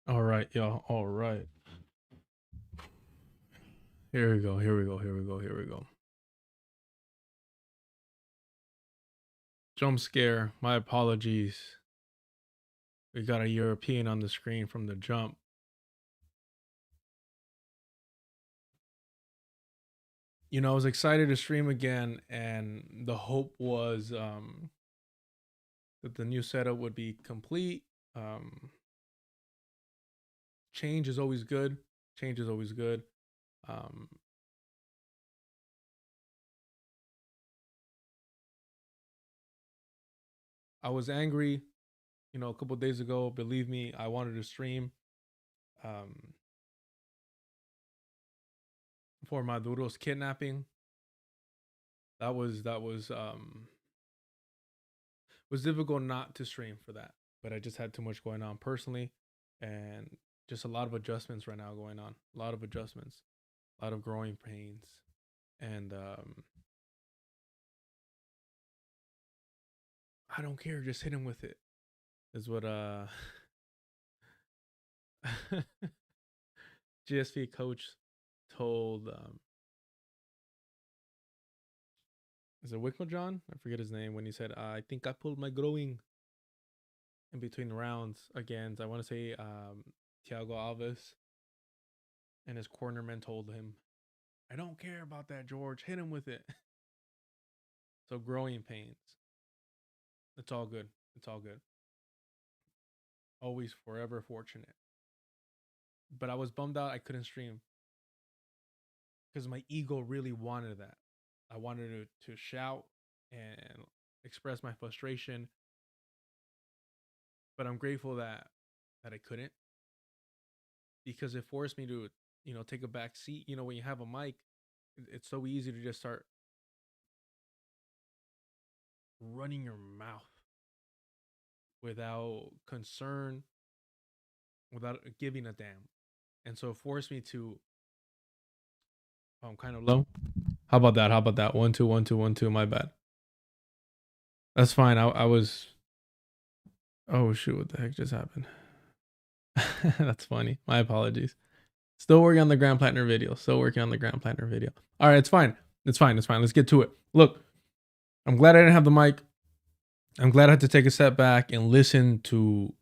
All right, y'all. All right. Here we go. Here we go. Here we go. Here we go. Jump scare. My apologies. We got a European on the screen from the jump. I was excited to stream again, and the hope was that the new setup would be complete. Um, Change is always good. Change is always good. Um, I was angry, a couple days ago. Believe me, I wanted to stream um, for Maduro's kidnapping. That was difficult not to stream for that, but I just had too much going on personally, and just a lot of adjustments right now going on. A lot of adjustments, a lot of growing pains, and I don't care. Just hit him with it. Is what GSP coach told is it Wickle John? I forget his name when he said, I think I pulled my growing in between rounds against I want to say Thiago Alves, and his cornerman told him, I don't care about that, George. Hit him with it. So growing pains. It's all good. It's all good. Always forever fortunate. But I was bummed out I couldn't stream because my ego really wanted that. I wanted to shout and express my frustration, but I'm grateful that I couldn't, because it forced me to, take a back seat. When you have a mic, it's so easy to just start running your mouth without concern, without giving a damn. And so it forced me to kind of low. How about that? How about that? 1 2 1 2 1 2. My bad. That's fine. I was. Oh shoot! What the heck just happened? That's funny. My apologies. Still working on the Grand Platinum video. Still working on the Grand Platinum video. All right, it's fine. It's fine. It's fine. Let's get to it. Look, I'm glad I didn't have the mic. I'm glad I had to take a step back and listen to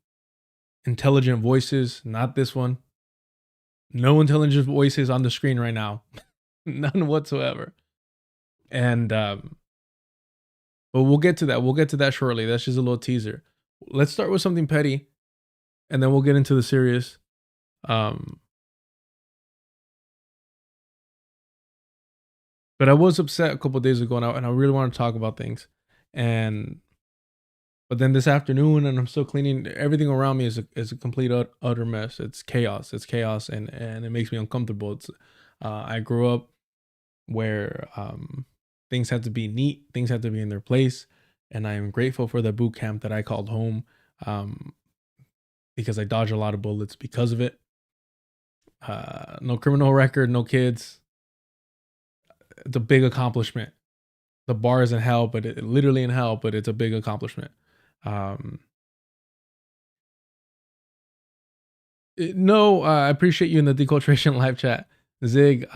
intelligent voices. Not this one. No intelligent voices on the screen right now. None whatsoever. And but we'll get to that. We'll get to that shortly. That's just a little teaser. Let's start with something petty, and then we'll get into the serious. But I was upset a couple days ago, and I really want to talk about things. And but then this afternoon, and I'm still cleaning. Everything around me is a complete utter mess. It's chaos. It's chaos, and it makes me uncomfortable. It's I grew up where things had to be neat, things had to be in their place, and I am grateful for the boot camp that I called home, because I dodged a lot of bullets because of it. No criminal record, no kids. It's a big accomplishment. The bar is in hell, but literally in hell, but it's a big accomplishment. Um, no, I appreciate you in the deculturation live chat, Zig.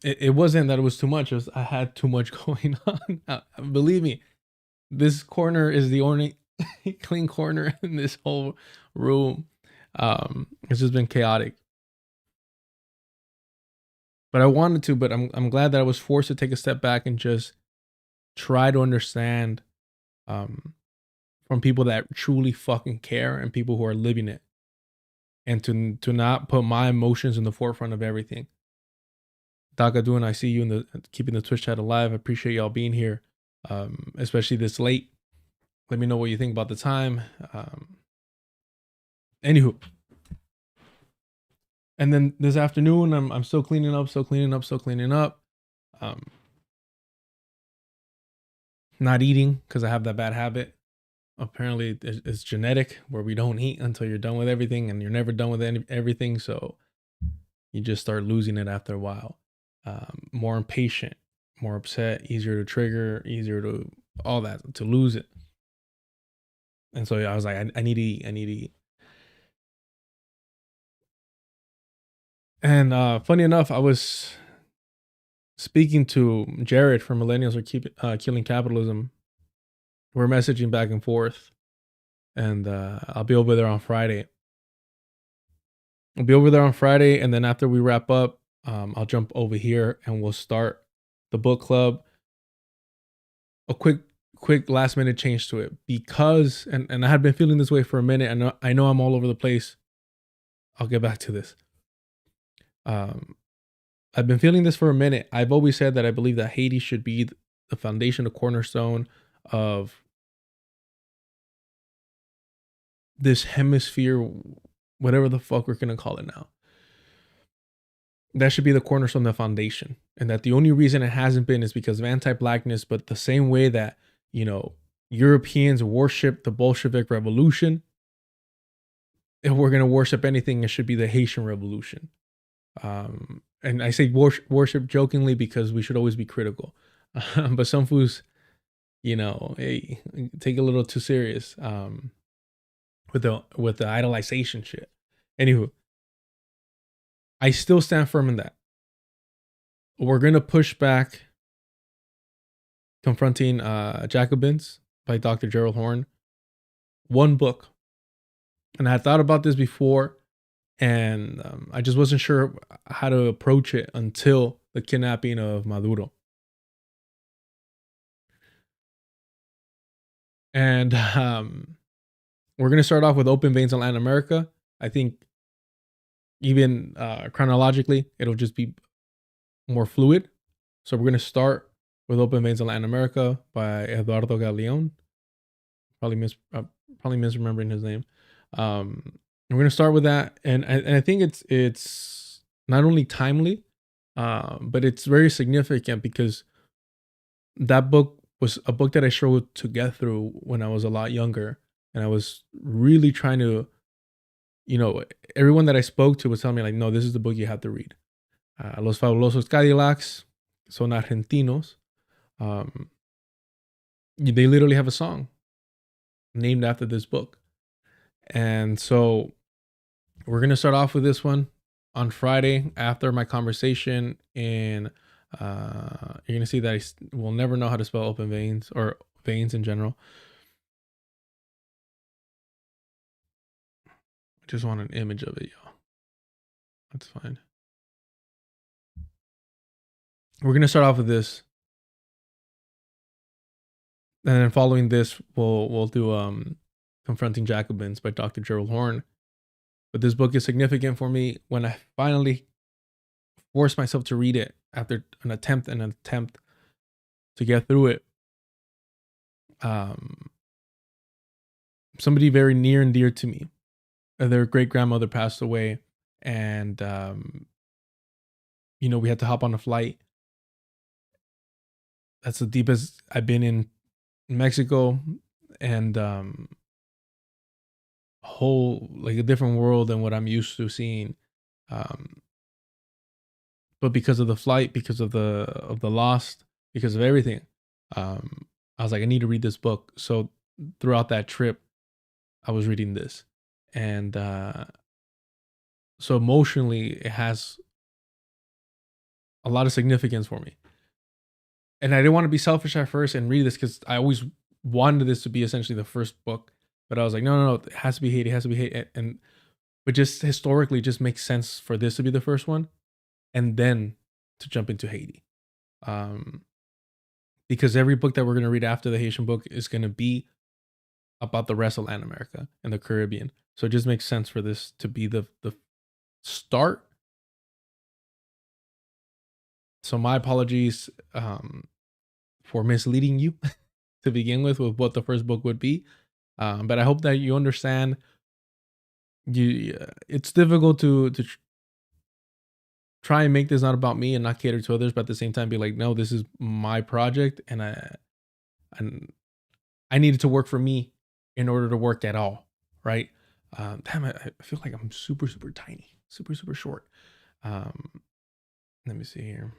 It wasn't that it was too much. It was I had too much going on. Believe me, this corner is the only clean corner in this whole room. It's just been chaotic. But I wanted to, but I'm glad that I was forced to take a step back and just try to understand from people that truly fucking care and people who are living it, and to not put my emotions in the forefront of everything. Dakadun, I see you in the keeping the Twitch chat alive. I appreciate y'all being here, especially this late. Let me know what you think about the time. Anywho, and then this afternoon, I'm still cleaning up, still cleaning up, still cleaning up. Not eating because I have that bad habit. Apparently, it's genetic where we don't eat until you're done with everything, and you're never done with everything. So you just start losing it after a while. More impatient, more upset, easier to trigger, easier to all that, to lose it. And so I was like, I need to eat. I need to eat. And funny enough, I was speaking to Jared from Millennials Are Killing Capitalism. We're messaging back and forth, and I'll be over there on Friday. I'll be over there on Friday, and then after we wrap up, I'll jump over here and we'll start the book club. A quick last minute change to it because, and I had been feeling this way for a minute. I know I'm all over the place. I'll get back to this. I've been feeling this for a minute. I've always said that I believe that Haiti should be the foundation, the cornerstone of this hemisphere, whatever the fuck we're gonna call it now. That should be the cornerstone, the foundation. And that the only reason it hasn't been is because of anti-blackness, but the same way that, you know, Europeans worship the Bolshevik Revolution, if we're gonna worship anything, it should be the Haitian Revolution. And I say worship jokingly because we should always be critical. But some fools, you know, hey, take it a little too serious with the idolization shit. Anywho, I still stand firm in that. We're gonna push back Confronting Jacobins by Dr. Gerald Horne. One book. And I had thought about this before, and I just wasn't sure how to approach it until the kidnapping of Maduro. And we're going to start off with Open Veins in Latin America. I think even chronologically, it'll just be more fluid. So we're going to start with Open Veins in Latin America by Eduardo Galeon. Probably misremembering his name. We're going to start with that. And I think it's not only timely, but it's very significant because that book was a book that I struggled to get through when I was a lot younger. And I was really trying to, you know, everyone that I spoke to was telling me like, no, this is the book you have to read. Los Fabulosos Cadillacs son argentinos. They literally have a song named after this book. And so we're going to start off with this one on Friday after my conversation. And you're going to see that I will never know how to spell open veins or veins in general. I just want an image of it, y'all. That's fine. We're going to start off with this. And then following this, we'll do Confronting Jacobins by Dr. Gerald Horne. But this book is significant for me when I finally forced myself to read it after an attempt to get through it. Somebody very near and dear to me, their great grandmother passed away, and you know, we had to hop on a flight. That's the deepest I've been in Mexico, and whole like a different world than what I'm used to seeing. But because of the flight, because of the lost, because of everything, I was like, I need to read this book. So throughout that trip, I was reading this, and so emotionally, it has a lot of significance for me. And I didn't want to be selfish at first and read this because I always wanted this to be essentially the first book. But I was like, no, it has to be Haiti. It has to be Haiti. But just historically, it just makes sense for this to be the first one, and then to jump into Haiti. Because every book that we're going to read after the Haitian book is going to be about the rest of Latin America and the Caribbean. So it just makes sense for this to be the start. So my apologies for misleading you to begin with what the first book would be. But I hope that you understand. It's difficult to try and make this not about me and not cater to others, but at the same time be like, no, this is my project, and I needed to work for me in order to work at all, right? Damn, I feel like I'm super tiny, super short. Let me see here.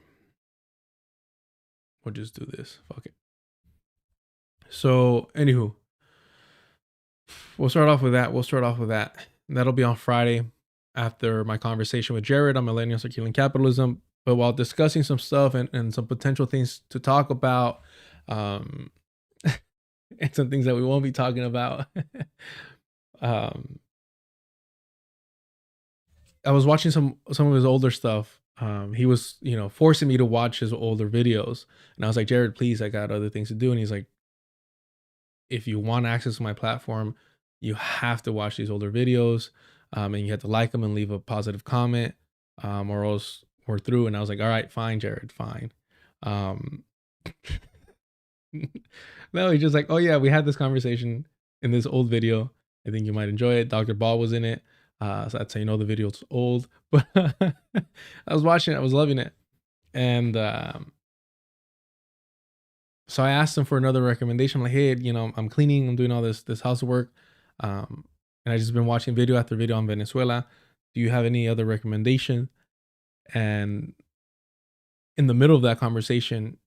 We'll just do this. Fuck it. So, anywho, we'll start off with that. That'll be on Friday. after my conversation with Jared on Millennials Are Killing Capitalism. But while discussing some stuff and some potential things to talk about, um, and some things that we won't be talking about, um, I was watching some of his older stuff. He was, forcing me to watch his older videos, and I was like, Jared, please, I got other things to do. And he's like, if you want access to my platform, you have to watch these older videos, and you have to like them and leave a positive comment, or else we're through. And I was like, all right, fine, Jared, fine. Um, no, he's just like, oh yeah, we had this conversation in this old video. I think you might enjoy it. Dr. Ball was in it. So that's how you know the video's old. But I was watching it, I was loving it. And so I asked him for another recommendation. I'm like, hey, I'm cleaning, I'm doing all this housework. And I just been watching video after video on Venezuela. Do you have any other recommendation? And in the middle of that conversation,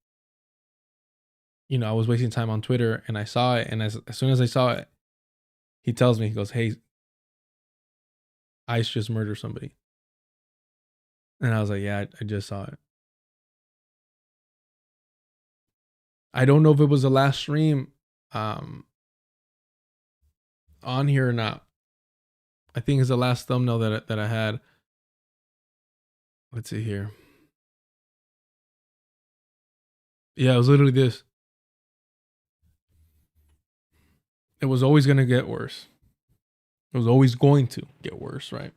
I was wasting time on Twitter and I saw it. And as soon as I saw it, he tells me, he goes, hey, ICE just murdered somebody. And I was like, yeah, I just saw it. I don't know if it was the last stream on here or not. I think it's the last thumbnail that I had. Let's see here. Yeah, it was literally this. It was always going to get worse. It was always going to get worse, right?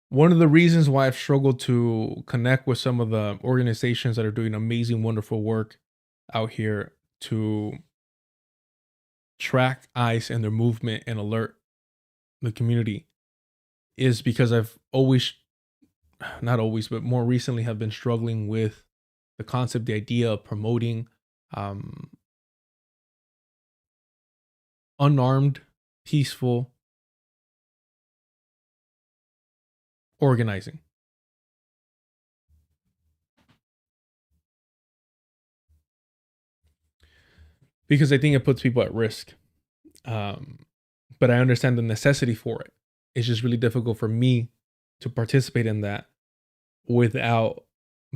One of the reasons why I've struggled to connect with some of the organizations that are doing amazing, wonderful work out here to track ICE and their movement and alert the community is because I've always, not always, but more recently have been struggling with the concept, the idea of promoting unarmed, peaceful organizing. Because I think it puts people at risk. But I understand the necessity for it. It's just really difficult for me to participate in that without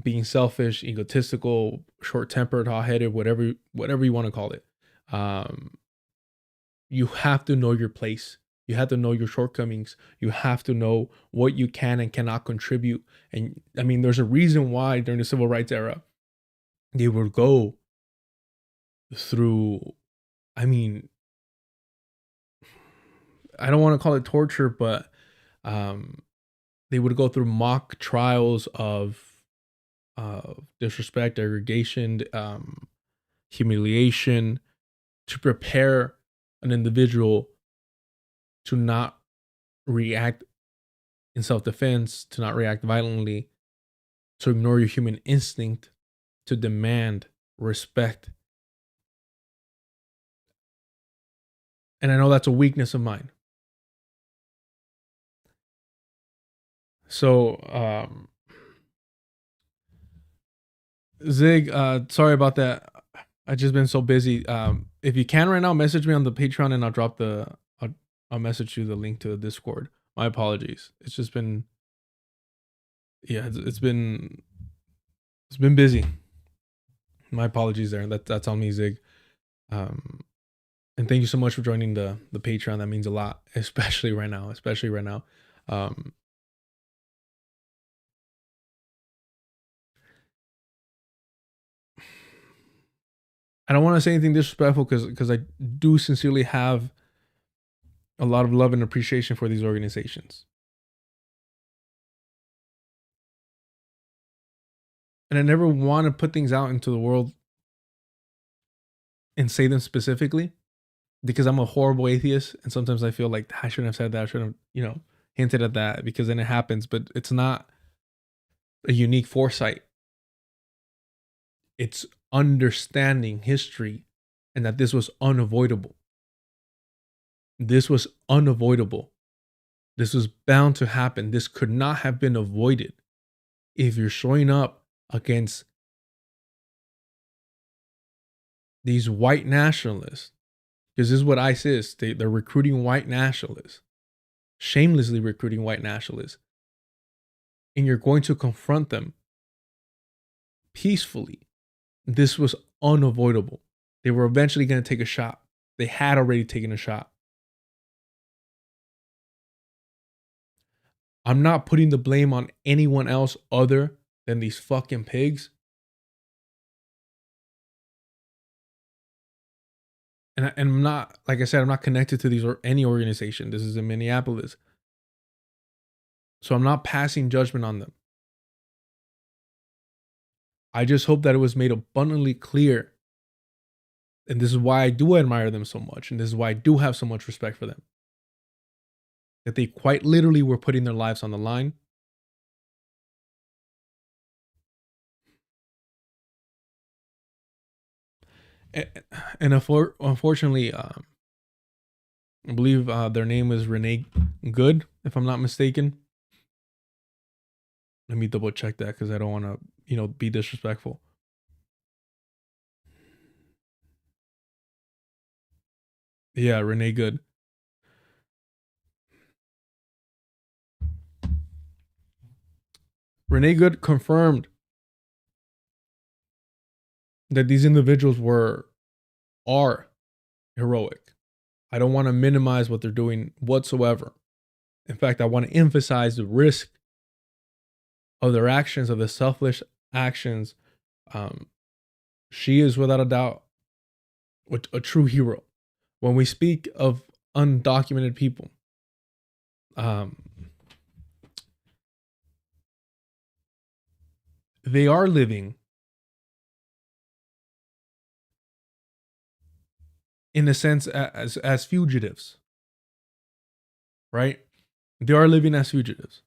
being selfish, egotistical, short-tempered, hot-headed, whatever you want to call it. You have to know your place. You have to know your shortcomings. You have to know what you can and cannot contribute. And I mean, there's a reason why during the civil rights era, they would go through, I mean, I don't want to call it torture, but they would go through mock trials of disrespect, degradation, humiliation to prepare an individual to not react in self-defense, to not react violently, to ignore your human instinct, to demand respect. And I know that's a weakness of mine. So, Zig, sorry about that. I've just been so busy. If you can right now, message me on the Patreon and I'll message you the link to the Discord. My apologies. It's just been, yeah, it's been busy. My apologies there. That's on me, Zig. And thank you so much for joining the Patreon. That means a lot, especially right now. I don't want to say anything disrespectful because I do sincerely have a lot of love and appreciation for these organizations. And I never want to put things out into the world and say them specifically because I'm a horrible atheist. And sometimes I feel like I shouldn't have said that. I shouldn't have, hinted at that because then it happens. But it's not a unique foresight. It's understanding history and that this was unavoidable. This was unavoidable. This was bound to happen. This could not have been avoided if you're showing up against these white nationalists, because this is what ICE is. They're recruiting white nationalists, shamelessly recruiting white nationalists. And you're going to confront them peacefully. This was unavoidable. They were eventually going to take a shot. They had already taken a shot. I'm not putting the blame on anyone else other than these fucking pigs. And I'm not, like I said, I'm not connected to these or any organization. This is in Minneapolis. So I'm not passing judgment on them. I just hope that it was made abundantly clear. And this is why I do admire them so much. And this is why I do have so much respect for them. That they quite literally were putting their lives on the line. And unfortunately, I believe their name is Renee Good, if I'm not mistaken. Let me double check that because I don't want to, be disrespectful. Yeah, Renee Good. Renee Good confirmed that these individuals are heroic. I don't want to minimize what they're doing whatsoever. In fact, I want to emphasize the risk of their actions, of the selfless actions. She is without a doubt a true hero. When we speak of undocumented people, they are living in a sense as fugitives, right? They are living as fugitives.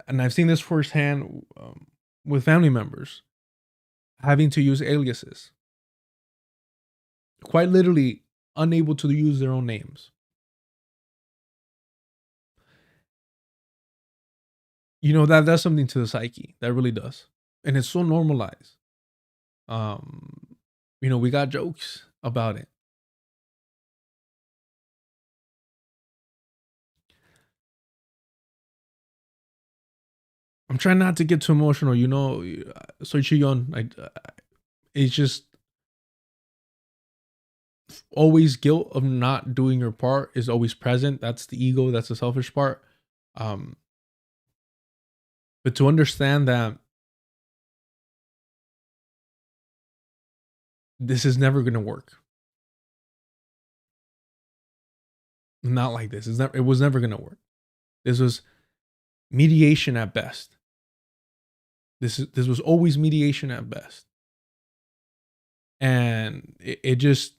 And I've seen this firsthand with family members having to use aliases, quite literally unable to use their own names. That does something to the psyche. That really does. And it's so normalized. We got jokes about it. I'm trying not to get too emotional, soy chillón. It's just always guilt of not doing your part is always present. That's the ego. That's the selfish part. But to understand that this is never going to work. Not like this. It was never going to work. This was mediation at best. This was always mediation at best. And it just,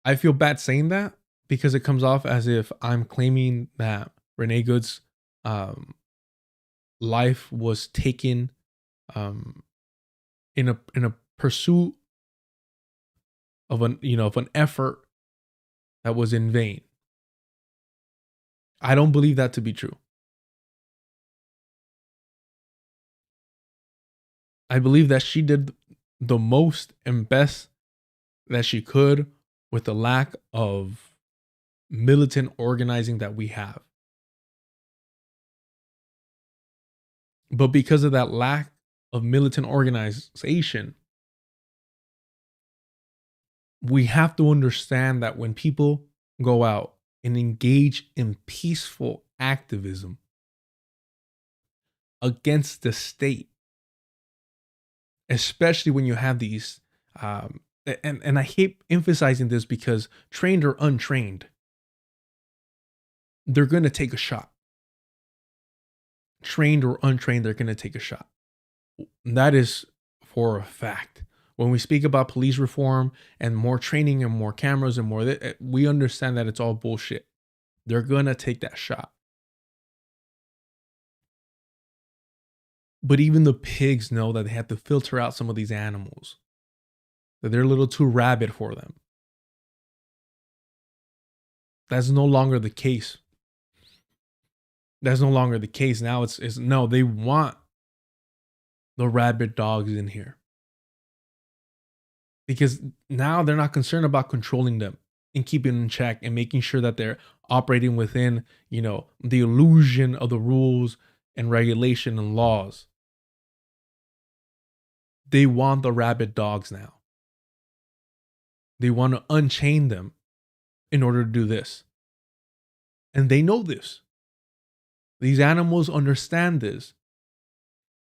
I feel bad saying that because it comes off as if I'm claiming that Renee Good's life was taken in a pursuit of an effort that was in vain. I don't believe that to be true. I believe that she did the most and best that she could with the lack of militant organizing that we have. But because of that lack of militant organization, we have to understand that when people go out and engage in peaceful activism against the state, especially when you have these, and I hate emphasizing this because trained or untrained, they're going to take a shot. Trained or untrained, they're going to take a shot. That is for a fact. When we speak about police reform and more training and more cameras and more, we understand that it's all bullshit. They're going to take that shot. But even the pigs know that they have to filter out some of these animals, that they're a little too rabid for them. That's no longer the case. That's no longer the case. Now it's no, they want the rabid dogs in here, because now they're not concerned about controlling them and keeping them in check and making sure that they're operating within, the illusion of the rules and regulation and laws. They want the rabid dogs now. They want to unchain them in order to do this. And they know this. These animals understand this,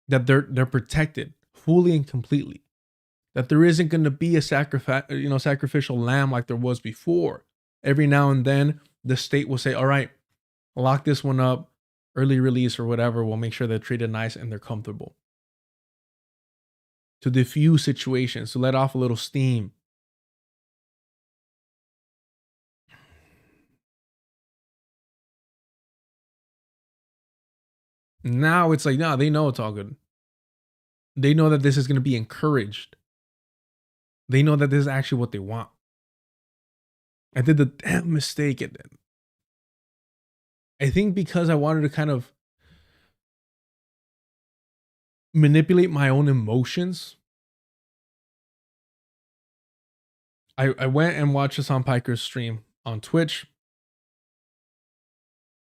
that they're protected fully and completely. That there isn't going to be a sacrificial lamb like there was before. Every now and then, the state will say, "All right, lock this one up, early release or whatever. We'll make sure they're treated nice and they're comfortable." To diffuse situations, to let off a little steam. Now it's like, no, they know it's all good. They know that this is going to be encouraged. They know that this is actually what they want. I did the damn mistake at then. I think because I wanted to kind of manipulate my own emotions, I went and watched Hassan Piker's stream on Twitch.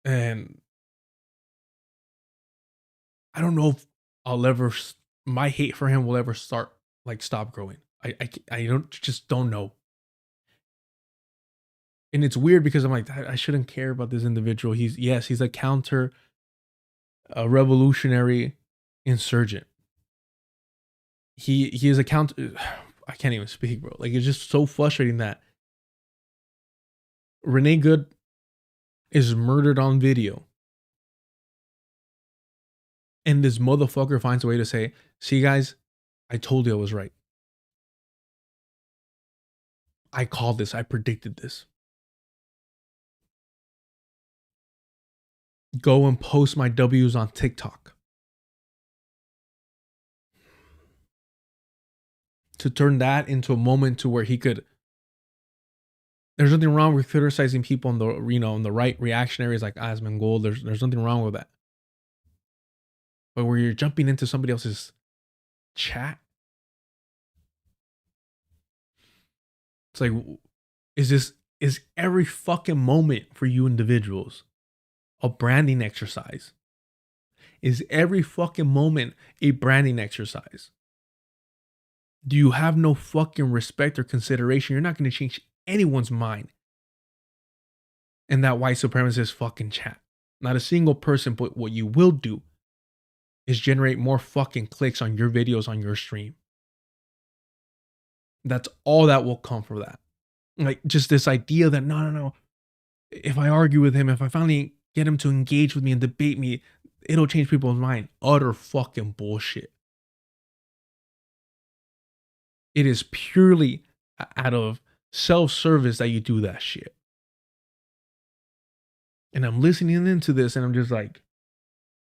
And I don't know if my hate for him will ever stop growing. I don't know. And it's weird because I'm like, I shouldn't care about this individual. He's a revolutionary insurgent. He is a counter. I can't even speak, bro. Like, it's just so frustrating that Renee Good is murdered on video. And this motherfucker finds a way to say, "See, guys, I told you I was right. I called this. I predicted this." Go and post my W's on TikTok. To turn that into a moment to where he could. There's nothing wrong with criticizing people on the right, reactionaries like Asmongold. There's nothing wrong with that. But where you're jumping into somebody else's chat, it's like, is every fucking moment for you individuals a branding exercise? Is every fucking moment a branding exercise? Do you have no fucking respect or consideration? You're not going to change anyone's mind in that white supremacist fucking chat. Not a single person, but what you will do is generate more fucking clicks on your videos on your stream. That's all that will come from that. Like, just this idea that no. If I argue with him, if I finally get him to engage with me and debate me, it'll change people's mind. Utter fucking bullshit. It is purely out of self-service that you do that shit. And I'm listening into this and I'm just like,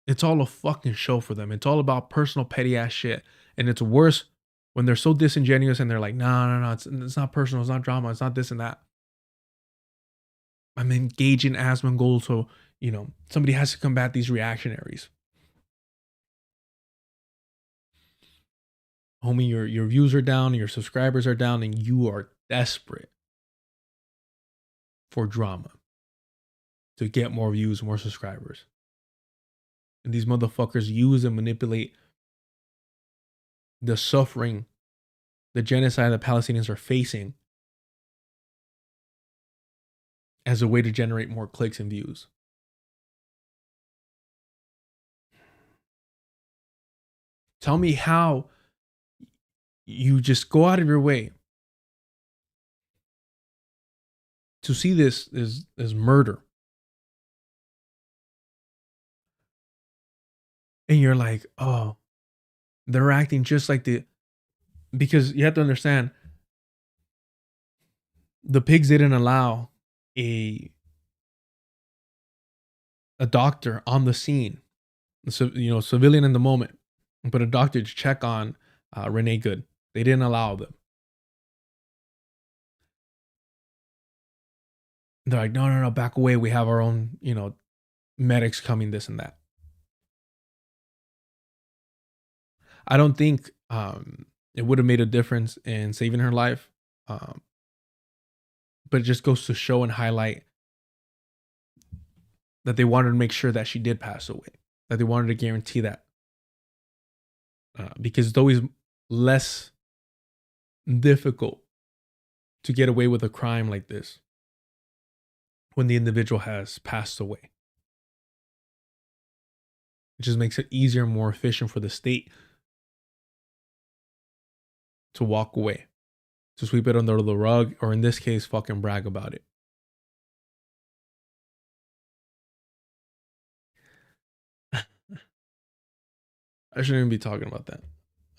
it's all a fucking show for them. It's all about personal petty ass shit. And it's worse when they're so disingenuous and they're like, no, it's not personal, it's not drama, it's not this and that. I'm engaging Asmongold, so somebody has to combat these reactionaries. Homie, your views are down, your subscribers are down, and you are desperate for drama to get more views, more subscribers. And these motherfuckers use and manipulate the suffering, the genocide the Palestinians are facing as a way to generate more clicks and views. Tell me how you just go out of your way to see this as murder. And you're like, oh, they're acting just like because you have to understand, the pigs didn't allow a doctor on the scene, so civilian in the moment, but a doctor to check on Renee Good. They didn't allow them. They're like, no, back away. We have our own, medics coming, this and that. I don't think it would have made a difference in saving her life. Um, but it just goes to show and highlight that they wanted to make sure that she did pass away, that they wanted to guarantee that, because it's always less difficult to get away with a crime like this when the individual has passed away. It just makes it easier and more efficient for the state to walk away, to sweep it under the rug, or in this case, fucking brag about it. I shouldn't even be talking about that.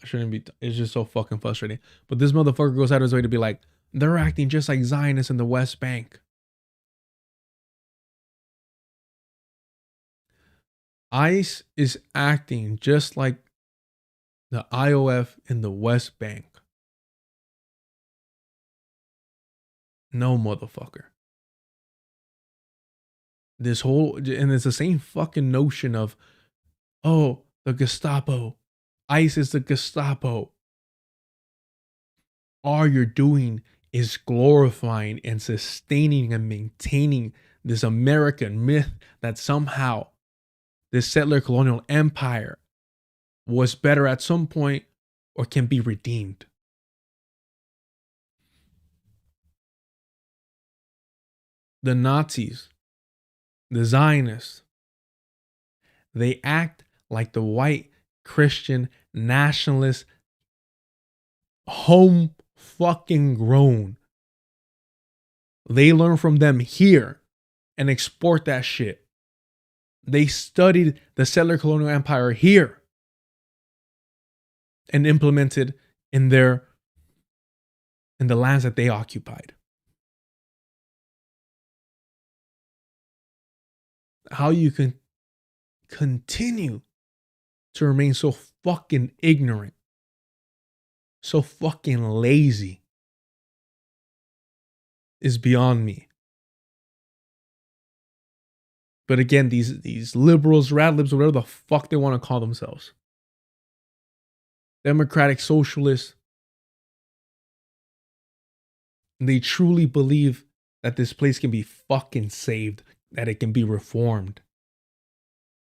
I shouldn't be. It's just so fucking frustrating. But this motherfucker goes out of his way to be like, they're acting just like Zionists in the West Bank. ICE is acting just like the IOF in the West Bank. No, motherfucker. This whole, and it's the same fucking notion of, oh, the Gestapo. ICE is the Gestapo. All you're doing is glorifying and sustaining and maintaining this American myth that somehow this settler colonial empire was better at some point or can be redeemed. The Nazis, the Zionists, they act like the white Christian nationalists, home fucking grown. They learn from them here and export that shit. They studied the settler colonial empire here and implemented in the lands that they occupied. How you can continue to remain so fucking ignorant, so fucking lazy, is beyond me. But again, these liberals, rad libs, whatever the fuck they want to call themselves, democratic socialists, they truly believe that this place can be fucking saved, that it can be reformed.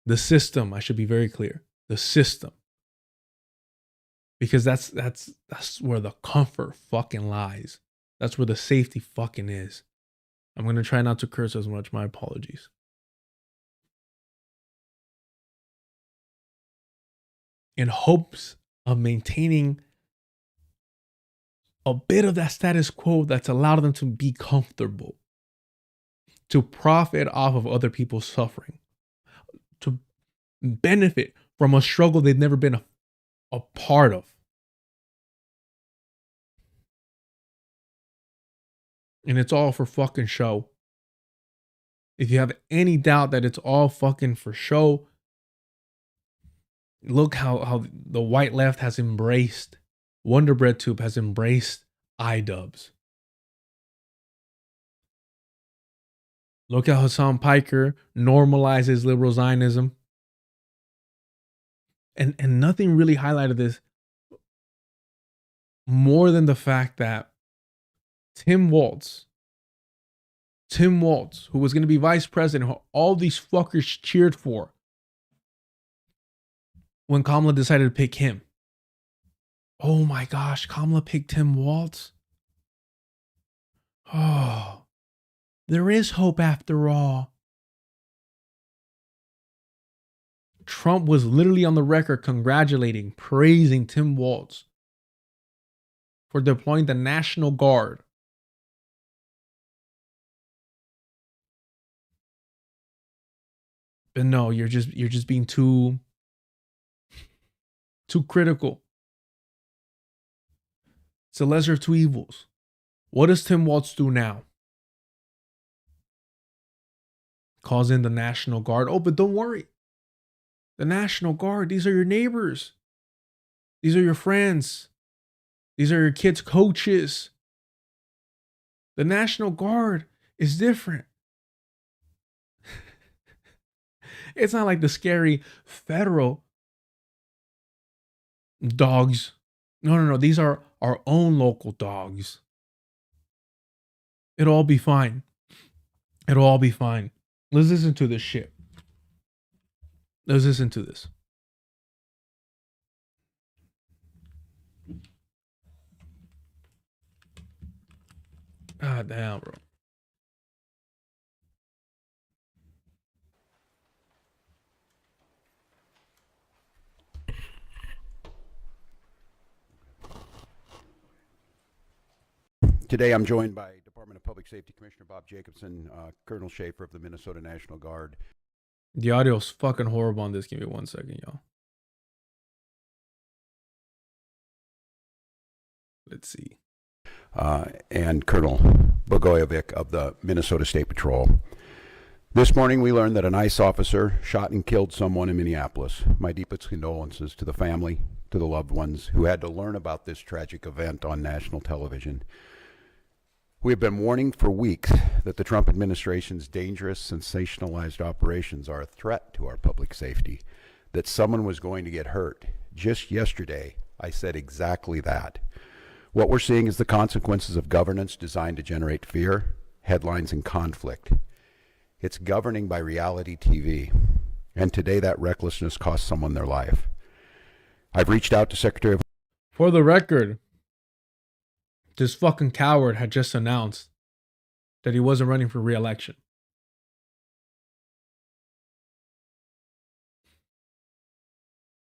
The system, I should be very clear, the system. Because that's where the comfort fucking lies. That's where the safety fucking is. I'm going to try not to curse as much. My apologies. In hopes of maintaining a bit of that status quo that's allowed them to be comfortable, to profit off of other people's suffering, to benefit from a struggle they've never been a part of. And it's all for fucking show. If you have any doubt that it's all fucking for show, look how the white left has embraced, Wonder Bread Tube has embraced iDubbbz. Look how Hassan Piker normalizes liberal Zionism. And nothing really highlighted this more than the fact that Tim Walz, who was going to be vice president, who all these fuckers cheered for when Kamala decided to pick him. Oh my gosh, Kamala picked Tim Walz. Oh, there is hope after all. Trump was literally on the record congratulating, praising Tim Walz for deploying the National Guard. But no, you're just being too critical. It's the lesser of two evils. What does Tim Walz do now? Calls in the National Guard. Oh, but don't worry. The National Guard, these are your neighbors. These are your friends. These are your kids' coaches. The National Guard is different. It's not like the scary federal Dogs. No. These are our own local dogs. It'll all be fine. It'll all be fine. Let's listen to this shit. Let's listen to this. God damn, bro. Today I'm joined by Department of Public Safety Commissioner Bob Jacobson, Colonel Schaefer of the Minnesota National Guard. The audio's fucking horrible on this. Give me 1 second, y'all. Let's see. And Colonel Bogojevic of the Minnesota State Patrol. This morning we learned that an ICE officer shot and killed someone in Minneapolis. My deepest condolences to the family, to the loved ones who had to learn about this tragic event on national television. We have been warning for weeks that the Trump administration's dangerous, sensationalized operations are a threat to our public safety, that someone was going to get hurt. Just yesterday, I said exactly that. What we're seeing is the consequences of governance designed to generate fear, headlines, and conflict. It's governing by reality TV, and today that recklessness cost someone their life. I've reached out to Secretary of... For the record, this fucking coward had just announced that he wasn't running for re-election.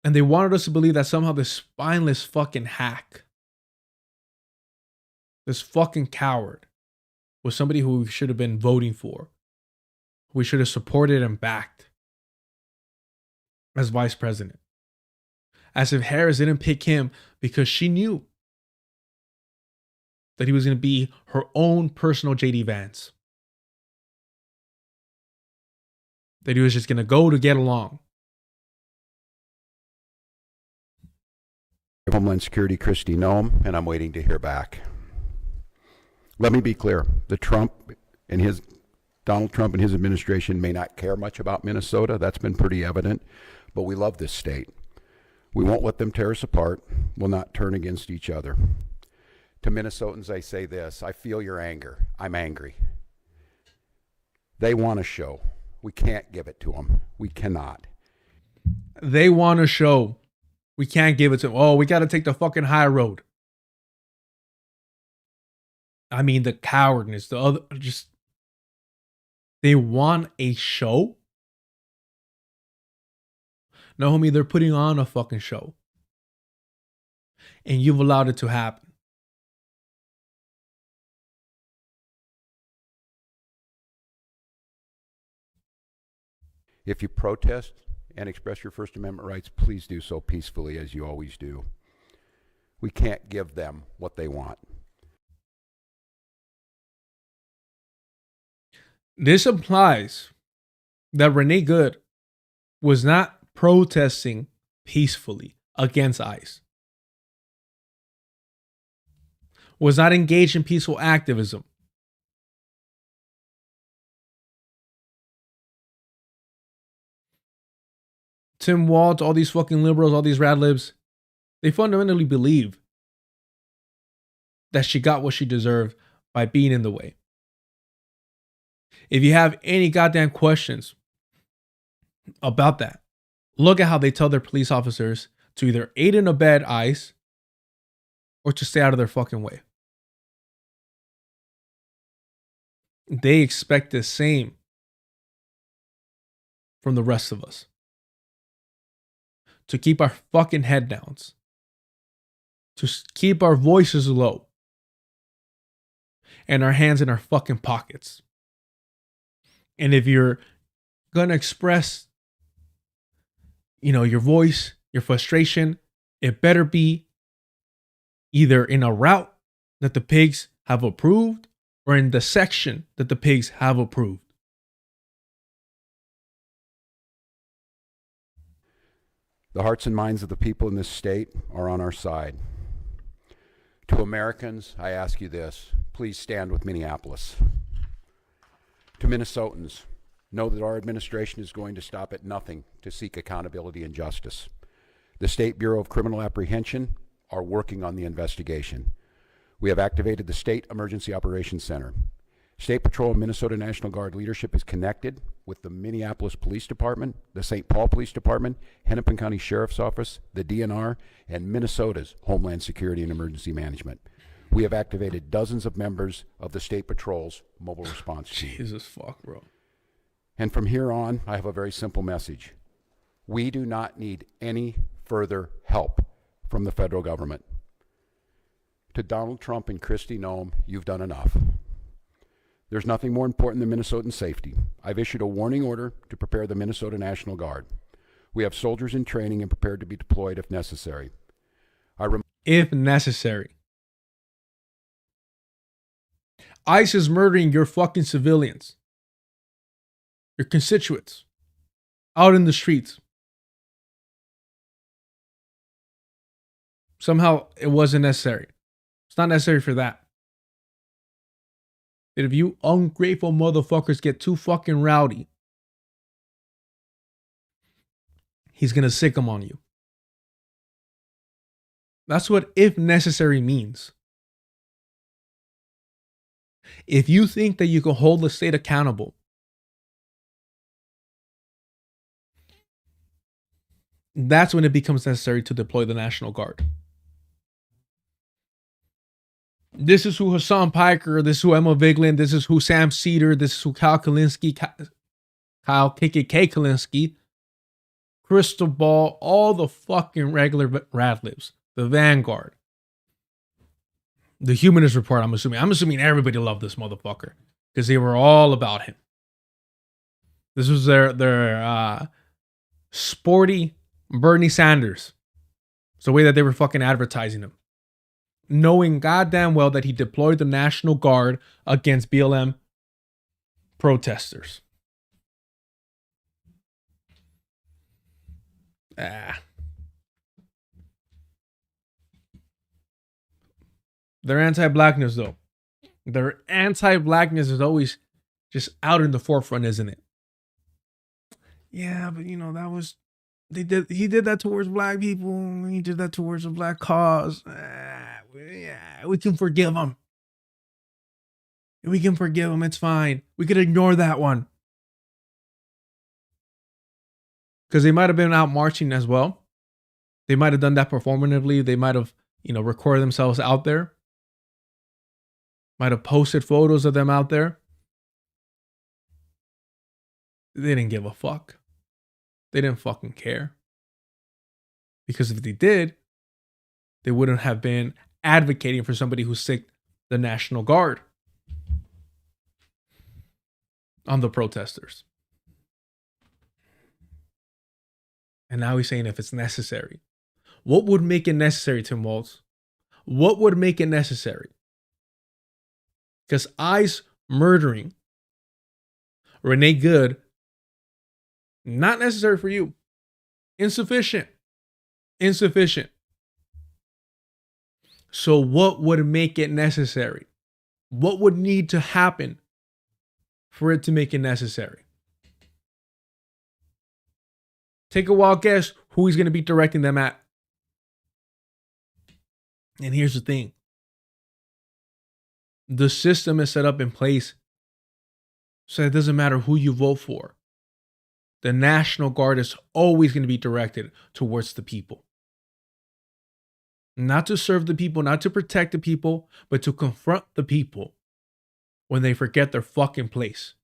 And they wanted us to believe that somehow this spineless fucking hack, this fucking coward, was somebody who we should have been voting for. We should have supported and backed as vice president. As if Harris didn't pick him because she knew that he was going to be her own personal J.D. Vance. That he was just going to go to get along. Homeland Security, Kristi Noem, and I'm waiting to hear back. Let me be clear. Donald Trump and his administration may not care much about Minnesota. That's been pretty evident. But we love this state. We won't let them tear us apart. We'll not turn against each other. To Minnesotans, I say this: I feel your anger. I'm angry. They want a show. We can't give it to them. We cannot. They want a show. We can't give it to them. Oh, we got to take the fucking high road. I mean, the cowardness, the other, just, they want a show? No, homie, they're putting on a fucking show. And you've allowed it to happen. If you protest and express your First Amendment rights, please do so peacefully, as you always do. We can't give them what they want. This implies that Renee Good was not protesting peacefully against ICE. Was not engaged in peaceful activism. Tim Walz, all these fucking liberals, all these rad libs, they fundamentally believe that she got what she deserved by being in the way. If you have any goddamn questions about that, look at how they tell their police officers to either aid and abet ICE or to stay out of their fucking way. They expect the same from the rest of us. To keep our fucking head downs. To keep our voices low. And our hands in our fucking pockets. And if you're going to express, your voice, your frustration, it better be either in a route that the pigs have approved or in the section that the pigs have approved. The hearts and minds of the people in this state are on our side. To Americans, I ask you this: please stand with Minneapolis. To Minnesotans, know that our administration is going to stop at nothing to seek accountability and justice. The State Bureau of Criminal Apprehension are working on the investigation. We have activated the State Emergency Operations Center. State Patrol and Minnesota National Guard leadership is connected with the Minneapolis Police Department, the St. Paul Police Department, Hennepin County Sheriff's Office, the DNR, and Minnesota's Homeland Security and Emergency Management. We have activated dozens of members of the State Patrol's mobile response team. Jesus fuck, bro. And from here on, I have a very simple message. We do not need any further help from the federal government. To Donald Trump and Kristi Noem, you've done enough. There's nothing more important than Minnesotan safety. I've issued a warning order to prepare the Minnesota National Guard. We have soldiers in training and prepared to be deployed if necessary. If necessary. ICE is murdering your fucking civilians. Your constituents. Out in the streets. Somehow it wasn't necessary. It's not necessary for that. And if you ungrateful motherfuckers get too fucking rowdy, he's gonna sick them on you. That's what if necessary means. If you think that you can hold the state accountable, that's when it becomes necessary to deploy the National Guard. This is who Hassan Piker, this is who Emma Vigeland, this is who Sam Cedar, this is who Kyle KKK Kalinske, Crystal Ball, all the fucking regular Radlibs, the Vanguard, the Humanist Report. I'm assuming everybody loved this motherfucker because they were all about him. This was their sporty Bernie Sanders. It's the way that they were fucking advertising him, knowing goddamn well that he deployed the National Guard against BLM protesters. Their anti-blackness, though. Their anti-blackness is always just out in the forefront, isn't it? Yeah, but that was he did that towards black people. He did that towards a black cause. Yeah, we can forgive him. We can forgive him. It's fine. We could ignore that one. Because they might have been out marching as well. They might have done that performatively. They might have, recorded themselves out there. Might have posted photos of them out there. They didn't give a fuck. They didn't fucking care. Because if they did, they wouldn't have been advocating for somebody who sicked the National Guard on the protesters. And now he's saying if it's necessary. What would make it necessary, Tim Waltz? What would make it necessary? Because ICE murdering Renee Good, not necessary for you. Insufficient. So what would make it necessary? What would need to happen for it to make it necessary? Take a wild guess who he's going to be directing them at. And here's the thing. The system is set up in place so it doesn't matter who you vote for. The National Guard is always going to be directed towards the people. Not to serve the people, not to protect the people, but to confront the people when they forget their fucking place.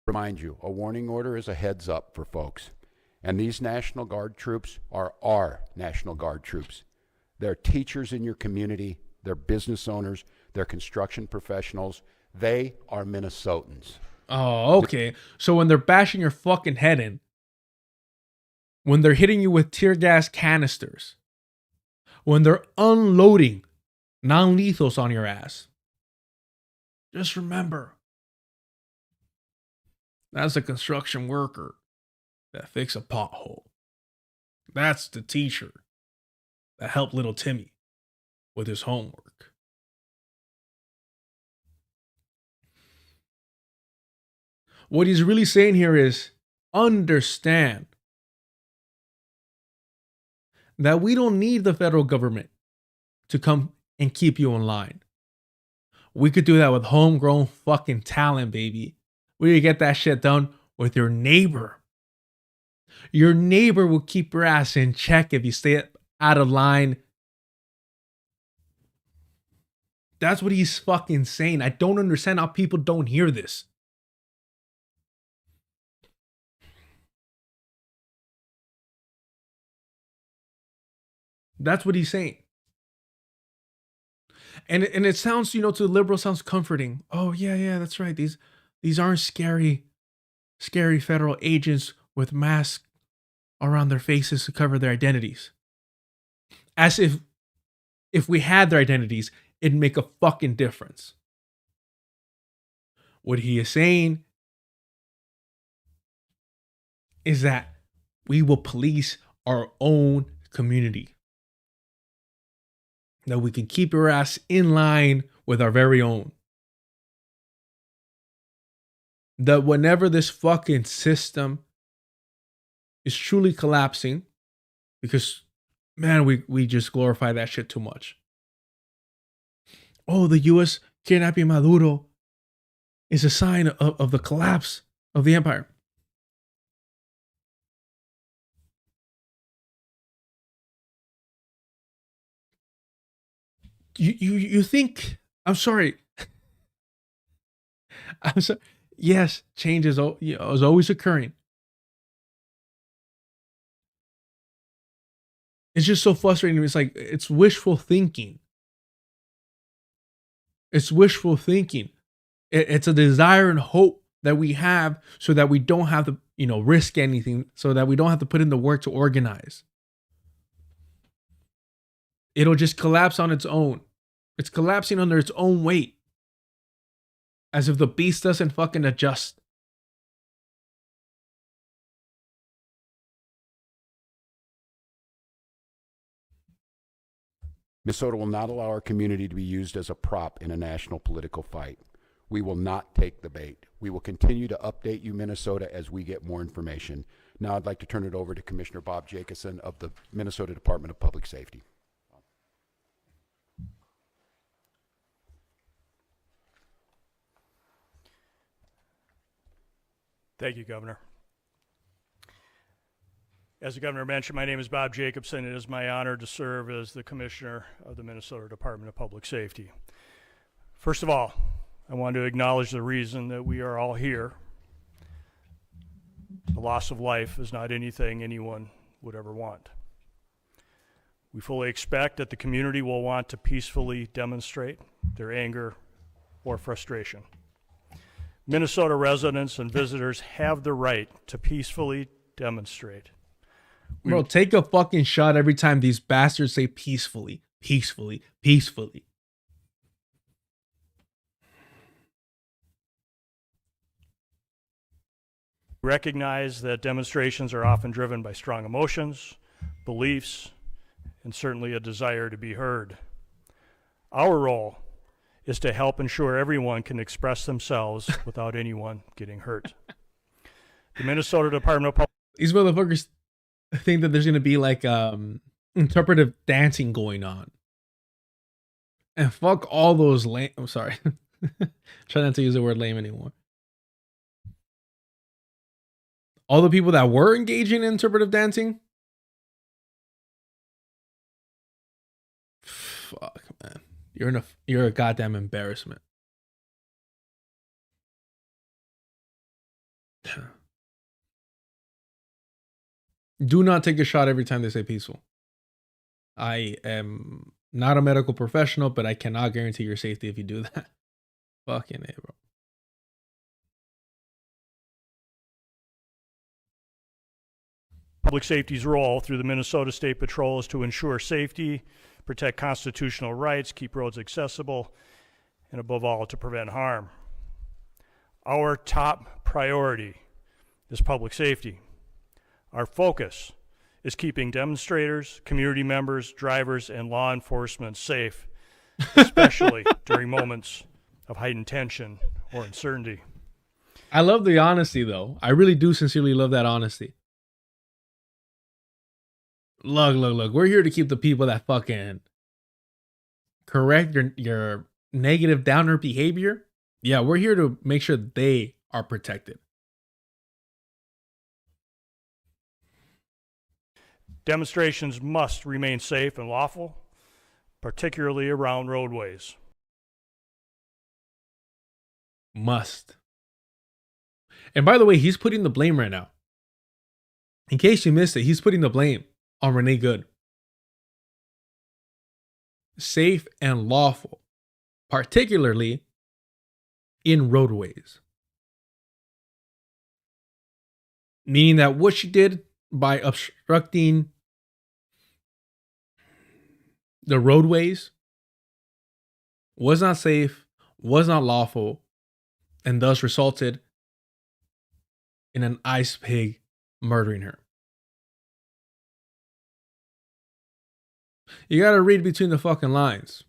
Remind you, a warning order is a heads up for folks. And these National Guard troops are our National Guard troops. They're teachers in your community. They're business owners. They're construction professionals. They are Minnesotans. Oh, okay. So when they're bashing your fucking head in, when they're hitting you with tear gas canisters, when they're unloading non-lethals on your ass, just remember, that's a construction worker that fixed a pothole. That's the teacher that helped little Timmy with his homework. What he's really saying here is understand that we don't need the federal government to come and keep you in line. We could do that with homegrown fucking talent, baby. We could get that shit done with your neighbor. Your neighbor will keep your ass in check if you stay out of line. That's what he's fucking saying. I don't understand how people don't hear this. That's what he's saying. And it sounds, to the liberal sounds comforting. Oh, yeah, that's right. These aren't scary federal agents with masks around their faces to cover their identities. As if we had their identities, it'd make a fucking difference. What he is saying is that we will police our own community. That we can keep your ass in line with our very own. That whenever this fucking system is truly collapsing, because, man, we just glorify that shit too much. Oh, the U.S. kidnapping Maduro is a sign of the collapse of the empire. You think, I'm sorry. I'm sorry. Yes, change is always occurring. It's just so frustrating. It's like, it's wishful thinking. It's wishful thinking. It's a desire and hope that we have so that we don't have to, risk anything, so that we don't have to put in the work to organize. It'll just collapse on its own. It's collapsing under its own weight. As if the beast doesn't fucking adjust. Minnesota will not allow our community to be used as a prop in a national political fight. We will not take the bait. We will continue to update you, Minnesota, as we get more information. Now I'd like to turn it over to Commissioner Bob Jacobson of the Minnesota Department of Public Safety. Thank you, Governor. As the Governor mentioned, my name is Bob Jacobson. It is my honor to serve as the Commissioner of the Minnesota Department of Public Safety. First of all, I want to acknowledge the reason that we are all here. The loss of life is not anything anyone would ever want. We fully expect that the community will want to peacefully demonstrate their anger or frustration. Minnesota residents and visitors have the right to peacefully demonstrate. Bro, take a fucking shot every time these bastards say peacefully, peacefully, peacefully. Recognize that demonstrations are often driven by strong emotions, beliefs, and certainly a desire to be heard. Our role is to help ensure everyone can express themselves without anyone getting hurt. The Minnesota Department of Public... These motherfuckers think that there's going to be like interpretive dancing going on. And fuck all those lame... I'm sorry. Try not to use the word lame anymore. All the people that were engaging in interpretive dancing? Fuck, man. You're a goddamn embarrassment. Do not take a shot every time they say peaceful. I am not a medical professional, but I cannot guarantee your safety if you do that. Fucking A, bro. Public safety's role through the Minnesota State Patrol is to ensure safety, protect constitutional rights, keep roads accessible, and above all, to prevent harm. Our top priority is public safety. Our focus is keeping demonstrators, community members, drivers, and law enforcement safe, especially during moments of heightened tension or uncertainty. I love the honesty, though. I really do sincerely love that honesty. Look. We're here to keep the people that fucking correct your negative downer behavior. Yeah, we're here to make sure they are protected. Demonstrations must remain safe and lawful, particularly around roadways. Must. And by the way, he's putting the blame right now. In case you missed it, he's putting the blame on Renee Good. Safe and lawful, particularly in roadways. Meaning that what she did by obstructing the roadways was not safe, was not lawful, and thus resulted in an ice pig murdering her. You gotta read between the fucking lines.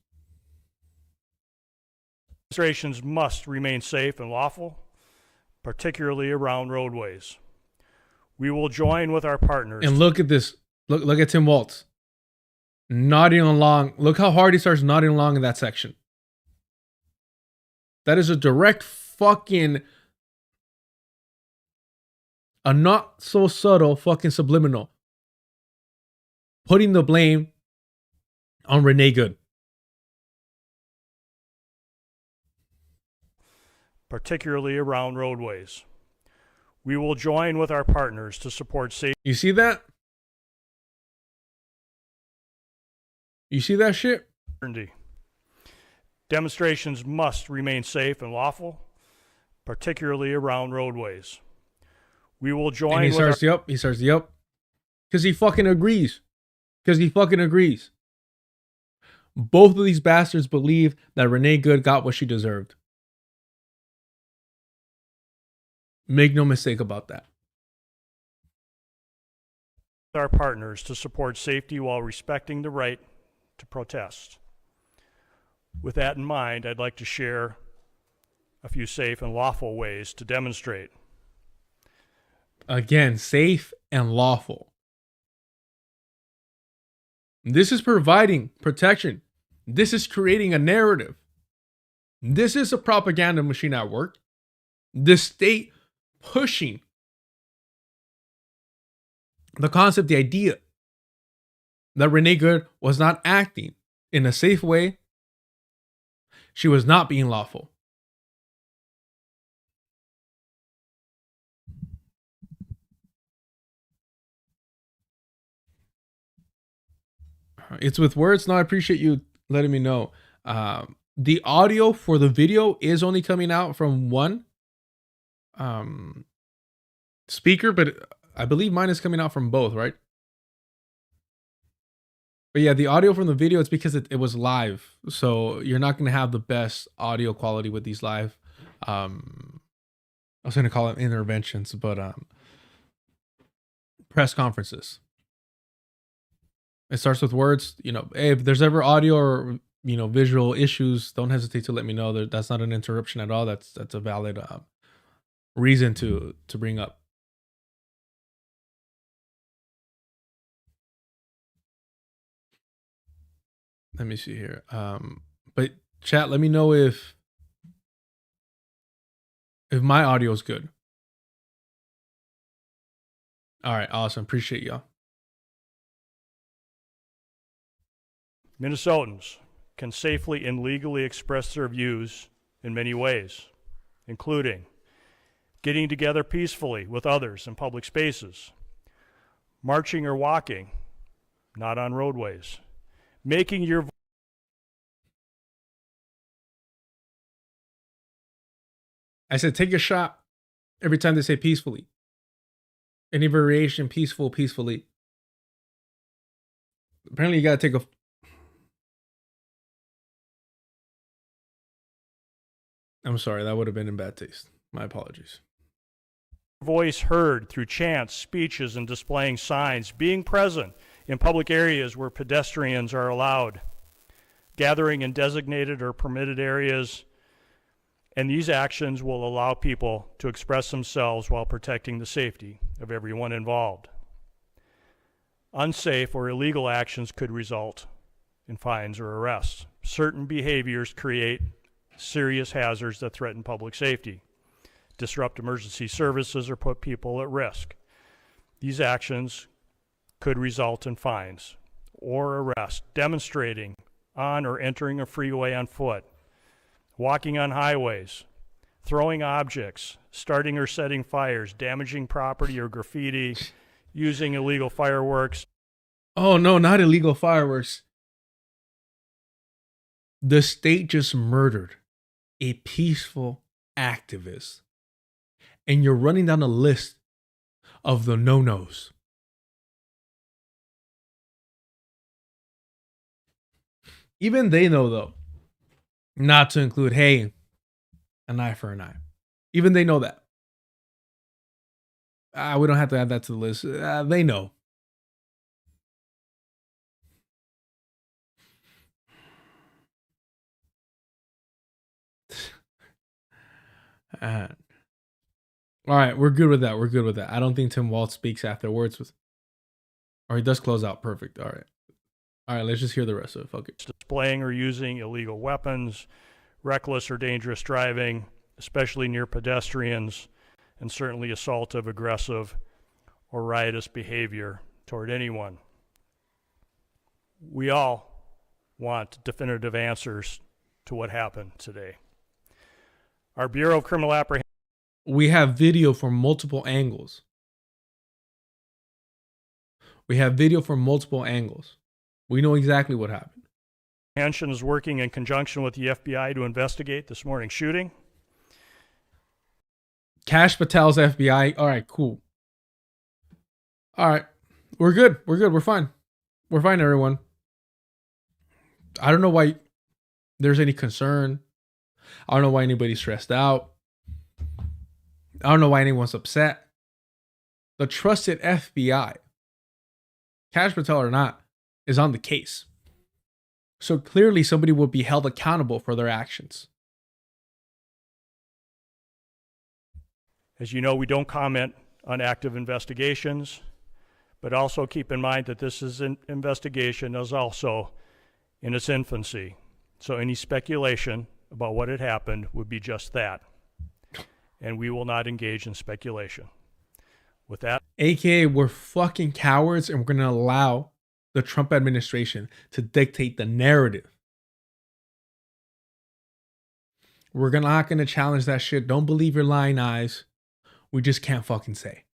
Demonstrations must remain safe and lawful, particularly around roadways. We will join with our partners. And look at this. Look at Tim Waltz. Nodding along. Look how hard he starts nodding along in that section. That is a direct fucking, a not so subtle fucking subliminal. Putting the blame on Renee Good. Particularly around roadways. We will join with our partners to support safety. You see that? You see that shit? Demonstrations must remain safe and lawful, particularly around roadways. We will join and he starts, yep. Because he fucking agrees. Both of these bastards believe that Renee Good got what she deserved. Make no mistake about that. Our partners to support safety while respecting the right to protest. With that in mind, I'd like to share a few safe and lawful ways to demonstrate. Again, safe and lawful. This is providing protection. This is creating a narrative. This is a propaganda machine at work. The state pushing the concept, the idea that Renee Good was not acting in a safe way. She was not being lawful. It's with words. No, I appreciate you letting me know. The audio for the video is only coming out from one speaker, but I believe mine is coming out from both, right? But yeah, the audio from the video, it's because it was live. So you're not going to have the best audio quality with these live. I was going to call them interventions, but press conferences. It starts with words. You know, hey, if there's ever audio or visual issues, don't hesitate to let me know. That's not an interruption at all. That's a valid reason to bring up. Let me see here. But chat, let me know if my audio is good. All right, awesome. Appreciate y'all. Minnesotans can safely and legally express their views in many ways, including getting together peacefully with others in public spaces, marching or walking, not on roadways, making your I said take a shot every time they say peacefully. Any variation, peacefully. Apparently you gotta take a I'm sorry, that would have been in bad taste. My apologies. voice heard through chants, speeches, and displaying signs, being present in public areas where pedestrians are allowed, gathering in designated or permitted areas, And these actions will allow people to express themselves while protecting the safety of everyone involved. Unsafe or illegal actions could result in fines or arrests. Certain behaviors create serious hazards that threaten public safety, disrupt emergency services, or put people at risk. These actions could result in fines or arrest. Demonstrating on or entering a freeway on foot, walking on highways, throwing objects, starting or setting fires, damaging property or graffiti, using illegal fireworks. Oh, no, not illegal fireworks. The state just murdered a peaceful activist. And you're running down a list of the no-nos. Even they know, though, not to include, hey, an eye for an eye. Even they know that. We don't have to add that to the list. They know. All right, we're good with that. We're good with that. I don't think Tim Walz speaks afterwards. Or he does close out. Perfect. All right, let's just hear the rest of it. Fuck it. Displaying or using illegal weapons, reckless or dangerous driving, especially near pedestrians, and certainly assaultive, aggressive, or riotous behavior toward anyone. We all want definitive answers to what happened today. Our Bureau of Criminal Apprehension. We have video from multiple angles. We know exactly what happened. Apprehension is working in conjunction with the FBI to investigate this morning's shooting. Kash Patel's FBI. All right, cool. All right. We're good. We're fine. We're fine, everyone. I don't know why there's any concern. I don't know why anybody's stressed out. I don't know why anyone's upset. The trusted FBI, Kash Patel or not, is on the case. So clearly somebody will be held accountable for their actions. As you know, we don't comment on active investigations, but also keep in mind that this is an investigation is also in its infancy. So any speculation about what had happened would be just that. And we will not engage in speculation. With that, AKA, we're fucking cowards and we're going to allow the Trump administration to dictate the narrative. We're not going to challenge that shit. Don't believe your lying eyes. We just can't fucking say.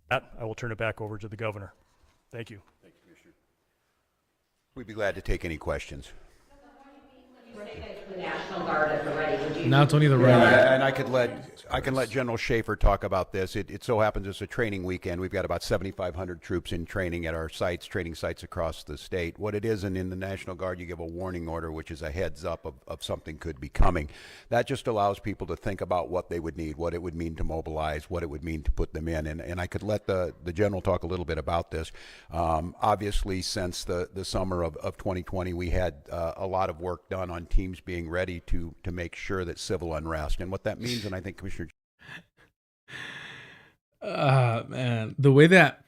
I will turn it back over to the governor. Thank you. Thank you, Commissioner. We'd be glad to take any questions. The National Guard at the ready. Would you Now Tony the right. Yeah, and I can let General Schaefer talk about this. It so happens it's a training weekend. We've got about 7,500 troops in training at our sites, training sites across the state. What it is, and in the National Guard, you give a warning order, which is a heads up of something could be coming. That just allows people to think about what they would need, what it would mean to mobilize, what it would mean to put them in. And I could let the General talk a little bit about this. Obviously, since the summer of 2020, we had a lot of work done on teams being ready to make sure that civil unrest, and what that means, and I think Commissioner Man, the way that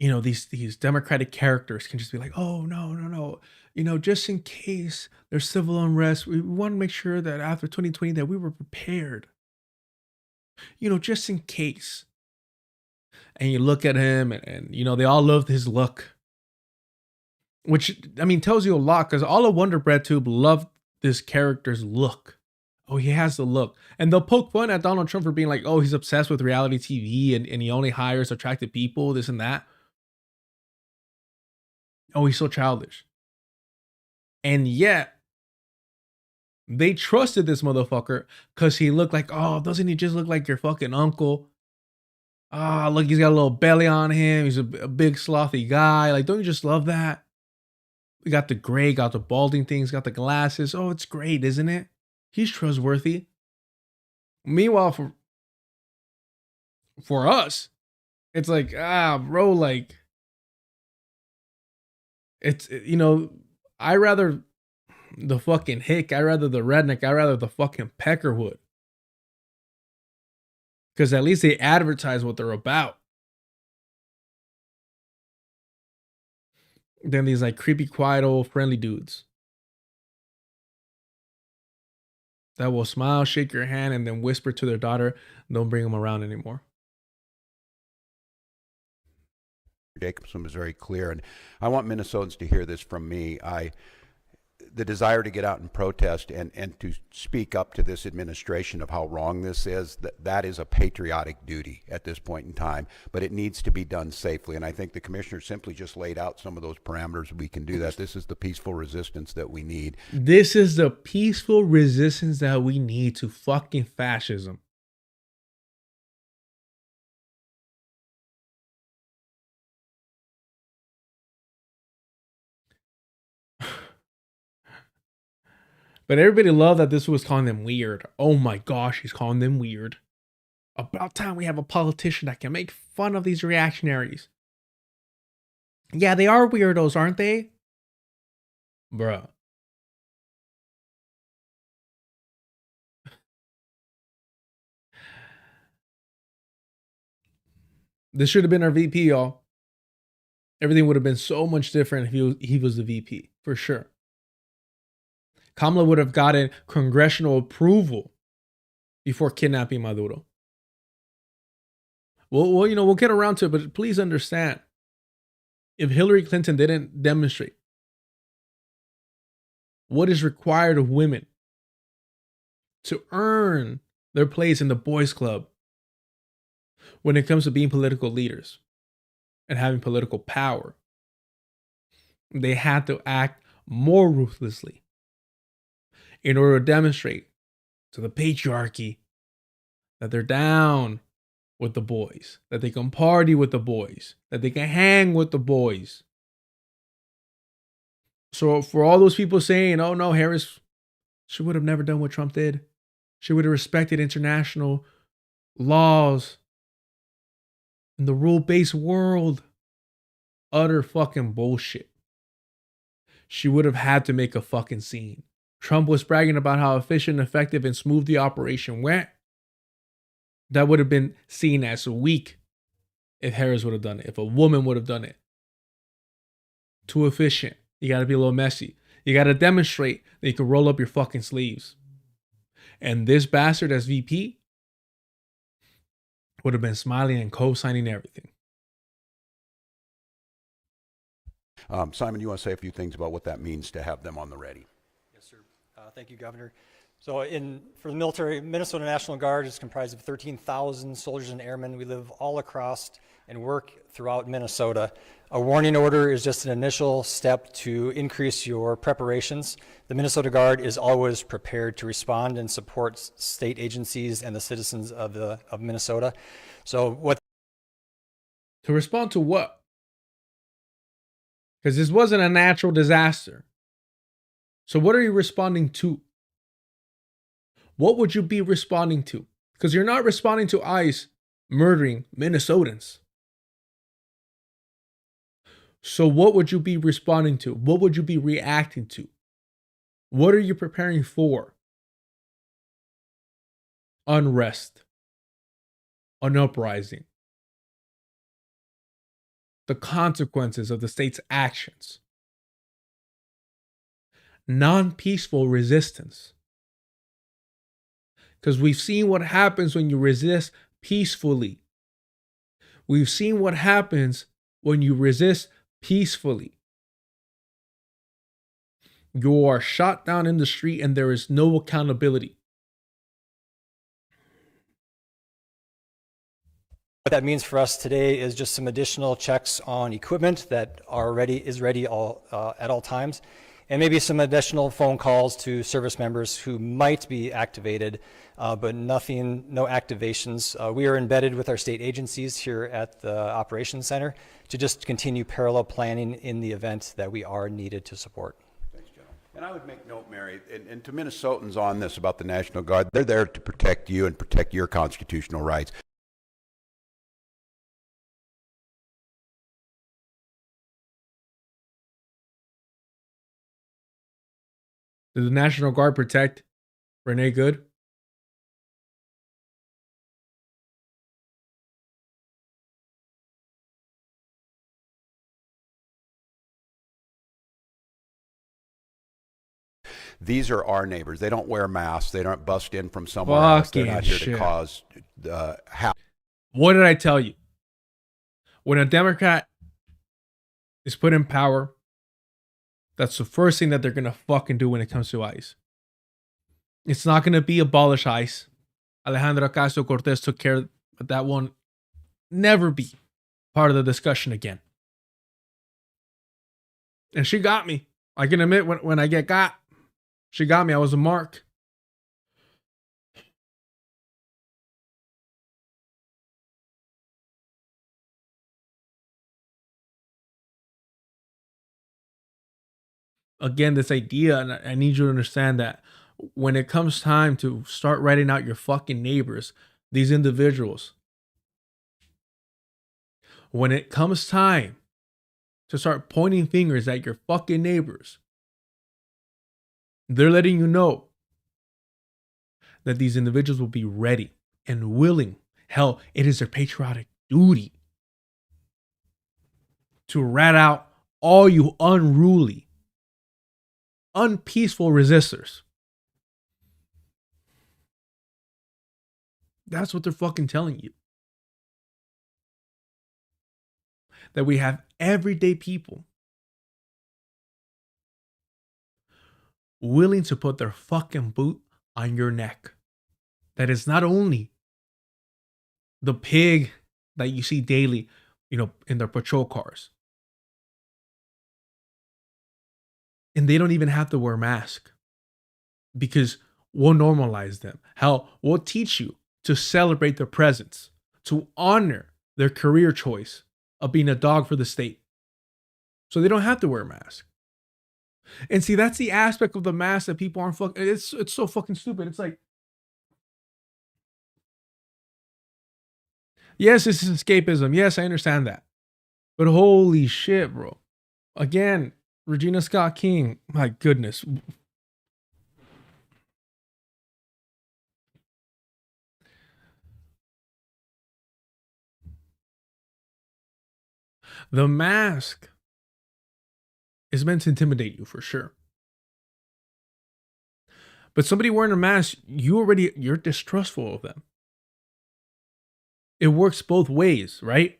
these Democratic characters can just be like, oh no, just in case there's civil unrest, we want to make sure that after 2020 that we were prepared, just in case. And you look at him and they all loved his look, which tells you a lot, because all of Wonder Bread Tube loved this character's look. Oh, he has the look. And they'll poke fun at Donald Trump for being like, oh, he's obsessed with reality TV and he only hires attractive people, this and that. Oh, he's so childish. And yet, they trusted this motherfucker because he looked like, oh, doesn't he just look like your fucking uncle? Ah, look, he's got a little belly on him. He's a big slothy guy. Like, don't you just love that? We got the gray, got the balding things, got the glasses. Oh, it's great, isn't it? He's trustworthy. Meanwhile, for us, it's like, bro, like, it's, I rather the fucking hick. I'd rather the redneck. I'd rather the fucking peckerwood. Because at least they advertise what they're about. Than these like creepy, quiet, old friendly dudes that will smile, shake your hand, and then whisper to their daughter, don't bring them around anymore. Jacobson was very clear, and I want Minnesotans to hear this from me. The desire to get out and protest and to speak up to this administration of how wrong this is, that is a patriotic duty at this point in time, but it needs to be done safely. And I think the commissioner simply just laid out some of those parameters. We can do that. This is the peaceful resistance that we need. This is the peaceful resistance that we need to fucking fascism. But everybody loved that this was calling them weird. Oh my gosh, he's calling them weird. About time we have a politician that can make fun of these reactionaries. Yeah, they are weirdos, aren't they? Bruh. This should have been our VP, y'all. Everything would have been so much different if he was the VP, for sure. Kamala would have gotten congressional approval before kidnapping Maduro. Well, we'll get around to it, but please understand, if Hillary Clinton didn't demonstrate what is required of women to earn their place in the boys' club when it comes to being political leaders and having political power, they had to act more ruthlessly in order to demonstrate to the patriarchy that they're down with the boys, that they can party with the boys, that they can hang with the boys. So for all those people saying, oh no, Harris, she would have never done what Trump did. She would have respected international laws in the rule-based world. Utter fucking bullshit. She would have had to make a fucking scene. Trump was bragging about how efficient, effective, and smooth the operation went. That would have been seen as weak if Harris would have done it, if a woman would have done it. Too efficient. You got to be a little messy. You got to demonstrate that you can roll up your fucking sleeves. And this bastard as VP would have been smiling and co-signing everything. Simon, you want to say a few things about what that means to have them on the ready? Yes, sir. Thank you, Governor. So for the military, Minnesota National Guard is comprised of 13,000 soldiers and airmen. We live all across and work throughout Minnesota. A warning order is just an initial step to increase your preparations. The Minnesota Guard is always prepared to respond and support state agencies and the citizens of Minnesota. So what? To respond to what? Because this wasn't a natural disaster. So what are you responding to? What would you be responding to? Because you're not responding to ICE murdering Minnesotans. So what would you be responding to? What would you be reacting to? What are you preparing for? Unrest. An uprising. The consequences of the state's actions. Non-peaceful resistance. Because we've seen what happens when you resist peacefully. We've seen what happens when you resist peacefully. You are shot down in the street and there is no accountability. What that means for us today is just some additional checks on equipment that is ready at all times, and maybe some additional phone calls to service members who might be activated, but no activations. We are embedded with our state agencies here at the Operations Center to just continue parallel planning in the event that we are needed to support. Thanks, General. And I would make note, Mary, and to Minnesotans on this about the National Guard, they're there to protect you and protect your constitutional rights. Did the National Guard protect Renee Good? These are our neighbors. They don't wear masks. They don't bust in from somewhere else. They're Fucking not here shit. to cause havoc. What did I tell you? When a Democrat is put in power, that's the first thing that they're going to fucking do when it comes to ICE. It's not going to be abolish ICE. Alejandra Ocasio-Cortez took care of that one. Never be part of the discussion again. And she got me. I can admit when I get got, she got me. I was a mark. Again, this idea, and I need you to understand that when it comes time to start writing out your fucking neighbors, these individuals, when it comes time to start pointing fingers at your fucking neighbors, they're letting you know that these individuals will be ready and willing. Hell, it is their patriotic duty to rat out all you unruly, unpeaceful resistors. That's what they're fucking telling you. That we have everyday people willing to put their fucking boot on your neck. That is not only the pig that you see daily, in their patrol cars. And they don't even have to wear a mask because we'll normalize them. Hell, we'll teach you to celebrate their presence, to honor their career choice of being a dog for the state. So they don't have to wear a mask. And see, that's the aspect of the mask that people aren't fucking, it's so fucking stupid. It's like, yes, this is escapism. Yes, I understand that. But holy shit, bro. Again, Regina Scott King, my goodness. The mask is meant to intimidate you for sure. But somebody wearing a mask, you're distrustful of them. It works both ways, right?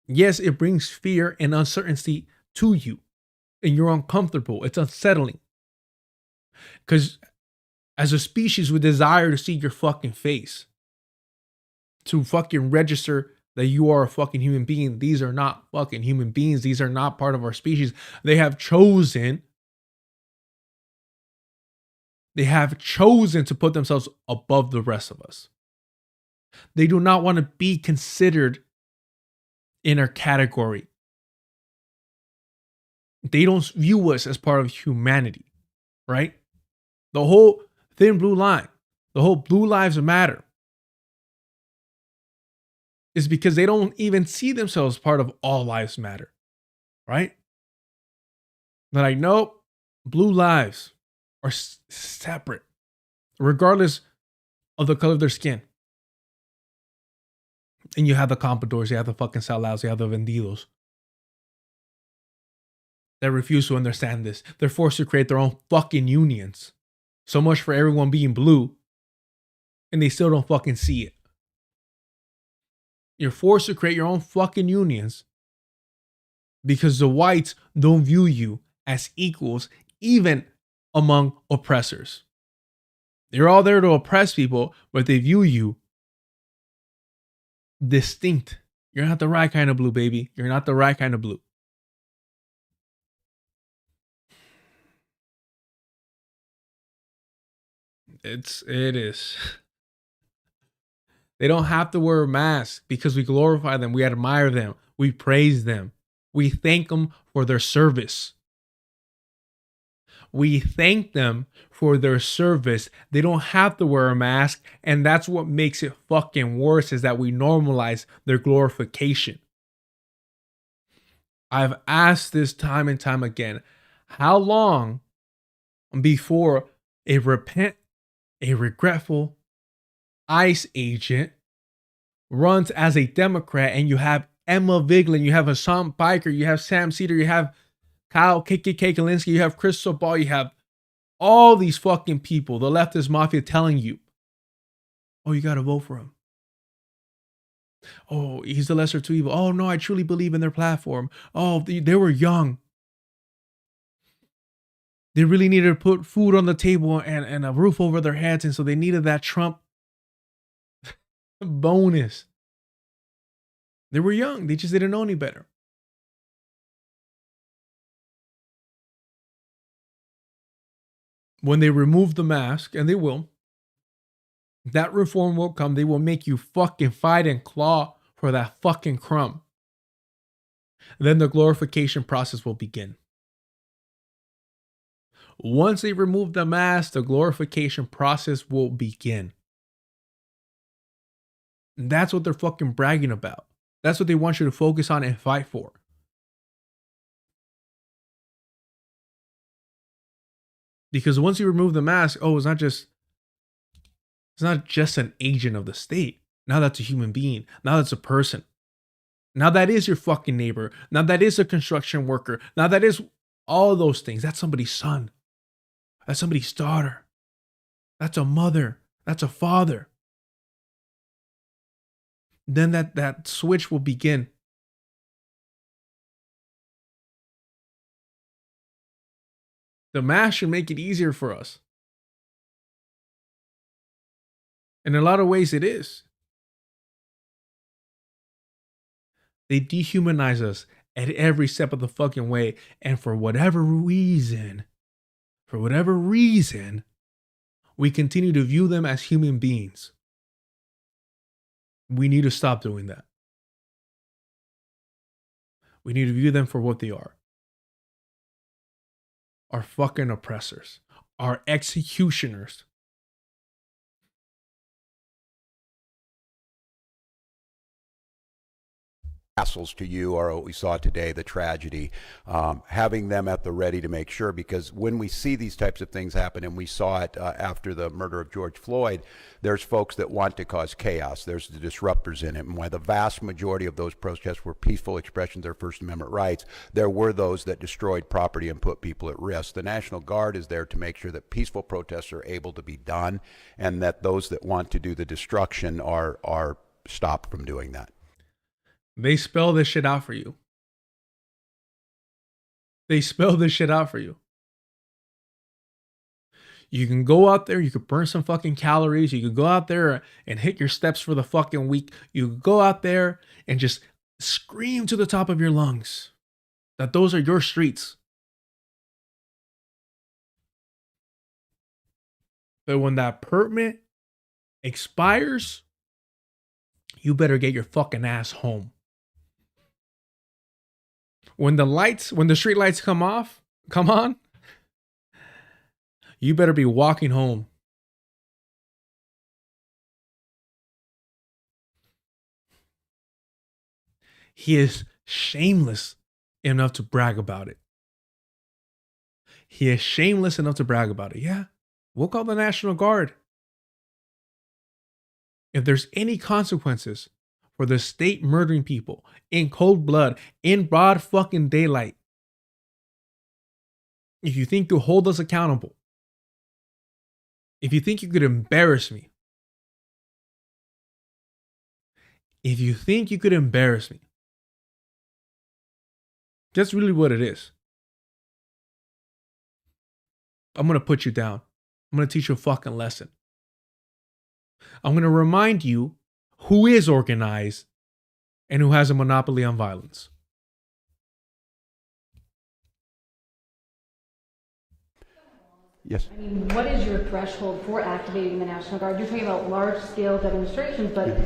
Yes, it brings fear and uncertainty to you, and you're uncomfortable. It's unsettling. Because as a species, we desire to see your fucking face, to fucking register that you are a fucking human being. These are not fucking human beings. These are not part of our species. They have chosen to put themselves above the rest of us. They do not want to be considered in our category. They don't view us as part of humanity, right? The whole thin blue line, the whole Blue Lives Matter, is because they don't even see themselves part of all lives matter, right? They're like, nope, blue lives are separate, regardless of the color of their skin. And you have the compradors, you have the fucking salados, you have the vendidos that refuse to understand this. They're forced to create their own fucking unions. So much for everyone being blue, and they still don't fucking see it. You're forced to create your own fucking unions because the whites don't view you as equals, even among oppressors. You're all there to oppress people, but they view you distinct. You're not the right kind of blue, baby. You're not the right kind of blue. It is. They don't have to wear a mask because we glorify them. We admire them. We praise them. We thank them for their service. We thank them for their service. They don't have to wear a mask. And that's what makes it fucking worse, is that we normalize their glorification. I've asked this time and time again. How long before a regretful ICE agent runs as a Democrat, and you have Emma Vigeland, you have Hassan Biker, you have Sam Cedar, you have Kyle KKK Kalinske, you have Crystal Ball, you have all these fucking people, the leftist mafia, telling you, oh, you gotta vote for him. Oh, he's the lesser of two evil. Oh, no, I truly believe in their platform. Oh, they were young. They really needed to put food on the table and a roof over their heads, and so they needed that Trump bonus. They were young. They just didn't know any better. When they remove the mask, and they will, that reform will come. They will make you fucking fight and claw for that fucking crumb. Then the glorification process will begin. Once they remove the mask, the glorification process will begin. And that's what they're fucking bragging about. That's what they want you to focus on and fight for. Because once you remove the mask, oh, it's not just an agent of the state. Now that's a human being. Now that's a person. Now that is your fucking neighbor. Now that is a construction worker. Now that is all those things. That's somebody's son. That's somebody's daughter. That's a mother. That's a father. Then that switch will begin. The mask should make it easier for us. In a lot of ways, it is. They dehumanize us at every step of the fucking way. And for whatever reason, we continue to view them as human beings. We need to stop doing that. We need to view them for what they are. Our fucking oppressors. Our executioners. Hassles to you are what we saw today, the tragedy, having them at the ready to make sure, because when we see these types of things happen, and we saw it after the murder of George Floyd, there's folks that want to cause chaos. There's the disruptors in it. And while the vast majority of those protests were peaceful expressions of their First Amendment rights, there were those that destroyed property and put people at risk. The National Guard is there to make sure that peaceful protests are able to be done, and that those that want to do the destruction are stopped from doing that. They spell this shit out for you. They spell this shit out for you. You can go out there, you could burn some fucking calories, you could go out there and hit your steps for the fucking week. You could go out there and just scream to the top of your lungs that those are your streets. But when that permit expires, you better get your fucking ass home. When the street lights come on, you better be walking home. He is shameless enough to brag about it. He is shameless enough to brag about it. Yeah, we'll call the National Guard. If there's any consequences for the state murdering people in cold blood, in broad fucking daylight, if you think you'll hold us accountable, if you think you could embarrass me, that's really what it is. I'm going to put you down. I'm going to teach you a fucking lesson. I'm going to remind you who is organized and who has a monopoly on violence. Yes. I mean, what is your threshold for activating the National Guard? You're talking about large-scale demonstrations, but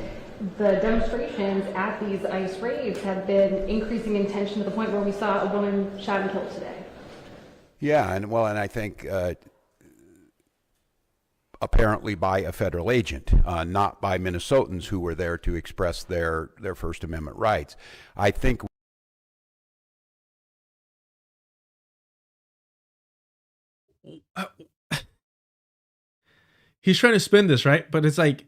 the demonstrations at these ICE raids have been increasing in tension to the point where we saw a woman shot and killed today. Yeah, and I think apparently by a federal agent, not by Minnesotans who were there to express their First Amendment rights. I think uh, he's trying to spin this, right? But it's like,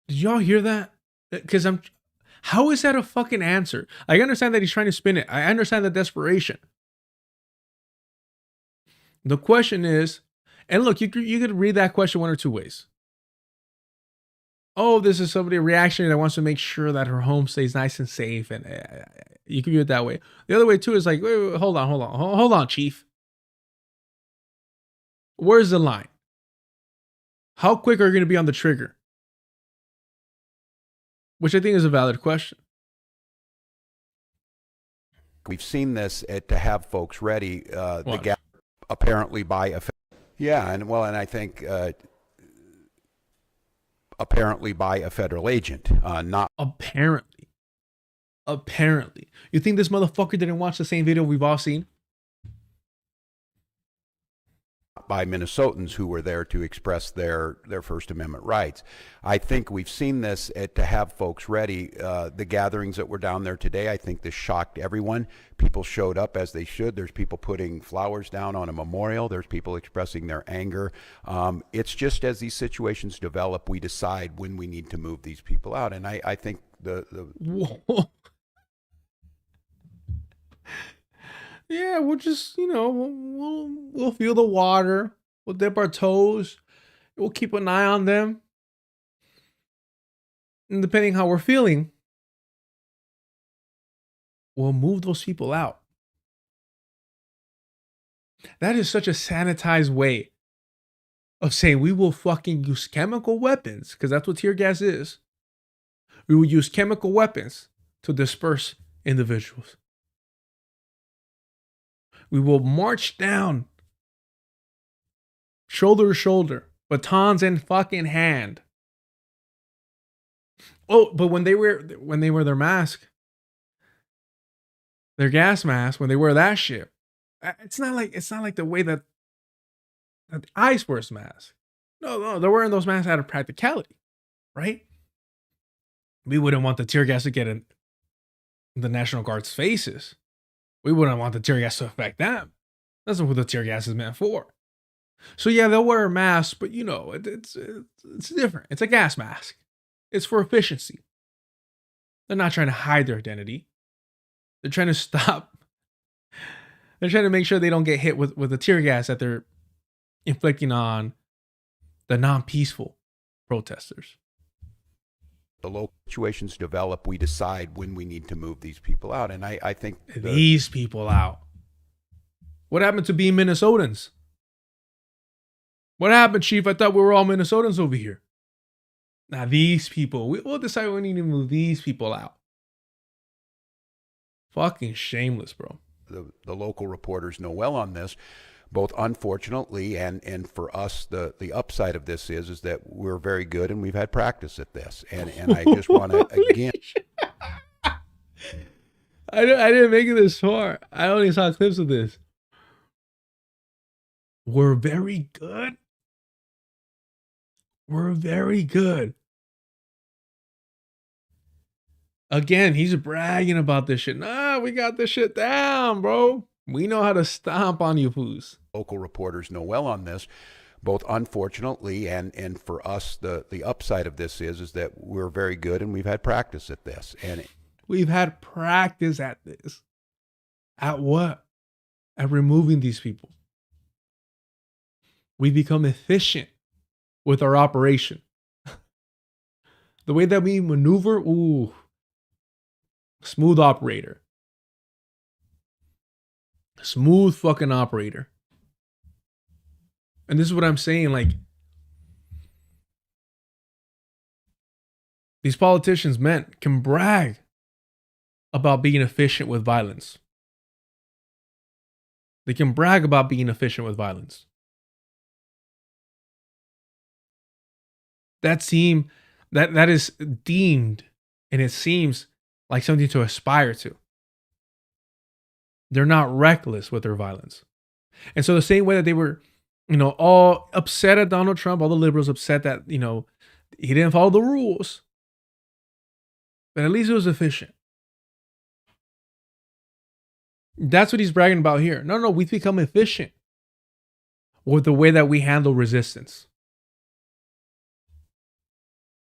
did y'all hear that? Because how is that a fucking answer? I understand that he's trying to spin it. I understand the desperation. The question is, and look, you could read that question one or two ways. Oh, this is somebody reactionary that wants to make sure that her home stays nice and safe, and you can view it that way. The other way too is like, wait, hold on, Chief. Where's the line? How quick are you going to be on the trigger? Which I think is a valid question. We've seen this to have folks ready. The Watch. gap apparently by a and I think apparently by a federal agent, not Apparently. You think this motherfucker didn't watch the same video we've all seen? by Minnesotans who were there to express their First Amendment rights. I think we've seen this to have folks ready. The gatherings that were down there today, I think this shocked everyone. People showed up as they should. There's people putting flowers down on a memorial. There's people expressing their anger. It's just as these situations develop, we decide when we need to move these people out. And I think Whoa. Yeah, we'll just, we'll feel the water. We'll dip our toes. We'll keep an eye on them. And depending how we're feeling, we'll move those people out. That is such a sanitized way of saying we will fucking use chemical weapons, because that's what tear gas is. We will use chemical weapons to disperse individuals. We will march down shoulder to shoulder, batons in fucking hand. Oh, but when they wear their mask, their gas mask, when they wear that shit, it's not like the way that ICE wears masks. No, they're wearing those masks out of practicality, right? We wouldn't want the tear gas to get in the National Guard's faces. We wouldn't want the tear gas to affect them. That's not what the tear gas is meant for. So yeah, they'll wear a mask, but it's different. It's a gas mask. It's for efficiency. They're not trying to hide their identity. They're trying to stop. They're trying to make sure they don't get hit with the tear gas that they're inflicting on the non-peaceful protesters. The local situations develop, we decide when we need to move these people out. And I think these people out. What happened to being Minnesotans? What happened, Chief? I thought we were all Minnesotans over here. Now these people, we'll decide when we need to move these people out. Fucking shameless, bro. The local reporters know well on this. Both unfortunately and for us, the upside of this is that we're very good and we've had practice at this. And I just want to again. I didn't make it this far. I only saw clips of this. We're very good. We're very good. Again, he's bragging about this shit. Nah, we got this shit down, bro. We know how to stomp on you foos. Local reporters know well on this. Both unfortunately and for us, the upside of this is that we're very good and we've had practice at this. And we've had practice at this. At what? At removing these people. We become efficient with our operation. The way that we maneuver, ooh, smooth operator. Smooth fucking operator. And this is what I'm saying, like, these politicians, men, can brag about being efficient with violence. They can brag about being efficient with violence. That is deemed, and it seems like something to aspire to. They're not reckless with their violence. And so the same way that they were, all upset at Donald Trump, all the liberals upset that, he didn't follow the rules. But at least it was efficient. That's what he's bragging about here. No, we've become efficient with the way that we handle resistance.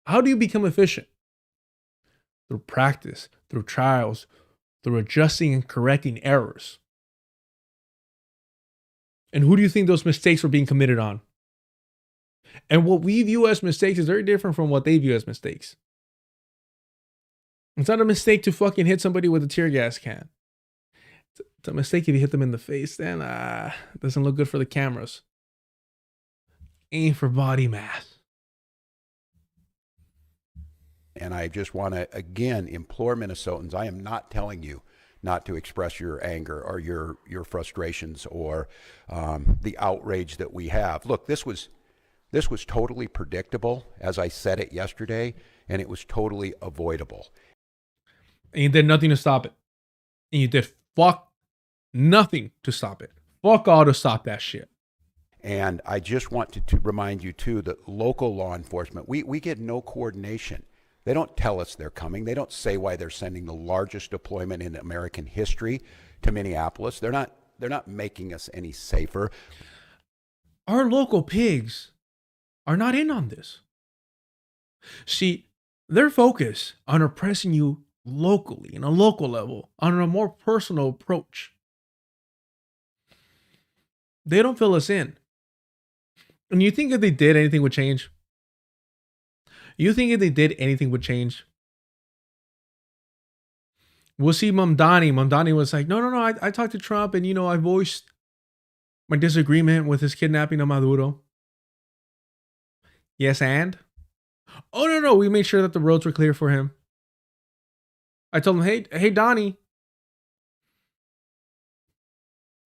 How do you become efficient? Through practice, through trials, through adjusting and correcting errors. And who do you think those mistakes were being committed on? And what we view as mistakes is very different from what they view as mistakes. It's not a mistake to fucking hit somebody with a tear gas can. It's a mistake if you hit them in the face, then it doesn't look good for the cameras. Aim for body mass. And I just want to, again, implore Minnesotans, I am not telling you not to express your anger or your frustrations or the outrage that we have. Look, this was totally predictable, as I said it yesterday, and it was totally avoidable. And you did nothing to stop it. And you did fuck nothing to stop it. Fuck all to stop that shit. And I just want to remind you, too, that local law enforcement, we get no coordination. They don't tell us they're coming. They don't say why they're sending the largest deployment in American history to Minneapolis. They're not making us any safer. Our local pigs are not in on this. See, their focus on oppressing you locally, in a local level, on a more personal approach. They don't fill us in. And you think if they did, anything would change? You think if they did, anything would change? We'll see Mamdani. Mamdani was like, no, I talked to Trump and, I voiced my disagreement with his kidnapping of Maduro. Yes, and? Oh, no, we made sure that the roads were clear for him. I told him, hey, Donnie.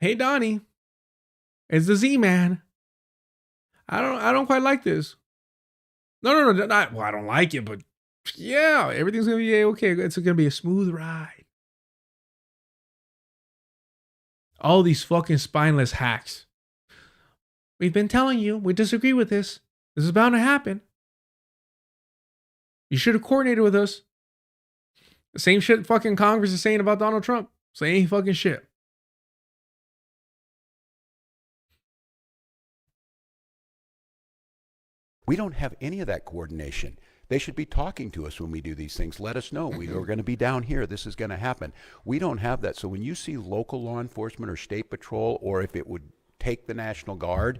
Hey, Donnie. It's the Z-Man. I don't quite like this. No, well, I don't like it, but yeah, everything's going to be okay. It's going to be a smooth ride. All these fucking spineless hacks. We've been telling you, we disagree with this. This is bound to happen. You should have coordinated with us. The same shit fucking Congress is saying about Donald Trump. Same fucking shit. We don't have any of that coordination. They should be talking to us when we do these things. Let us know. We're going to be down here. This is going to happen. We don't have that. So when you see local law enforcement or state patrol, or if it would take the National Guard,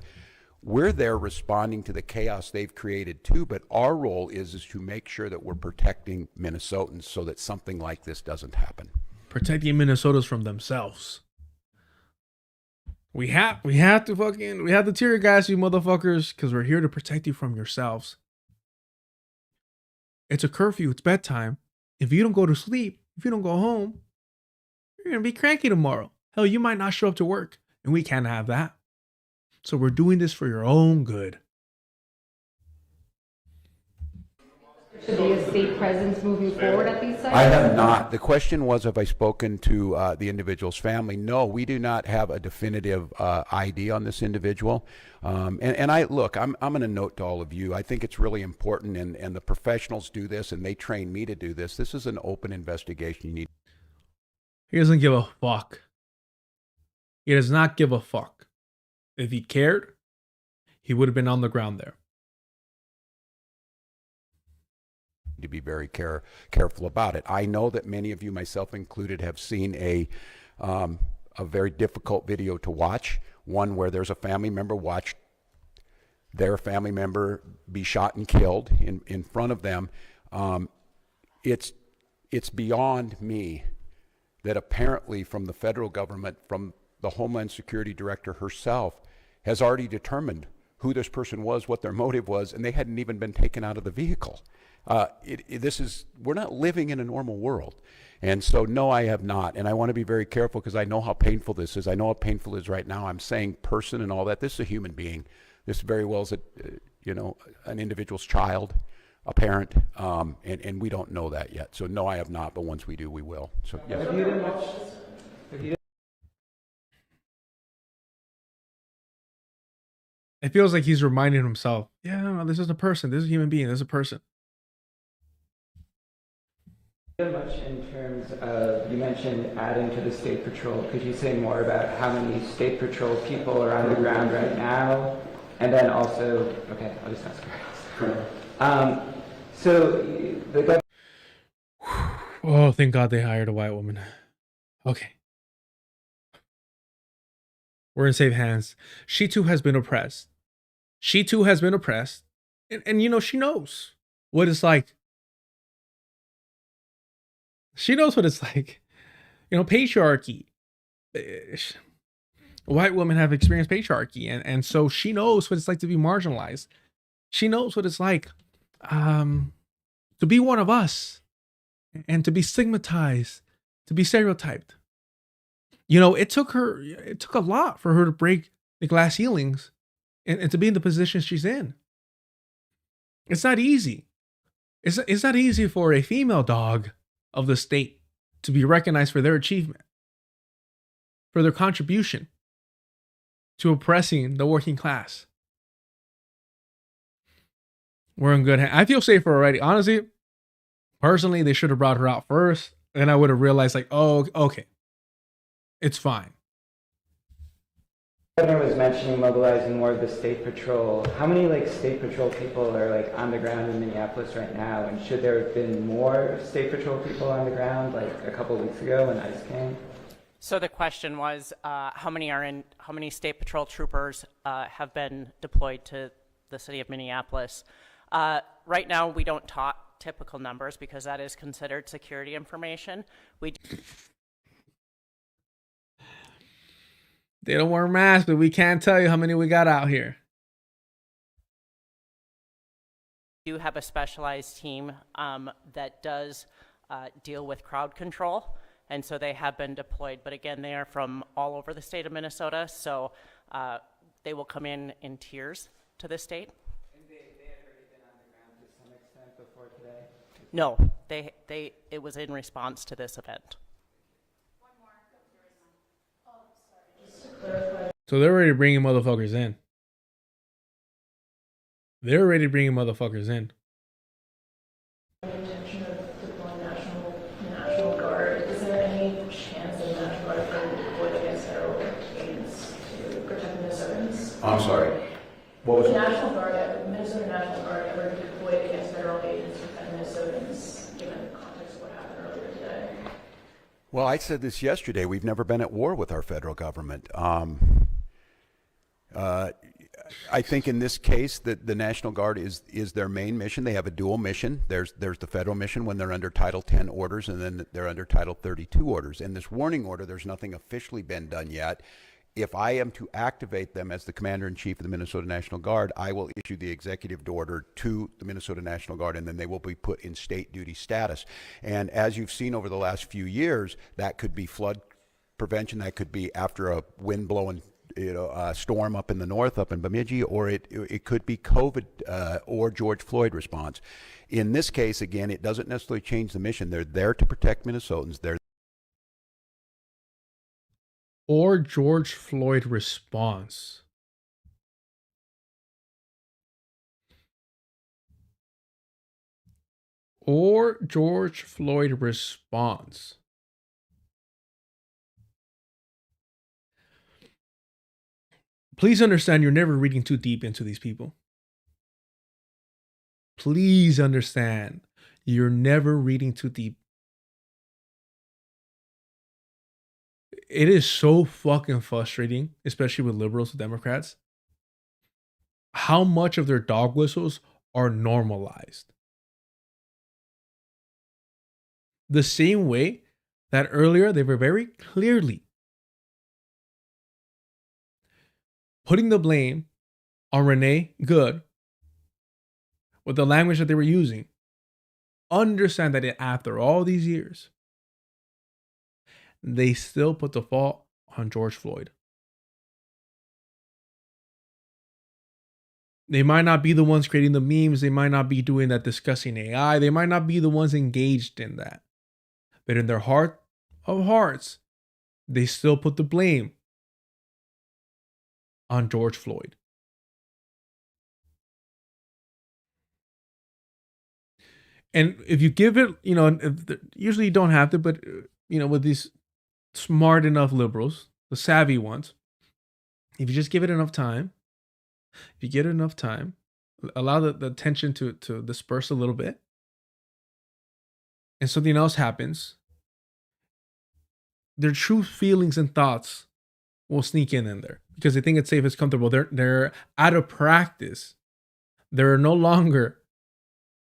we're there responding to the chaos they've created too. But our role is to make sure that we're protecting Minnesotans so that something like this doesn't happen. Protecting Minnesotans from themselves. We have to tear gas you motherfuckers because we're here to protect you from yourselves. It's a curfew. It's bedtime. If you don't go to sleep, if you don't go home, you're going to be cranky tomorrow. Hell, you might not show up to work, and we can't have that. So we're doing this for your own good. Should be a state presence moving forward at these sites? I have not. The question was, have I spoken to the individual's family? No, we do not have a definitive ID on this individual. And I look, I'm going to note to all of you, I think it's really important, and the professionals do this, and they train me to do this. This is an open investigation. You need. He doesn't give a fuck. He does not give a fuck. If he cared, he would have been on the ground there. To be very careful about it. I know that many of you, myself included, have seen a very difficult video to watch, one where there's a family member watched their family member be shot and killed in front of them. It's beyond me that apparently from the federal government, from the Homeland Security Director herself, has already determined who this person was, what their motive was, and they hadn't even been taken out of the vehicle. We're not living in a normal world. And so, no, I have not. And I want to be very careful because I know how painful this is. I know how painful it is right now. I'm saying person and all that. This is a human being. This very well is an individual's child, a parent, and we don't know that yet. So, no, I have not. But once we do, we will. So, yes. It feels like he's reminding himself, yeah, no, this is a person. This is a human being. This is a person. Much in terms of, you mentioned adding to the State Patrol. Could you say more about how many State Patrol people are on the ground right now? And then also, okay, I'll just ask her. So the government. Oh, thank God they hired a white woman. Okay. We're in safe hands. She too has been oppressed. She too has been oppressed. And you know, she knows what it's like. She knows what it's like. You know, patriarchy. White women have experienced patriarchy. And so she knows what it's like to be marginalized. She knows what it's like to be one of us and to be stigmatized, to be stereotyped. You know, it took a lot for her to break the glass ceilings and to be in the position she's in. It's not easy. It's not easy for a female dog of the state to be recognized for their achievement, for their contribution to oppressing the working class. We're in good hands. I feel safer already. Honestly, personally, they should have brought her out first, and I would have realized, like, oh, okay, it's fine. The governor was mentioning mobilizing more of the State Patrol. How many State Patrol people are on the ground in Minneapolis right now? And should there have been more State Patrol people on the ground a couple of weeks ago when ICE came? So the question was, how many State Patrol troopers have been deployed to the city of Minneapolis? Right now, we don't talk typical numbers because that is considered security information. They don't wear masks, but we can't tell you how many we got out here. We do have a specialized team that does deal with crowd control, and so they have been deployed. But again, they are from all over the state of Minnesota, so they will come in tiers to the state. And they had already been on the ground to some extent before today? No, it was in response to this event. So they're already bringing motherfuckers in. They're already bringing motherfuckers in. Intention of deploying National Guard. Is there any chance that the National Guard can be deployed against federal agents to protect Minnesotans? I'm sorry. What was The it? National Guard, Minnesota National Guard, ever be deployed against federal agents to protect Minnesotans, given the context of what happened earlier today? Well, I said this yesterday. We've never been at war with our federal government. I think in this case that the National Guard is their main mission. They have a dual mission. There's the federal mission when they're under Title 10 orders, and then they're under Title 32 orders. In this warning order, there's nothing officially been done yet. If I am to activate them as the Commander-in-Chief of the Minnesota National Guard, I will issue the executive order to the Minnesota National Guard, and then they will be put in state duty status. And as you've seen over the last few years, that could be flood prevention, that could be after a wind-blowing storm up in the north, up in Bemidji, or it could be COVID or George Floyd response. In this case, again, it doesn't necessarily change the mission. They're there to protect Minnesotans. Or George Floyd response. Or George Floyd response. Please understand you're never reading too deep into these people. Please understand you're never reading too deep. It is so fucking frustrating, especially with liberals and Democrats, how much of their dog whistles are normalized. The same way that earlier they were very clearly putting the blame on Renee Good with the language that they were using. Understand that after all these years, they still put the fault on George Floyd. They might not be the ones creating the memes. They might not be doing that discussing AI. They might not be the ones engaged in that. But in their heart of hearts, they still put the blame on George Floyd. And if you give it, usually you don't have to, but with these smart enough liberals, the savvy ones, if you just give it enough time, if you get enough time, allow the tension to disperse a little bit, and something else happens, their true feelings and thoughts will sneak in there because they think it's safe, it's comfortable. They're out of practice. They're no longer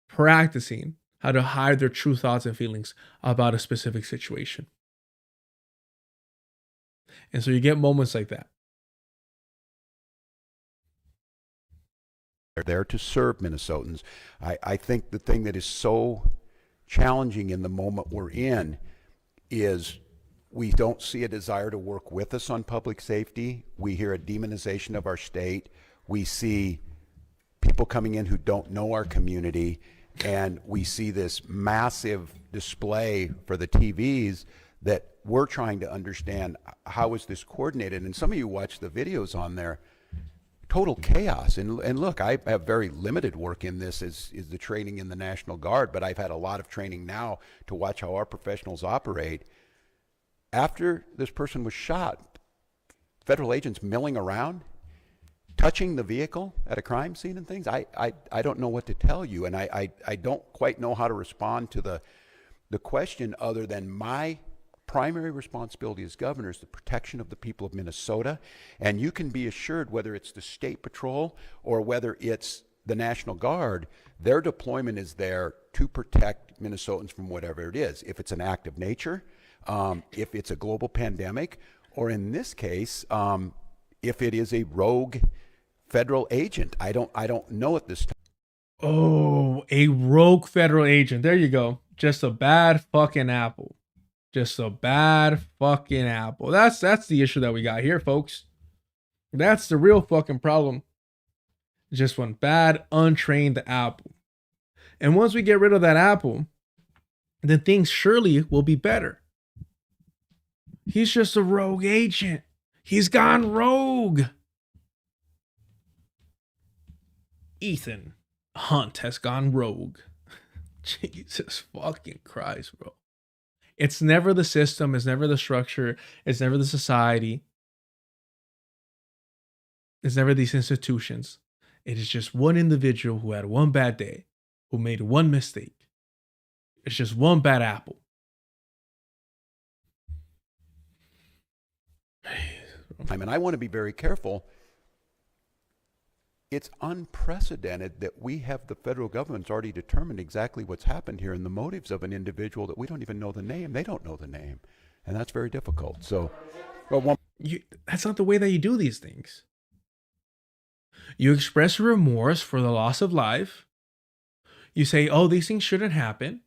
practicing how to hide their true thoughts and feelings about a specific situation. And so you get moments like that. They're there to serve Minnesotans. I think the thing that is so challenging in the moment we're in is we don't see a desire to work with us on public safety. We hear a demonization of our state. We see people coming in who don't know our community, and we see this massive display for the TVs that we're trying to understand how is this coordinated. And some of you watch the videos on there, total chaos. And look, I have very limited work in this is the training in the National Guard, but I've had a lot of training now to watch how our professionals operate. After this person was shot, federal agents milling around, touching the vehicle at a crime scene and things. I don't know what to tell you, and I don't quite know how to respond to the question other than my primary responsibility as governor is the protection of the people of Minnesota. And you can be assured, whether it's the State Patrol or whether it's the National Guard, their deployment is there to protect Minnesotans from whatever it is. If it's an act of nature, if it's a global pandemic, or in this case, if it is a rogue federal agent. I don't know at this time. Oh, a rogue federal agent. There you go. Just a bad fucking apple. Just a bad fucking apple. That's the issue that we got here, folks. That's the real fucking problem. Just one bad, untrained apple. And once we get rid of that apple, then things surely will be better. He's just a rogue agent. He's gone rogue. Ethan Hunt has gone rogue. Jesus fucking Christ, bro. It's never the system. It's never the structure. It's never the society. It's never these institutions. It is just one individual who had one bad day, who made one mistake. It's just one bad apple. I mean, I want to be very careful. It's unprecedented that we have the federal government's already determined exactly what's happened here and the motives of an individual that we don't even know the name. They don't know the name. And that's very difficult. So, well, that's not the way that you do these things. You express remorse for the loss of life. You say, oh, these things shouldn't happen.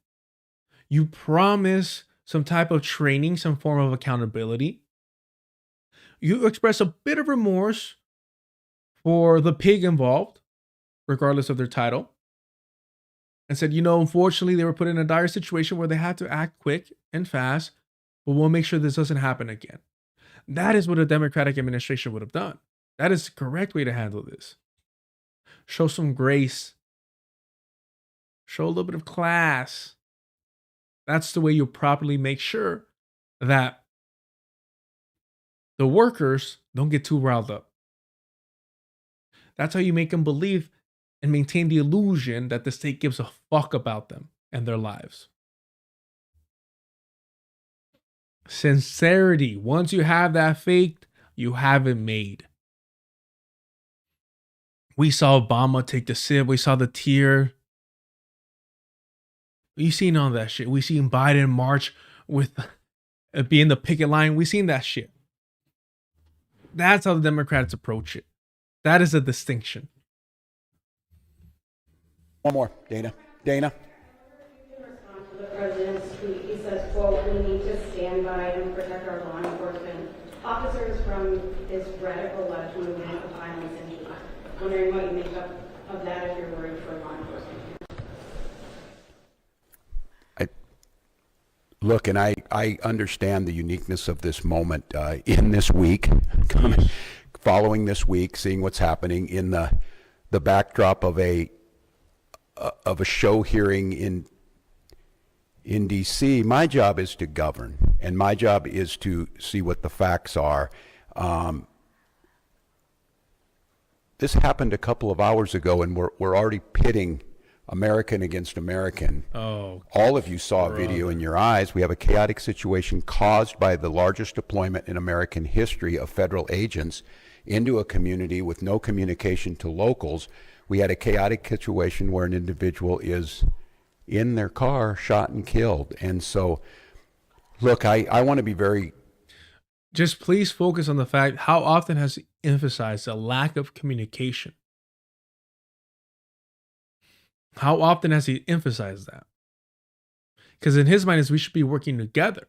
You promise some type of training, some form of accountability. You express a bit of remorse for the pig involved, regardless of their title, and said, unfortunately, they were put in a dire situation where they had to act quick and fast, but we'll make sure this doesn't happen again. That is what a Democratic administration would have done. That is the correct way to handle this. Show some grace. Show a little bit of class. That's the way you properly make sure that the workers don't get too riled up. That's how you make them believe and maintain the illusion that the state gives a fuck about them and their lives. Sincerity. Once you have that faked, you have it made. We saw Obama take the sip. We saw the tear. We seen all that shit. We seen Biden march with being the picket line. We seen that shit. That's how the Democrats approach it. That is a distinction. One more, Dana. Dana. In response to the president's tweet, he says, quote, we need to stand by and protect our law enforcement officers from this radical left movement of violence and hate. Wondering what you make of that if you're worried for law enforcement. Look, and I understand the uniqueness of this moment in this week, following this week, seeing what's happening in the backdrop of a of a show hearing in DC. My job is to govern, and my job is to see what the facts are. This happened a couple of hours ago, and we're already pitting American against American. Oh, all of you saw a video in your eyes. We have a chaotic situation caused by the largest deployment in American history of federal agents into a community with no communication to locals. We had a chaotic situation where an individual is in their car, shot and killed. And so, look, I want to be very... Just please focus on the fact, how often has he emphasized the lack of communication? How often has he emphasized that? Because in his mind is we should be working together.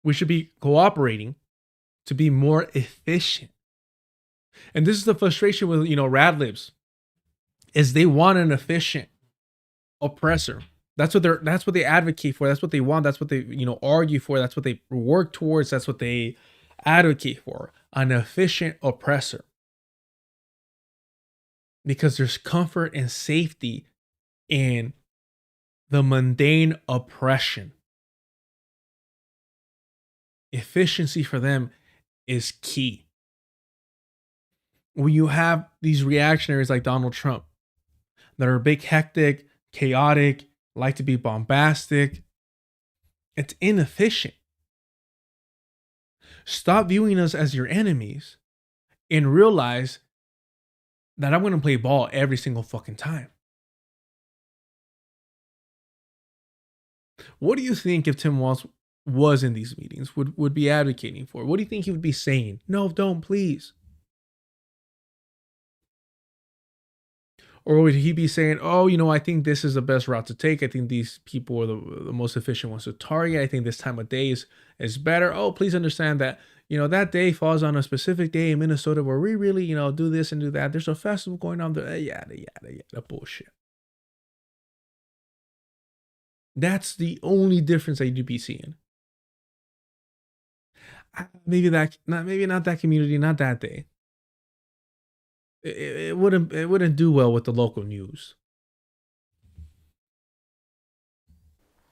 We should be cooperating to be more efficient. And this is the frustration with, rad libs, is they want an efficient oppressor. That's what they advocate for. That's what they want. That's what they, argue for. That's what they work towards. That's what they advocate for. An efficient oppressor. Because there's comfort and safety in the mundane oppression. Efficiency for them is key. When you have these reactionaries like Donald Trump that are big, hectic, chaotic, like to be bombastic, it's inefficient. Stop viewing us as your enemies and realize that I'm going to play ball every single fucking time. What do you think if Tim Walz was in these meetings, would be advocating for? What do you think he would be saying? No, don't, please. Or would he be saying, oh, I think this is the best route to take. I think these people are the most efficient ones to target. I think this time of day is better. Oh, please understand that, that day falls on a specific day in Minnesota where we really, do this and do that. There's a festival going on there. Yada, bullshit. That's the only difference that you'd be seeing. Maybe not that community, not that day. It wouldn't do well with the local news.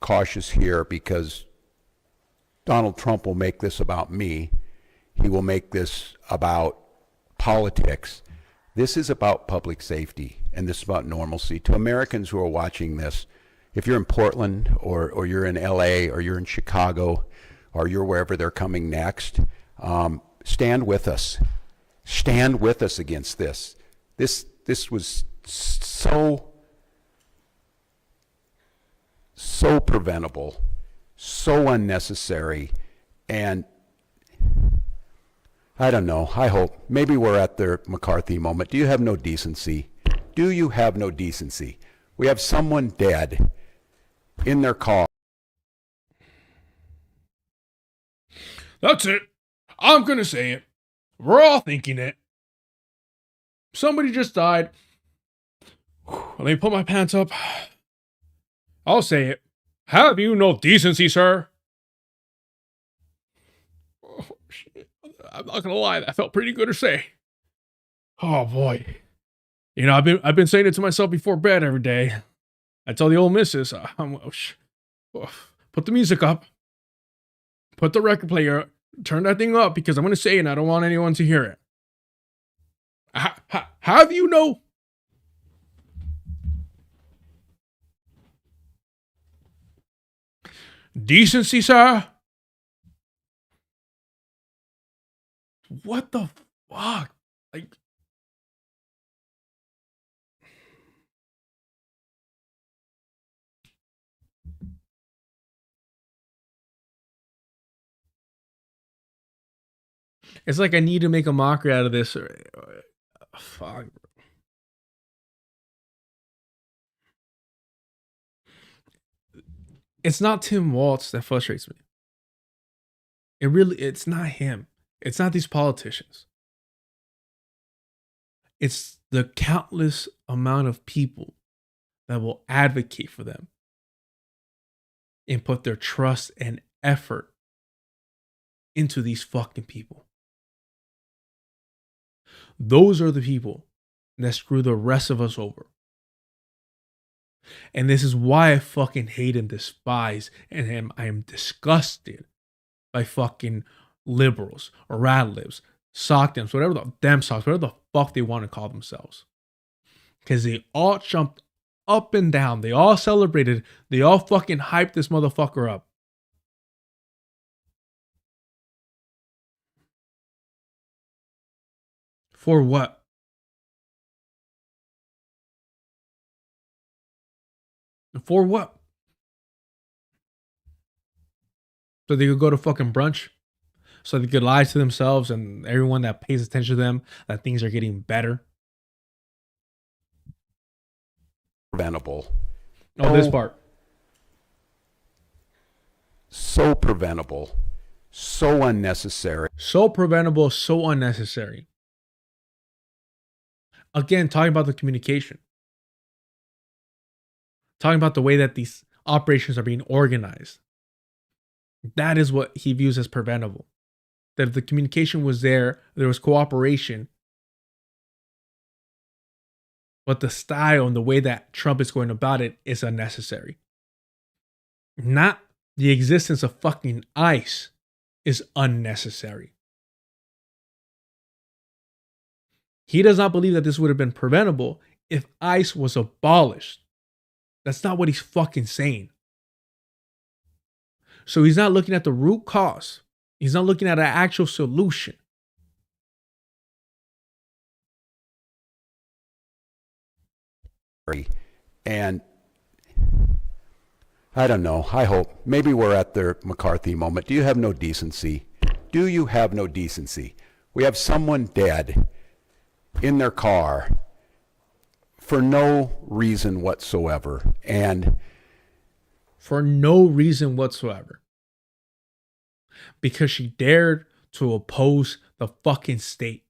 Cautious here because Donald Trump will make this about me. He will make this about politics. This is about public safety, and this is about normalcy. To Americans who are watching this, if you're in Portland or you're in LA or you're in Chicago or you're wherever they're coming next, stand with us. Stand with us against this. This was so preventable, so unnecessary, and I don't know. I hope maybe we're at the McCarthy moment. Do you have no decency? Do you have no decency? We have someone dead in their car. That's it. I'm gonna say it. We're all thinking it. Somebody just died. Let me put my pants up. I'll say it. Have you no decency, sir? Oh, shit. I'm not gonna lie, that felt pretty good to say. Oh boy. I've been saying it to myself before bed every day. I tell the old missus, put the music up. Put the record player, turn that thing up because I'm going to say it and I don't want anyone to hear it. Have you no? Decency, sir? What the fuck? Like, it's like I need to make a mockery out of this. Fuck. It's not Tim Walz that frustrates me. It's not him. It's not these politicians. It's the countless amount of people that will advocate for them and put their trust and effort into these fucking people. Those are the people and that screw the rest of us over. And this is why I fucking hate and despise and I am disgusted by fucking liberals or radlibs, sock dems, whatever the dem socks, whatever the fuck they want to call themselves. Because they all jumped up and down. They all celebrated. They all fucking hyped this motherfucker up. For what? For what? So they could go to fucking brunch? So they could lie to themselves and everyone that pays attention to them that things are getting better? Preventable. Oh, this part. So preventable. So unnecessary. So preventable, so unnecessary. Again, talking about the communication. Talking about the way that these operations are being organized. That is what he views as preventable. That if the communication was there was cooperation. But the style and the way that Trump is going about it is unnecessary. Not the existence of fucking ICE is unnecessary. He does not believe that this would have been preventable if ICE was abolished. That's not what he's fucking saying. So he's not looking at the root cause. He's not looking at an actual solution. And I don't know. I hope. Maybe we're at the McCarthy moment. Do you have no decency? Do you have no decency? We have someone dead in their car for no reason whatsoever. And for no reason whatsoever. Because she dared to oppose the fucking state.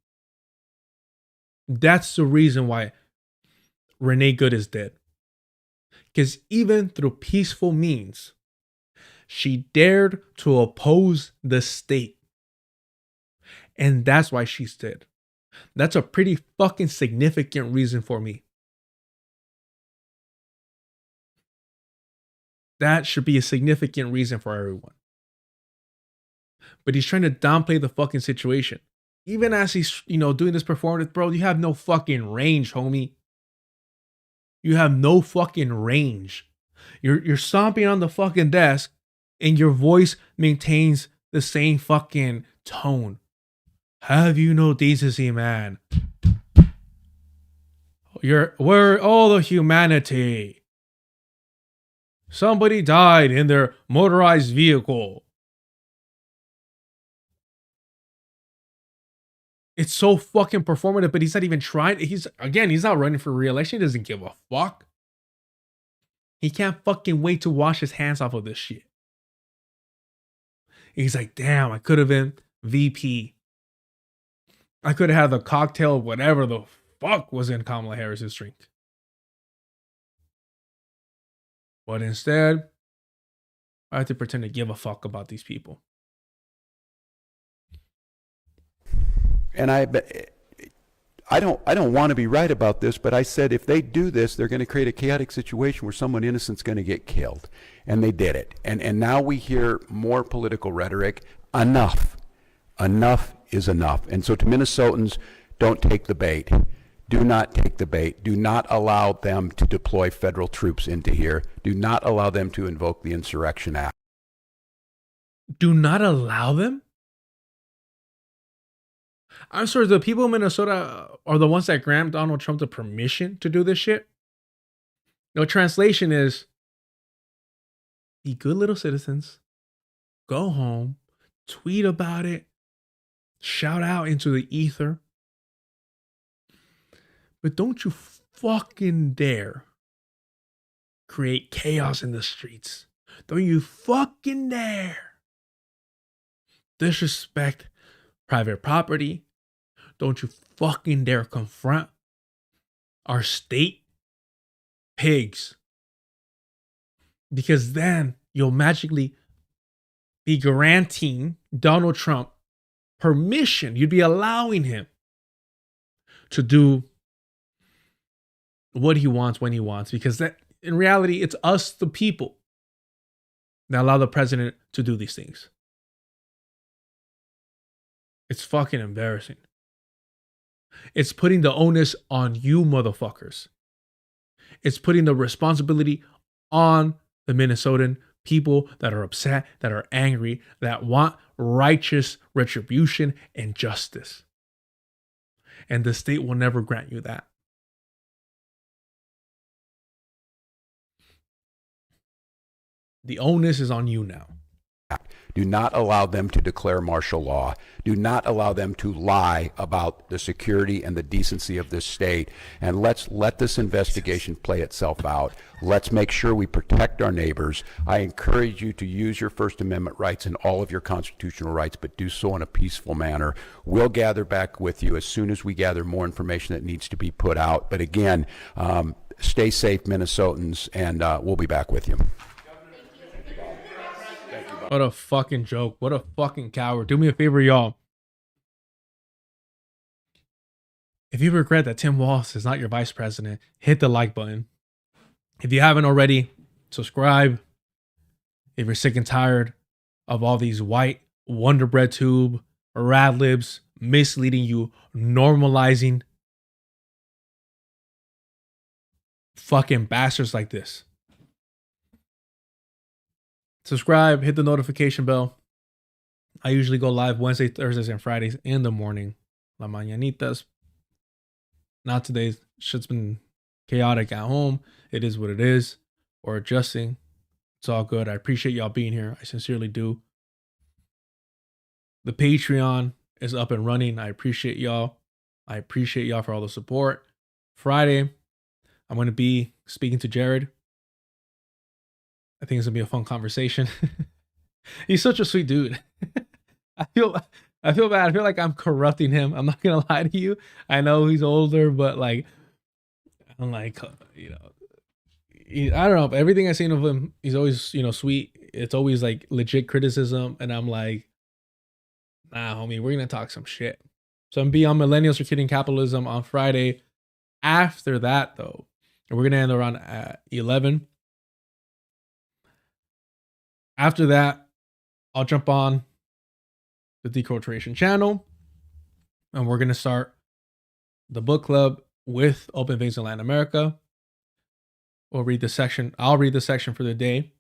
That's the reason why Renee Good is dead. Because even through peaceful means, she dared to oppose the state. And that's why she's dead. That's a pretty fucking significant reason for me. That should be a significant reason for everyone. But he's trying to downplay the fucking situation. Even as he's, doing this performance, bro, you have no fucking range, homie. You have no fucking range. You're stomping on the fucking desk and your voice maintains the same fucking tone. Have you no decency, man? Where all the humanity? Somebody died in their motorized vehicle. It's so fucking performative, but he's not even trying. He's not running for re-election. He doesn't give a fuck. He can't fucking wait to wash his hands off of this shit. He's like, damn, I could have been VP. I could have had the cocktail, whatever the fuck was in Kamala Harris's drink. But instead, I have to pretend to give a fuck about these people. And I don't want to be right about this, but I said if they do this, they're going to create a chaotic situation where someone innocent's going to get killed. And they did it. And now we hear more political rhetoric. Enough. Enough is enough. And so to Minnesotans, don't take the bait. Do not take the bait. Do not allow them to deploy federal troops into here. Do not allow them to invoke the Insurrection Act. Do not allow them? I'm sorry, the people in Minnesota are the ones that grant Donald Trump the permission to do this shit? No, translation is, be good little citizens, go home, tweet about it, shout out into the ether. But don't you fucking dare create chaos in the streets. Don't you fucking dare disrespect private property. Don't you fucking dare confront our state pigs. Because then you'll magically be granting Donald Trump permission. You'd be allowing him to do what he wants when he wants, because that in reality, it's us, the people, that allow the president to do these things. It's fucking embarrassing. It's putting the onus on you motherfuckers. It's putting the responsibility on the Minnesotan people that are upset, that are angry, that want righteous retribution and justice. And the state will never grant you that. The onus is on you now. Do not allow them to declare martial law. Do not allow them to lie about the security and the decency of this state. And let's let this investigation play itself out. Let's make sure we protect our neighbors. I encourage you to use your First Amendment rights and all of your constitutional rights, but do so in a peaceful manner. We'll gather back with you as soon as we gather more information that needs to be put out. But again, stay safe, Minnesotans, and we'll be back with you. What a fucking joke. What a fucking coward. Do me a favor, y'all. If you regret that Tim Walz is not your vice president, hit the like button. If you haven't already, subscribe. If you're sick and tired of all these white Wonder Bread tube, rad libs, misleading you, normalizing fucking bastards like this. Subscribe, hit the notification bell. I usually go live Wednesday, Thursdays, and Fridays in the morning. La mañanitas. Not today. Shit's been chaotic at home. It is what it is. We're adjusting. It's all good. I appreciate y'all being here. I sincerely do. The Patreon is up and running. I appreciate y'all. I appreciate y'all for all the support. Friday, I'm going to be speaking to Jared. I think it's gonna be a fun conversation. He's such a sweet dude. I feel bad. I feel like I'm corrupting him. I'm not gonna lie to you. I know he's older, but like, I'm like, you know, I don't know. But everything I've seen of him, he's always, you know, sweet. It's always like legit criticism, and I'm like, nah, homie, we're gonna talk some shit. So I'm gonna be on Millennials for Kidding Capitalism on Friday. After that, though, we're gonna end around at 11. After that, I'll jump on the Deculturation channel, and we're going to start the book club with Open Veins in Latin America. We'll read the section. I'll read the section for the day.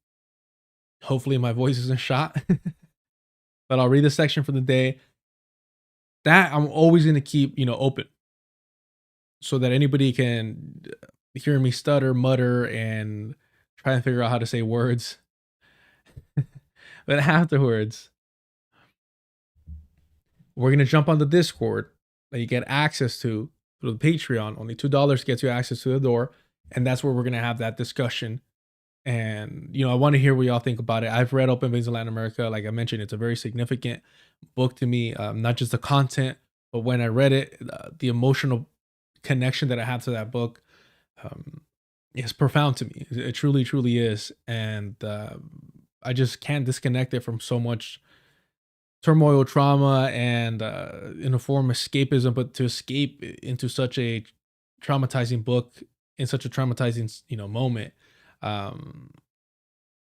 Hopefully my voice isn't shot, but I'll read the section for the day. That I'm always going to keep, you know, open so that anybody can hear me stutter, mutter, and try and figure out how to say words. But afterwards, we're going to jump on the Discord that you get access to through the Patreon. Only $2 gets you access to the door. And that's where we're going to have that discussion. And, you know, I want to hear what y'all think about it. I've read Open Veins in Latin America. Like I mentioned, it's a very significant book to me. Not just the content, but when I read it, the emotional connection that I have to that book is profound to me. It truly, truly is. And I just can't disconnect it from so much turmoil, trauma, and in a form of escapism. But to escape into such a traumatizing book in such a traumatizing, you know, moment,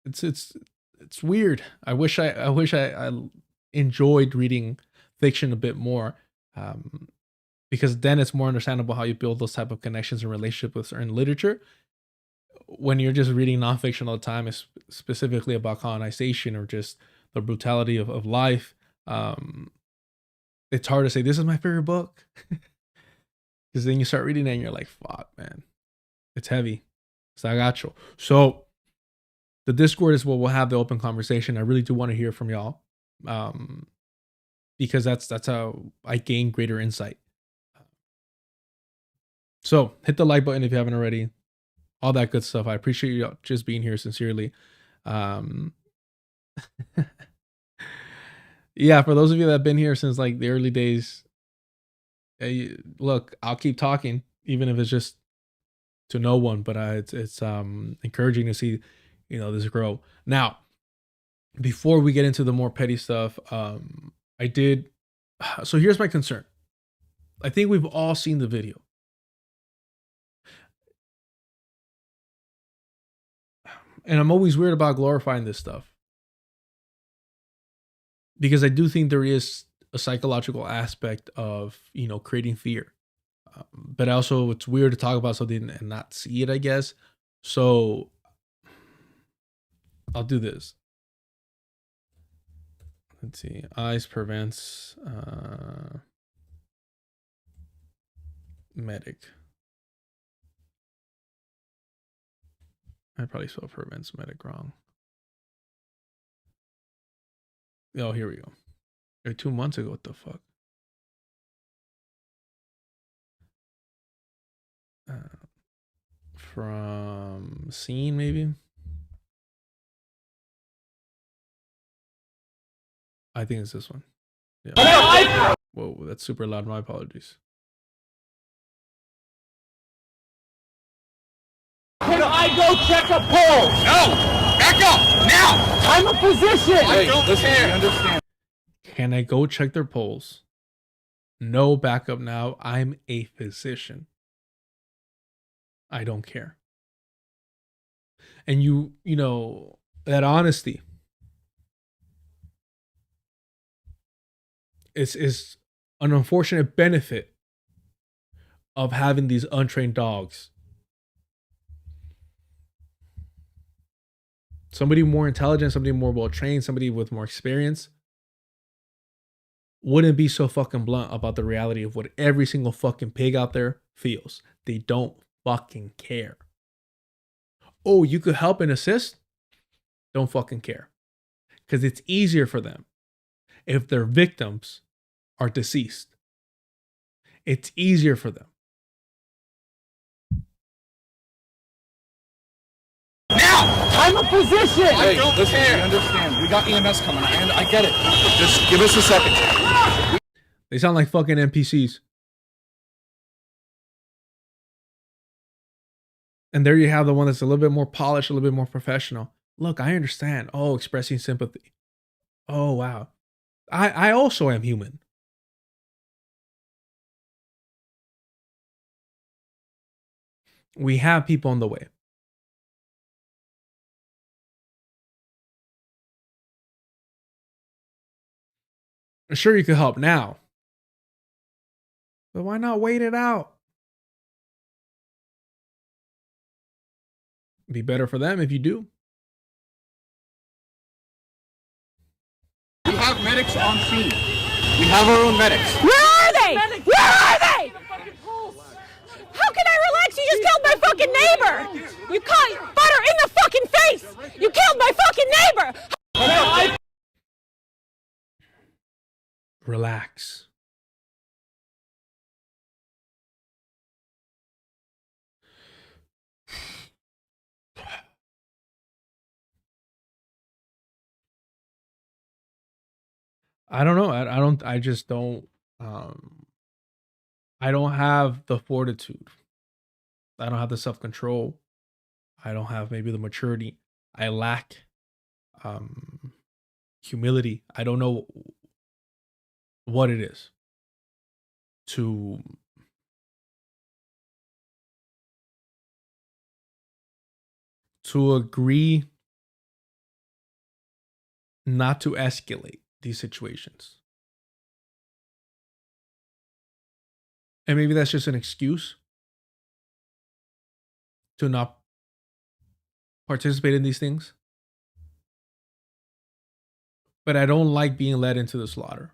it's weird. I wish I enjoyed reading fiction a bit more, because then it's more understandable how you build those type of connections and relationships with certain literature. When you're just reading nonfiction all the time, specifically about colonization or just the brutality of life, it's hard to say this is my favorite book, because then you start reading it and you're like, fuck, man, it's heavy. So I got you. So the Discord is where we'll have the open conversation. I really do want to hear from y'all, because that's how I gain greater insight. So hit the like button if you haven't already. All that good stuff. I appreciate you just being here sincerely. Yeah, for those of you that have been here since like the early days, look, I'll keep talking, even if it's just to no one. But it's encouraging to see, you know, this grow. Now, before we get into the more petty stuff, so here's my concern. I think we've all seen the video. And I'm always weird about glorifying this stuff, because I do think there is a psychological aspect of, creating fear. But also it's weird to talk about something and not see it, I guess. So I'll do this. Let's see. Ice prevents medic. I probably spelled prevents medic wrong. Oh, here we go. 2 months ago, what the fuck? From scene, maybe? I think it's this one. Yeah. Whoa, that's super loud. My apologies. Can I go check a poll? No! Back up! Now! I'm a physician! I don't care. Understand. Can I go check their polls? No, back up now. I'm a physician. I don't care. And you know, that honesty is an unfortunate benefit of having these untrained dogs. Somebody more intelligent, somebody more well trained, somebody with more experience wouldn't be so fucking blunt about the reality of what every single fucking pig out there feels. They don't fucking care. Oh, you could help and assist? Don't fucking care. Because it's easier for them if their victims are deceased. It's easier for them. Now! I'm a physician! I don't care. We understand. We got EMS coming. I get it. Just give us a second. They sound like fucking NPCs. And there you have the one that's a little bit more polished, a little bit more professional. Look, I understand. Oh, expressing sympathy. Oh, wow. I also am human. We have people on the way. Sure, you could help now. But why not wait it out? Be better for them if you do. We have medics on scene. We have our own medics. Where are they? Where are they? How can I relax? You just killed my fucking neighbor. You caught butter in the fucking face. You killed my fucking neighbor. Relax. I don't know. I just don't I don't have the fortitude. I don't have the self-control. I don't have maybe the maturity. I lack humility. I don't know what it is to agree not to escalate these situations. And maybe that's just an excuse to not participate in these things. But I don't like being led into the slaughter.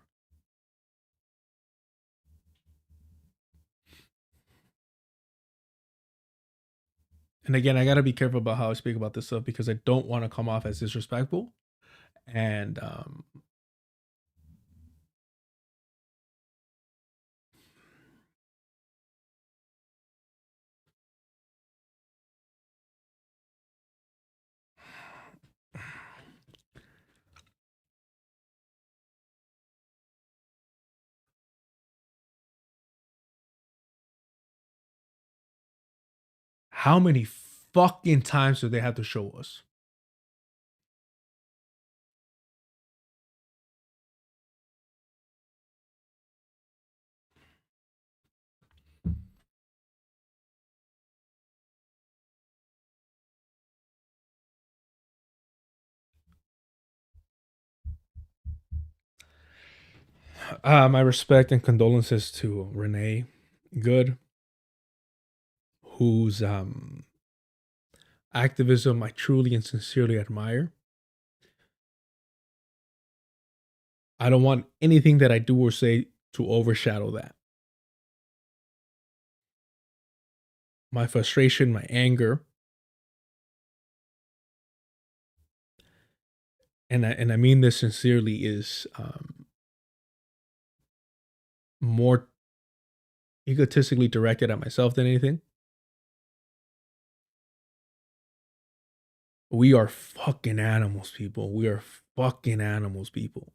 And again, I got to be careful about how I speak about this stuff because I don't want to come off as disrespectful. And how many fucking times do they have to show us? My respect and condolences to Renee Good, whose activism I truly and sincerely admire. I don't want anything that I do or say to overshadow that. My frustration, my anger, and I mean this sincerely, is more egotistically directed at myself than anything. We are fucking animals, people. We are fucking animals, people.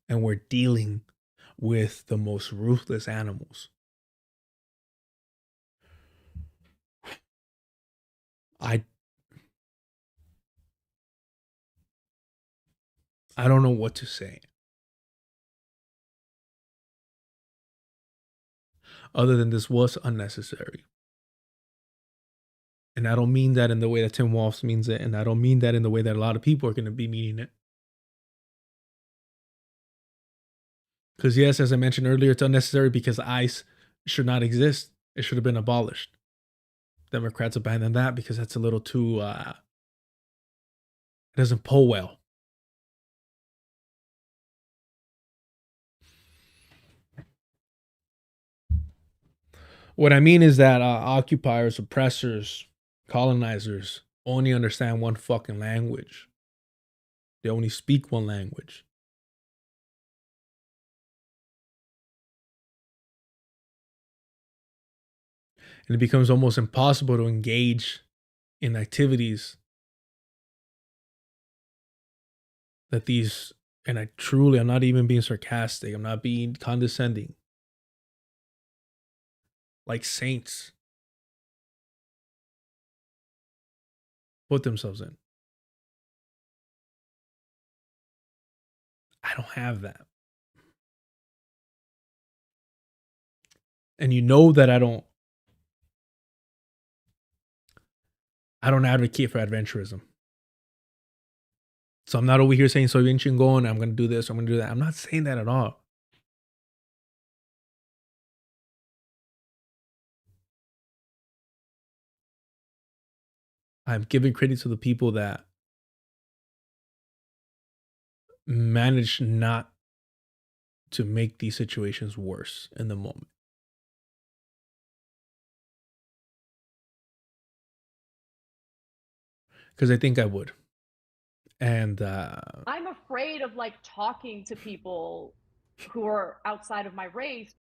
And we're dealing with the most ruthless animals. I don't know what to say. Other than this was unnecessary. And I don't mean that in the way that Tim Wolf means it. And I don't mean that in the way that a lot of people are going to be meaning it. Because yes, as I mentioned earlier, it's unnecessary because ICE should not exist. It should have been abolished. Democrats abandoned that because that's a little too, it doesn't pull well. What I mean is that occupiers, oppressors, colonizers only understand one fucking language. They only speak one language. And it becomes almost impossible to engage in activities that these, and I'm not even being sarcastic, I'm not being condescending, like saints put themselves in. I don't have that. And you know that I don't advocate for adventurism. So I'm not over here saying, soy bien chingón, I'm going to do this, I'm going to do that. I'm not saying that at all. I'm giving credit to the people that manage not to make these situations worse in the moment. Because I think I would. And I'm afraid of like talking to people who are outside of my race.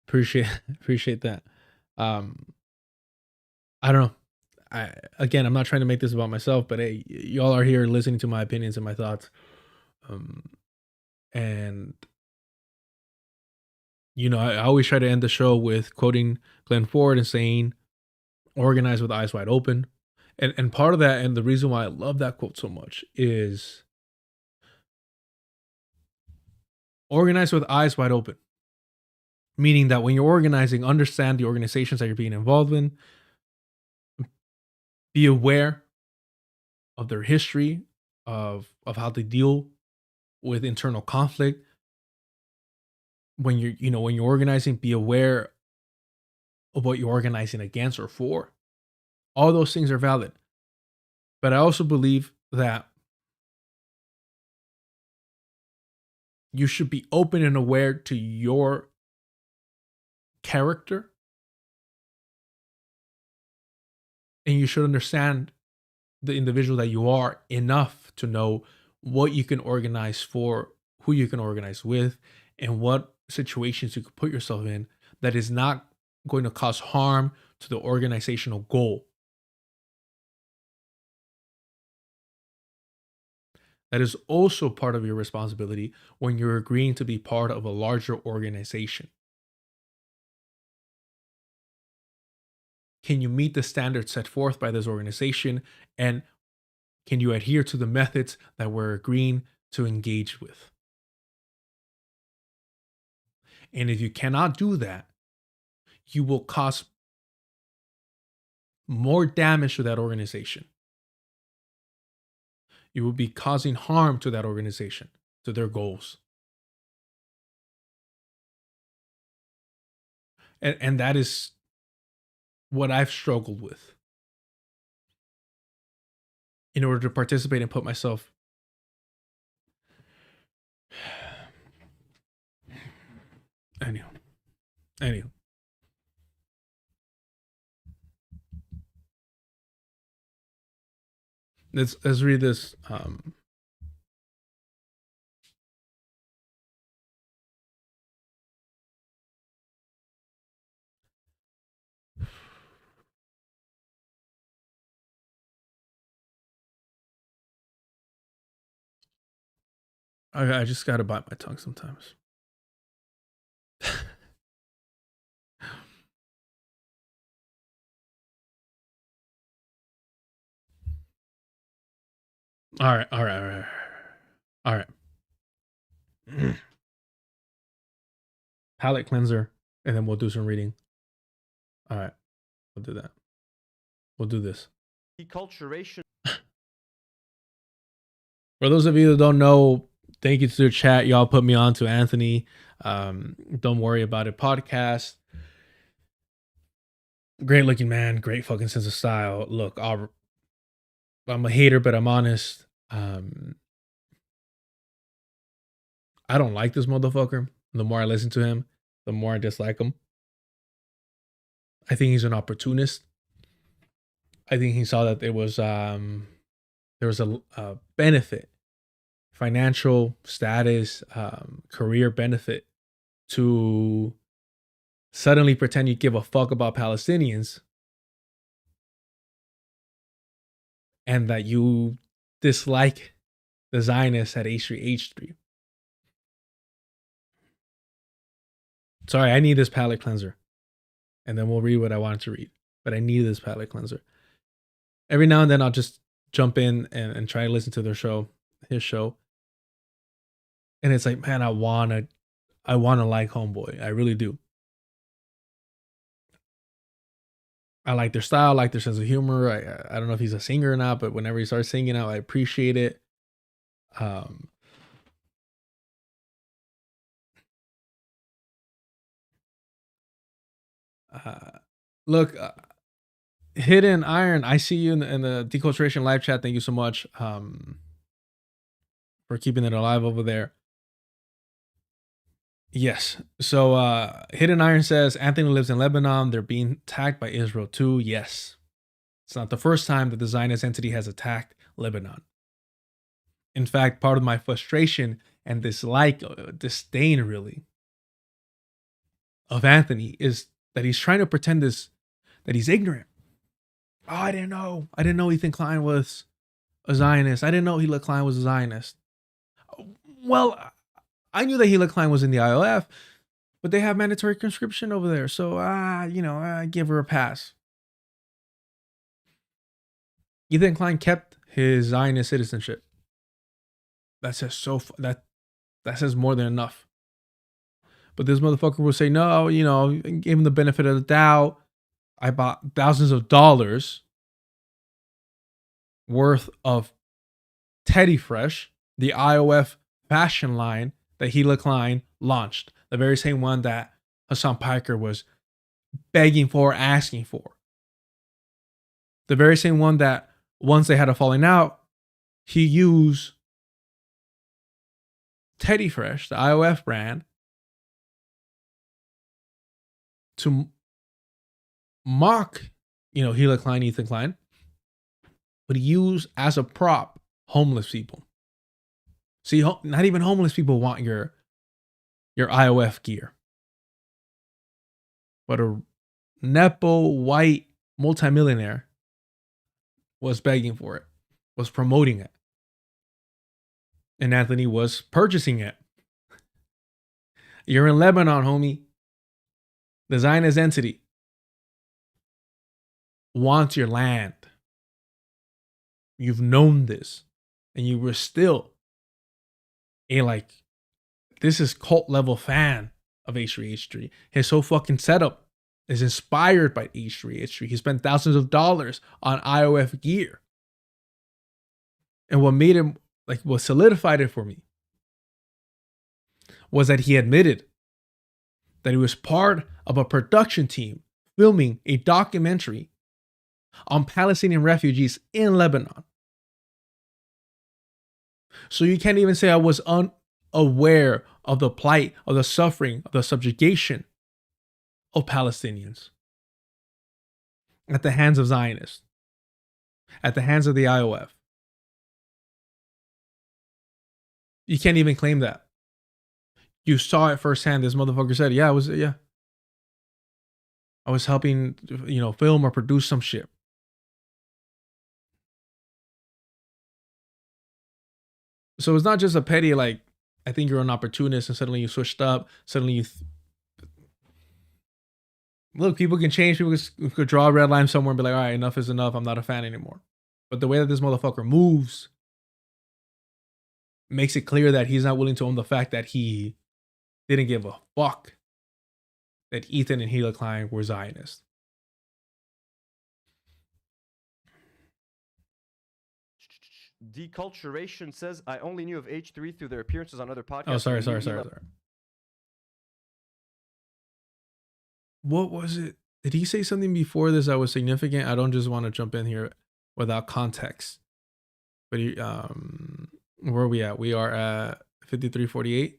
Appreciate that. I don't know. I'm not trying to make this about myself, but hey, y'all are here listening to my opinions and my thoughts. And you know, I always try to end the show with quoting Glenn Ford and saying, "Organize with eyes wide open." And part of that, and the reason why I love that quote so much, is organize with eyes wide open. Meaning that when you're organizing, understand the organizations that you're being involved in. Be aware of their history, of how they deal with internal conflict. When you're organizing, be aware of what you're organizing against or for. All those things are valid. But I also believe that you should be open and aware to your character. And you should understand the individual that you are enough to know what you can organize for, who you can organize with, and what situations you could put yourself in that is not going to cause harm to the organizational goal. That is also part of your responsibility when you're agreeing to be part of a larger organization. Can you meet the standards set forth by this organization? And can you adhere to the methods that we're agreeing to engage with? And if you cannot do that, you will cause more damage to that organization. You will be causing harm to that organization, to their goals. And that is what I've struggled with in order to participate and put myself Anywho. Let's read this. I just gotta bite my tongue sometimes. All right. Palette cleanser, and then we'll do some reading. All right, we'll do that. We'll do this. Deculturation. For those of you that don't know, thank you to the chat. Y'all put me on to Anthony. Don't worry about it. Podcast. Great looking man. Great fucking sense of style. Look, I'm a hater, but I'm honest. I don't like this motherfucker. The more I listen to him, the more I dislike him. I think he's an opportunist. I think he saw that there was a benefit, financial status, career benefit to suddenly pretend you give a fuck about Palestinians and that you dislike the Zionists at H3H3. Sorry, I need this palate cleanser. And then we'll read what I wanted to read. But I need this palate cleanser. Every now and then I'll just jump in and try to listen to his show. And it's like, man, I wanna like Homeboy. I really do. I like their style, I like their sense of humor. I don't know if he's a singer or not, but whenever he starts singing out, I appreciate it. Look, Hidden Iron, I see you in the Deculturation live chat. Thank you so much for keeping it alive over there. Yes. So Hidden Iron says Anthony lives in Lebanon. They're being attacked by Israel too. Yes. It's not the first time that the Zionist entity has attacked Lebanon. In fact, part of my frustration and dislike, disdain really, of Anthony is that he's trying to pretend that he's ignorant. Oh, I didn't know. I didn't know Ethan Klein was a Zionist. I didn't know Hila Klein was a Zionist. Well, I knew that Hila Klein was in the IOF, but they have mandatory conscription over there. So, I give her a pass. Ethan Klein kept his Zionist citizenship. That says that says more than enough. But this motherfucker will say, no, gave him the benefit of the doubt. I bought thousands of dollars worth of Teddy Fresh, the IOF fashion line that Hila Klein launched. The very same one that Hassan Piker was begging for, asking for. The very same one that once they had a falling out, he used Teddy Fresh, the IOF brand, to mock, Hila Klein, Ethan Klein, but use as a prop homeless people. See, not even homeless people want your IOF gear. But a Nepo white multimillionaire was begging for it, was promoting it. And Anthony was purchasing it. You're in Lebanon, homie. The Zionist entity wants your land. You've known this. And you were still this is cult level fan of H3H3. His whole fucking setup is inspired by H3H3. He spent thousands of dollars on IOF gear. And what made him, what solidified it for me was that he admitted that he was part of a production team filming a documentary on Palestinian refugees in Lebanon. So you can't even say I was unaware of the plight, of the suffering, of the subjugation of Palestinians at the hands of Zionists, at the hands of the IOF. You can't even claim that. You saw it firsthand. This motherfucker said, I was helping, film or produce some shit. So it's not just a petty, like, I think you're an opportunist and suddenly you switched up. Suddenly you... Look, people can change. People could draw a red line somewhere and be like, all right, enough is enough. I'm not a fan anymore. But the way that this motherfucker moves makes it clear that he's not willing to own the fact that he didn't give a fuck that Ethan and Hila Klein were Zionists. Deculturation says, I only knew of H3 through their appearances on other podcasts. Oh, sorry. What was it? Did he say something before this that was significant? I don't just want to jump in here without context. But where are we at? We are at 53:48.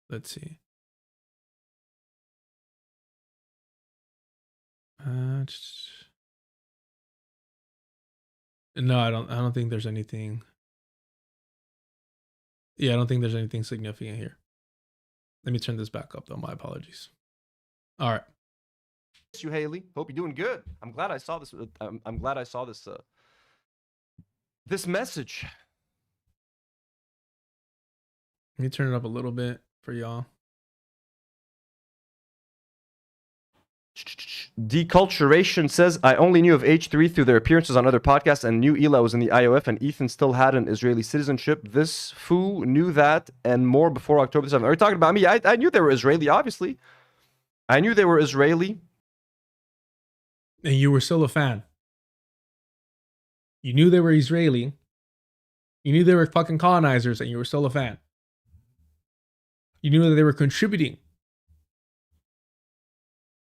Let's see. No, I don't think there's anything. Yeah, I don't think there's anything significant here. Let me turn this back up though. My apologies. All right. You, Haley. Hope you're doing good. I'm glad I saw this. I'm glad I saw this. This message. Let me turn it up a little bit for y'all. Deculturation says, I only knew of H3 through their appearances on other podcasts and knew Eli was in the IOF and Ethan still had an Israeli citizenship. This fool knew that and more before October 7th. Are you talking about me? I knew they were Israeli, obviously. I knew they were Israeli. And you were still a fan. You knew they were Israeli. You knew they were fucking colonizers and you were still a fan. You knew that they were contributing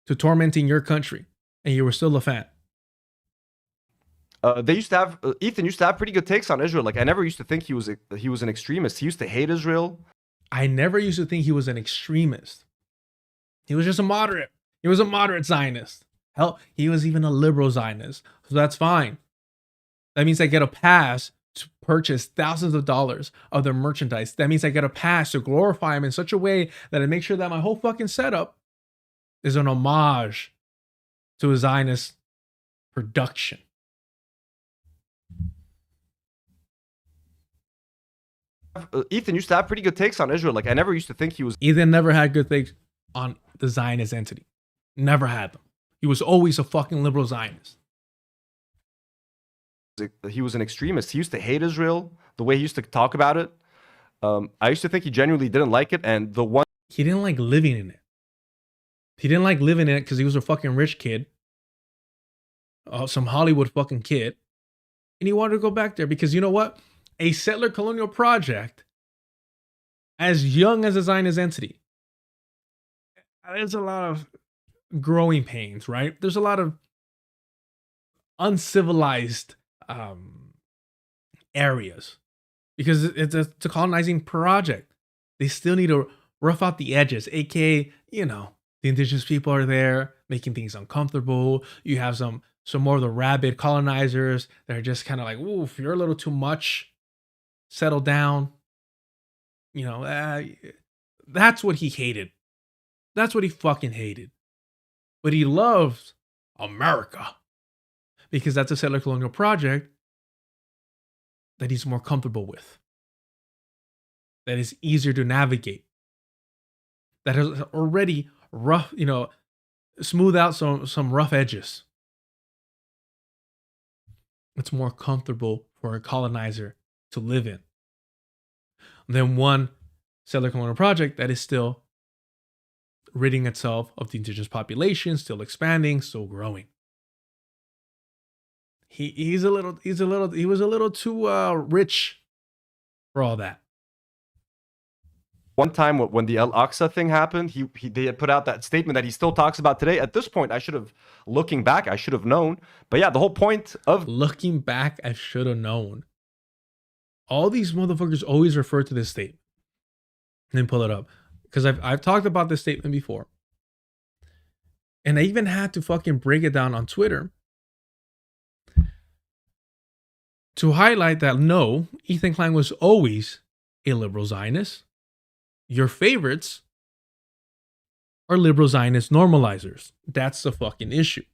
to tormenting your country, and you were still a fan. They used to have Ethan used to have pretty good takes on Israel. Like I never used to think he was an extremist. He used to hate Israel. I never used to think he was an extremist. He was just a moderate. He was a moderate Zionist. Hell, he was even a liberal Zionist. So that's fine. That means I get a pass to purchase thousands of dollars of their merchandise. That means I get a pass to glorify him in such a way that I make sure that my whole fucking setup is an homage to a Zionist production. Ethan used to have pretty good takes on Israel. Like I never used to think he was. Ethan never had good takes on the Zionist entity. Never had them. He was always a fucking liberal Zionist. He was an extremist. He used to hate Israel. The way he used to talk about it. I used to think he genuinely didn't like it. And the one he didn't like living in it. He didn't like living in it because he was a fucking rich kid. Some Hollywood fucking kid. And he wanted to go back there because you know what? A settler colonial project, as young as a Zionist entity, there's a lot of growing pains, right? There's a lot of uncivilized areas because it's a colonizing project. They still need to rough out the edges, aka, the indigenous people are there making things uncomfortable. You have some more of the rabid colonizers that are just kind of like, ooh, if you're a little too much, settle down. That's what he hated. That's what he fucking hated. But he loves America because that's a settler colonial project that he's more comfortable with, that is easier to navigate, that has already rough, smooth out some rough edges. It's more comfortable for a colonizer to live in than one settler colonial project that is still ridding itself of the indigenous population, still expanding, still growing. he was a little too rich for all that. One time when the Al Aqsa thing happened, they had put out that statement that he still talks about today. At this point, looking back, I should have known. But yeah, the whole point of looking back, I should have known. All these motherfuckers always refer to this statement. And then pull it up. Because I've talked about this statement before. And I even had to fucking break it down on Twitter to highlight that no, Ethan Klein was always a liberal Zionist. Your favorites are liberal Zionist normalizers. That's the fucking issue.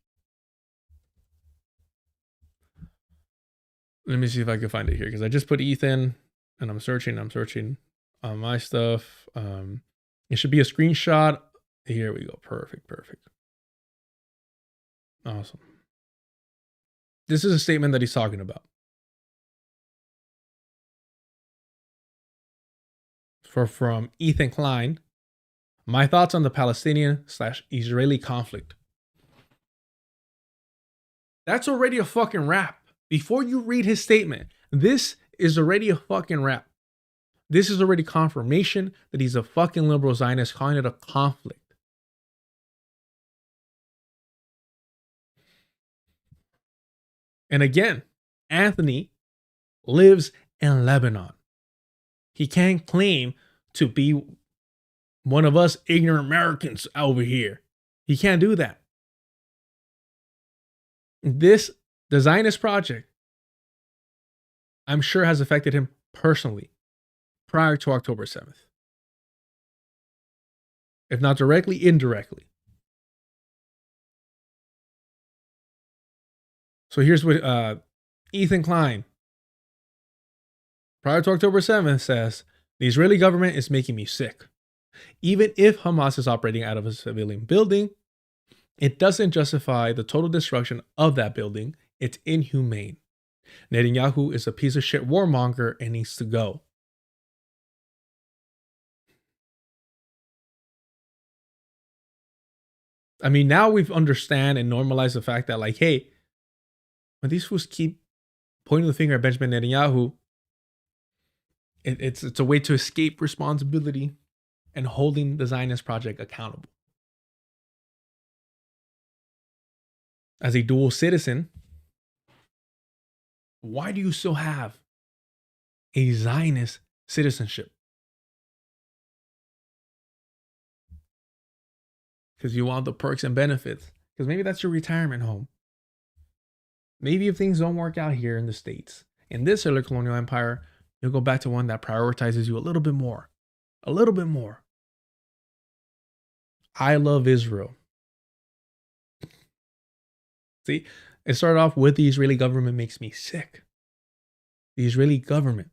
Let me see if I can find it here, because I just put Ethan and I'm searching on my stuff. It should be a screenshot. Here we go. Perfect. Awesome. This is a statement that he's talking about. From Ethan Klein, my thoughts on the Palestinian/Israeli conflict. That's already a fucking wrap. Before you read his statement, this is already a fucking wrap. This is already confirmation that he's a fucking liberal Zionist, calling it a conflict. And again, Anthony lives in Lebanon. He can't claim to be one of us ignorant Americans over here. He can't do that. The Zionist project, I'm sure, has affected him personally prior to October 7th. If not directly, indirectly. So here's what Ethan Klein, prior to October 7th, says, the Israeli government is making me sick. Even if Hamas is operating out of a civilian building, it doesn't justify the total destruction of that building. It's inhumane. Netanyahu is a piece of shit warmonger and needs to go. I mean, now we've understand and normalized the fact that, like, hey, when these fools keep pointing the finger at Benjamin Netanyahu, it's a way to escape responsibility and holding the Zionist project accountable. As a dual citizen, why do you still have a Zionist citizenship? Because you want the perks and benefits. Because maybe that's your retirement home. Maybe if things don't work out here in the States, in this early colonial empire, you'll go back to one that prioritizes you a little bit more. A little bit more. I love Israel. See, it started off with the Israeli government makes me sick. The Israeli government,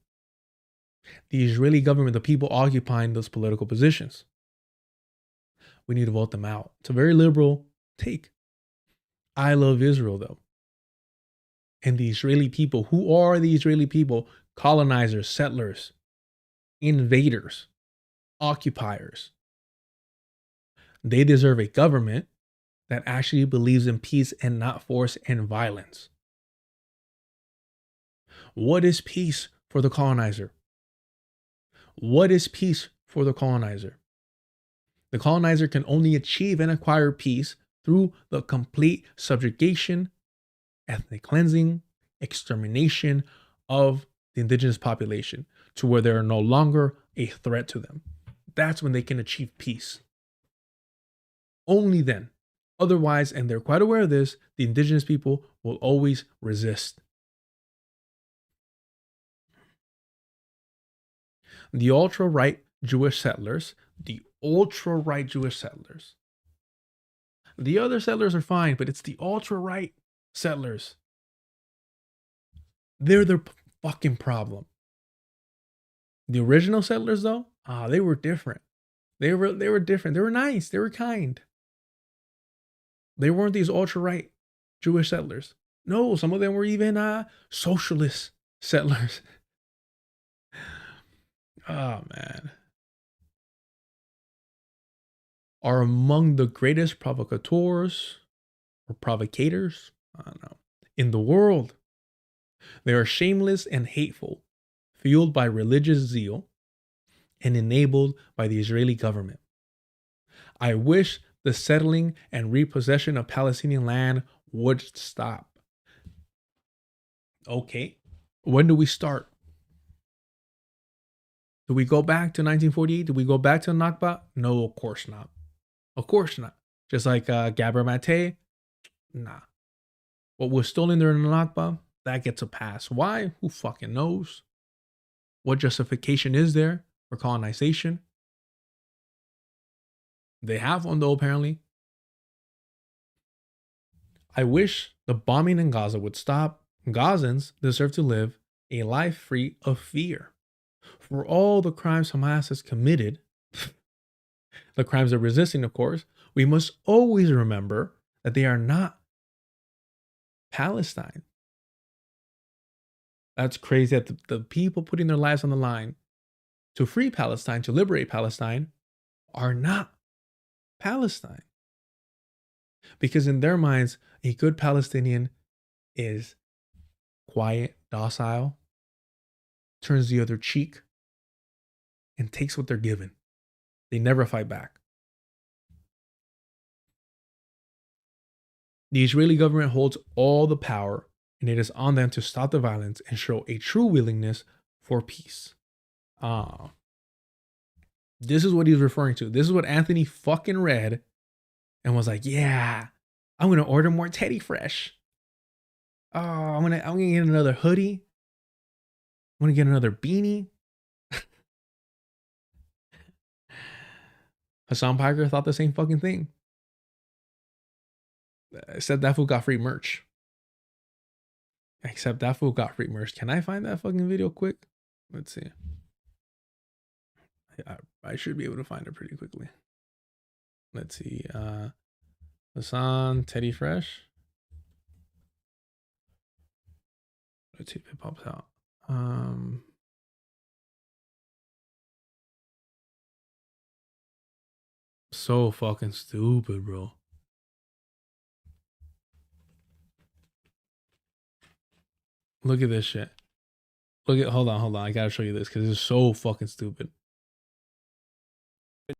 the people occupying those political positions. We need to vote them out. It's a very liberal take. I love Israel, though. And the Israeli people, who are the Israeli people? Colonizers, settlers, invaders, occupiers. They deserve a government that actually believes in peace and not force and violence. What is peace for the colonizer? What is peace for the colonizer? The colonizer can only achieve and acquire peace through the complete subjugation, ethnic cleansing, extermination of the indigenous population to where they are no longer a threat to them. That's when they can achieve peace. Only then. Otherwise, and they're quite aware of this, the indigenous people will always resist. The ultra-right Jewish settlers, the other settlers are fine, but it's the ultra-right settlers. They're the fucking problem. The original settlers, though, they were different. They were different. They were nice. They were kind. They weren't these ultra-right Jewish settlers. No, some of them were even socialist settlers. Oh, man. Are among the greatest provocateurs or provocators, I don't know, in the world. They are shameless and hateful, fueled by religious zeal, and enabled by the Israeli government. I wish the settling and repossession of Palestinian land would stop. Okay, when do we start? Do we go back to 1948? Do we go back to Nakba? No, of course not. Of course not. Just like Gabor Mate, nah. What was stolen during the Nakba, that gets a pass. Why? Who fucking knows? What justification is there for colonization? They have one though, apparently. I wish the bombing in Gaza would stop. Gazans deserve to live a life free of fear. For all the crimes Hamas has committed, the crimes of resisting, of course, we must always remember that they are not Palestine. That's crazy that the people putting their lives on the line to free Palestine, to liberate Palestine, are not Palestine. Because in their minds, a good Palestinian is quiet, docile, turns the other cheek, and takes what they're given. They never fight back. The Israeli government holds all the power, and it is on them to stop the violence and show a true willingness for peace. This is what he's referring to. This is what Anthony fucking read and was like, yeah, I'm going to order more Teddy Fresh. Oh, I'm gonna get another hoodie. I'm going to get another beanie. Hassan Piker thought the same fucking thing. Except that fool got free merch. Except that fool got free merch. Can I find that fucking video quick? Let's see. I should be able to find it pretty quickly. Let's see. Hassan Teddy Fresh. Let's see if it pops out. So fucking stupid, bro. Look at this shit. Hold on. I gotta show you this because it's so fucking stupid.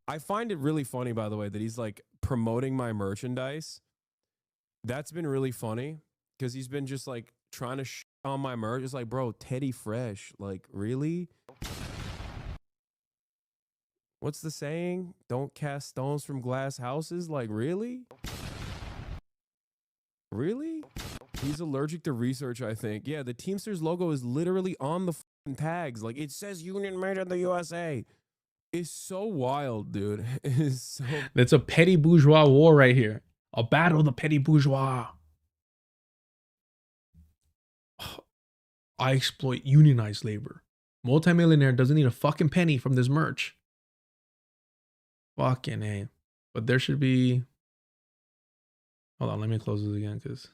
I find it really funny, by the way, that he's like promoting my merchandise. That's been really funny because he's been just like trying to on my merch. It's like, bro, Teddy Fresh. Like, really? What's the saying? Don't cast stones from glass houses? Like, really? Really? He's allergic to research, I think. Yeah, the Teamsters logo is literally on the tags. Like, it says Union Made in the USA. It's so wild, dude. It's so... That's a petty bourgeois war right here. A battle of the petty bourgeois. I exploit unionized labor. Multimillionaire doesn't need a fucking penny from this merch. Fucking A. But there should be... Hold on, let me close this again because...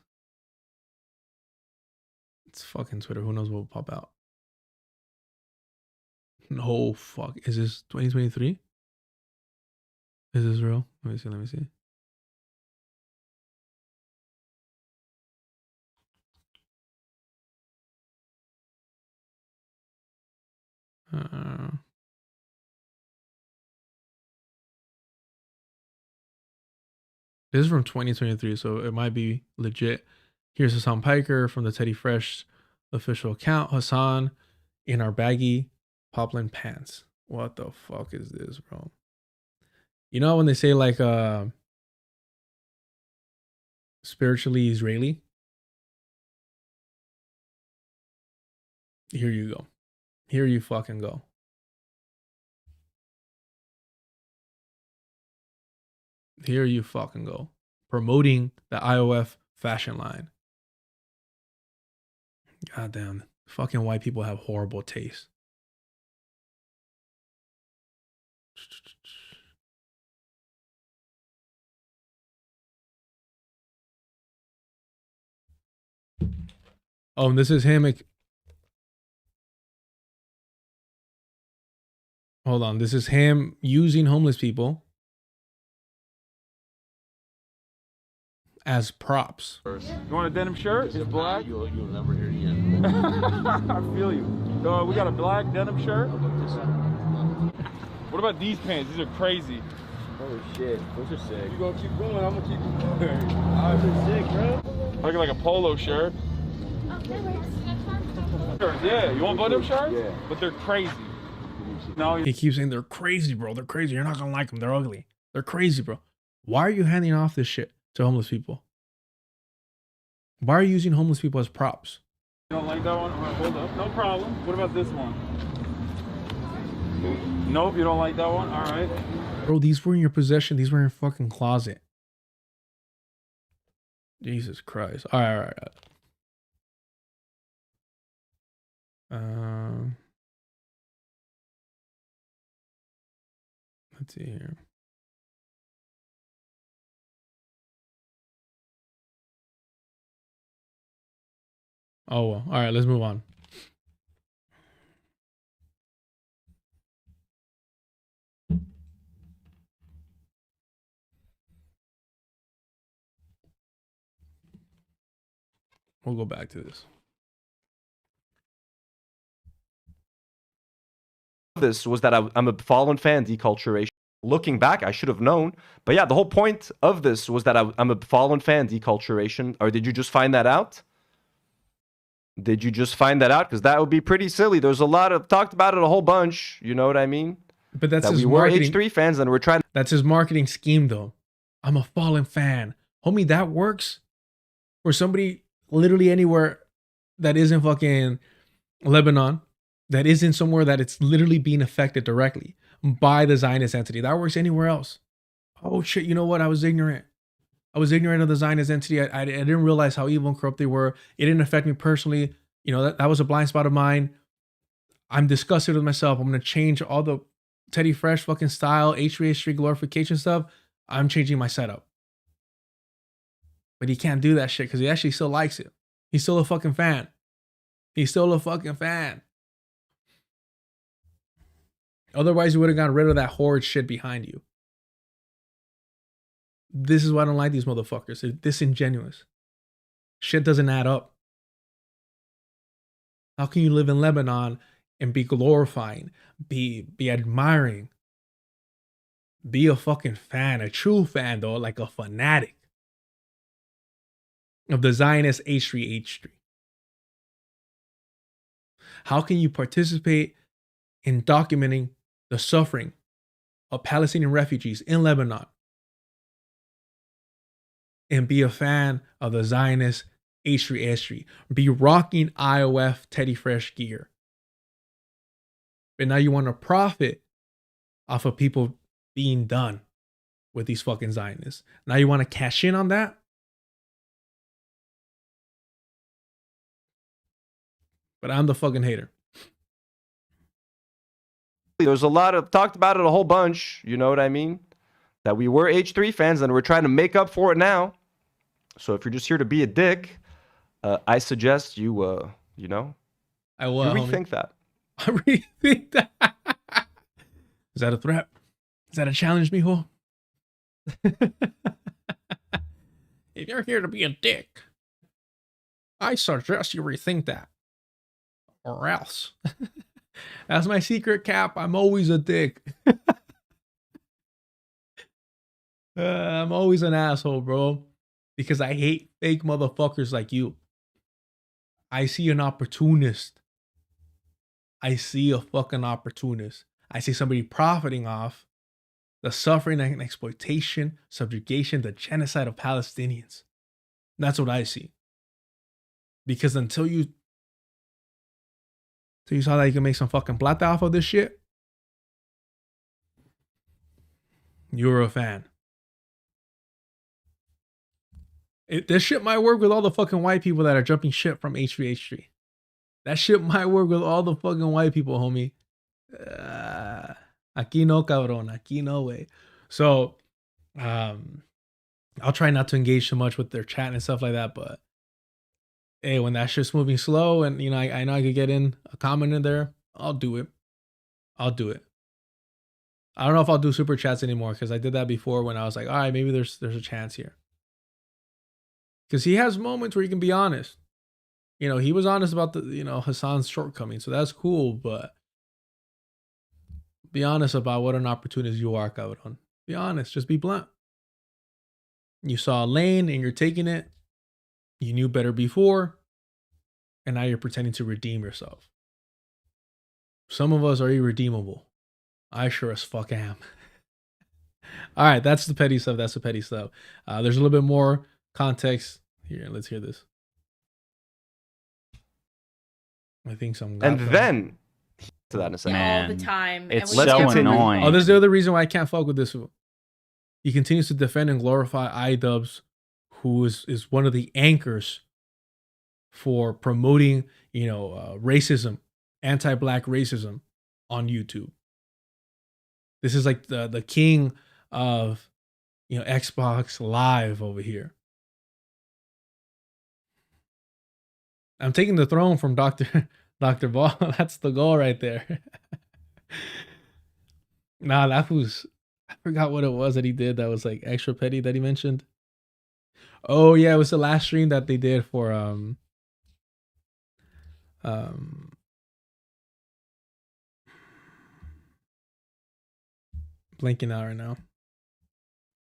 It's fucking Twitter. Who knows what will pop out? No, fuck. Is this 2023? Is this real? Let me see. This is from 2023, so it might be legit. Here's Hassan Piker from the Teddy Fresh official account. Hassan in our baggy poplin pants. What the fuck is this, bro? You know when they say like spiritually Israeli? Here you go. Here you fucking go. Here you fucking go. Promoting the IOF fashion line. God damn. Fucking white people have horrible taste. Oh, and this is him. Hold on. This is him using homeless people as props. You want a denim shirt? It's black. You'll never hear the end. I feel you. We got a black denim shirt. What about these pants? These are crazy. Holy shit, those are sick. You gonna keep going? I'm gonna keep going. Those are sick, bro. Looking like a polo shirt. Yeah, you want button-up shirts? Yeah. But they're crazy. No, He keeps saying they're crazy, bro. They're crazy. You're not gonna like them. They're ugly. They're crazy, bro. Why are you handing off this shit to homeless people? Why are you using homeless people as props? you don't like that one? All right, hold up. No problem. What about this one? Nope, you don't like that one? All right. Bro, these were in your possession. These were in your fucking closet. Jesus Christ. All right, all right. Let's see here. Oh, well. All right, let's move on. We'll go back to this. This was that I'm a fallen fan deculturation. Looking back, I should have known. But yeah, the whole point of this was that I'm a fallen fan deculturation. Or did you just find that out? Did you just find that out? Because that would be pretty silly. There's a lot of talked about it a whole bunch. You know what I mean? But that's that his we were marketing. H3 fans and we're trying. That's his marketing scheme, though. I'm a fallen fan, homie. That works for somebody literally anywhere that isn't fucking Lebanon, that isn't somewhere that it's literally being affected directly by the Zionist entity. That works anywhere else. Oh shit! You know what? I was ignorant. I was ignorant of the Zionist entity. I didn't realize how evil and corrupt they were. It didn't affect me personally. You know, that was a blind spot of mine. I'm disgusted with myself. I'm going to change all the Teddy Fresh fucking style, H3H3 glorification stuff. I'm changing my setup. But he can't do that shit because he actually still likes it. He's still a fucking fan. He's still a fucking fan. Otherwise, you would have gotten rid of that horrid shit behind you. This is why I don't like these motherfuckers. They're disingenuous. Shit doesn't add up. How can you live in Lebanon and be glorifying, be admiring, be a fucking fan, a true fan though, like a fanatic of the Zionist H3H3? How can you participate in documenting the suffering of Palestinian refugees in Lebanon and be a fan of the Zionist H3H3, be rocking IOF Teddy Fresh gear? But now you want to profit off of people being done with these fucking Zionists. Now you want to cash in on that? But I'm the fucking hater. There's a lot of talked about it a whole bunch. You know what I mean? That we were H3 fans and we're trying to make up for it now. So if you're just here to be a dick, I suggest you, you know, I will rethink that. I rethink that. Is that a threat? Is that a challenge, mijo? If you're here to be a dick, I suggest you rethink that. Or else. That's my secret cap. I'm always a dick. I'm always an asshole, bro. Because I hate fake motherfuckers like you. I see an opportunist. I see a fucking opportunist. I see somebody profiting off the suffering and exploitation, subjugation, the genocide of Palestinians. That's what I see. Because until you saw that you can make some fucking plata off of this shit, you're a fan. This shit might work with all the fucking white people that are jumping shit from H3H3. That shit might work with all the fucking white people, homie. Aquí no, cabrón. Aquí no way. So, I'll try not to engage too much with their chat and stuff like that. But hey, when that shit's moving slow and, you know, I know I could get in a comment in there, I'll do it. I'll do it. I don't know if I'll do super chats anymore because I did that before when I was like, all right, maybe there's a chance here. Because he has moments where you can be honest. You know, he was honest about Hassan's shortcomings, so that's cool, but be honest about what an opportunity you walk out on. Be honest, just be blunt. You saw a lane and you're taking it. You knew better before, and now you're pretending to redeem yourself. Some of us are irredeemable. I sure as fuck am. All right, that's the petty stuff. That's the petty stuff. There's a little bit more context here. Let's hear this. I think some. And then to that in a second. all the time. It's and we so can't- annoying. Oh, this is the other reason why I can't fuck with this. He continues to defend and glorify iDubbbz, who is one of the anchors for promoting, racism, anti-black racism on YouTube. This is like the king of, Xbox Live over here. I'm taking the throne from Dr. Ball. That's the goal right there. Nah, that was, I forgot what it was that he did that was like extra petty that he mentioned. Oh yeah, it was the last stream that they did for blanking out right now.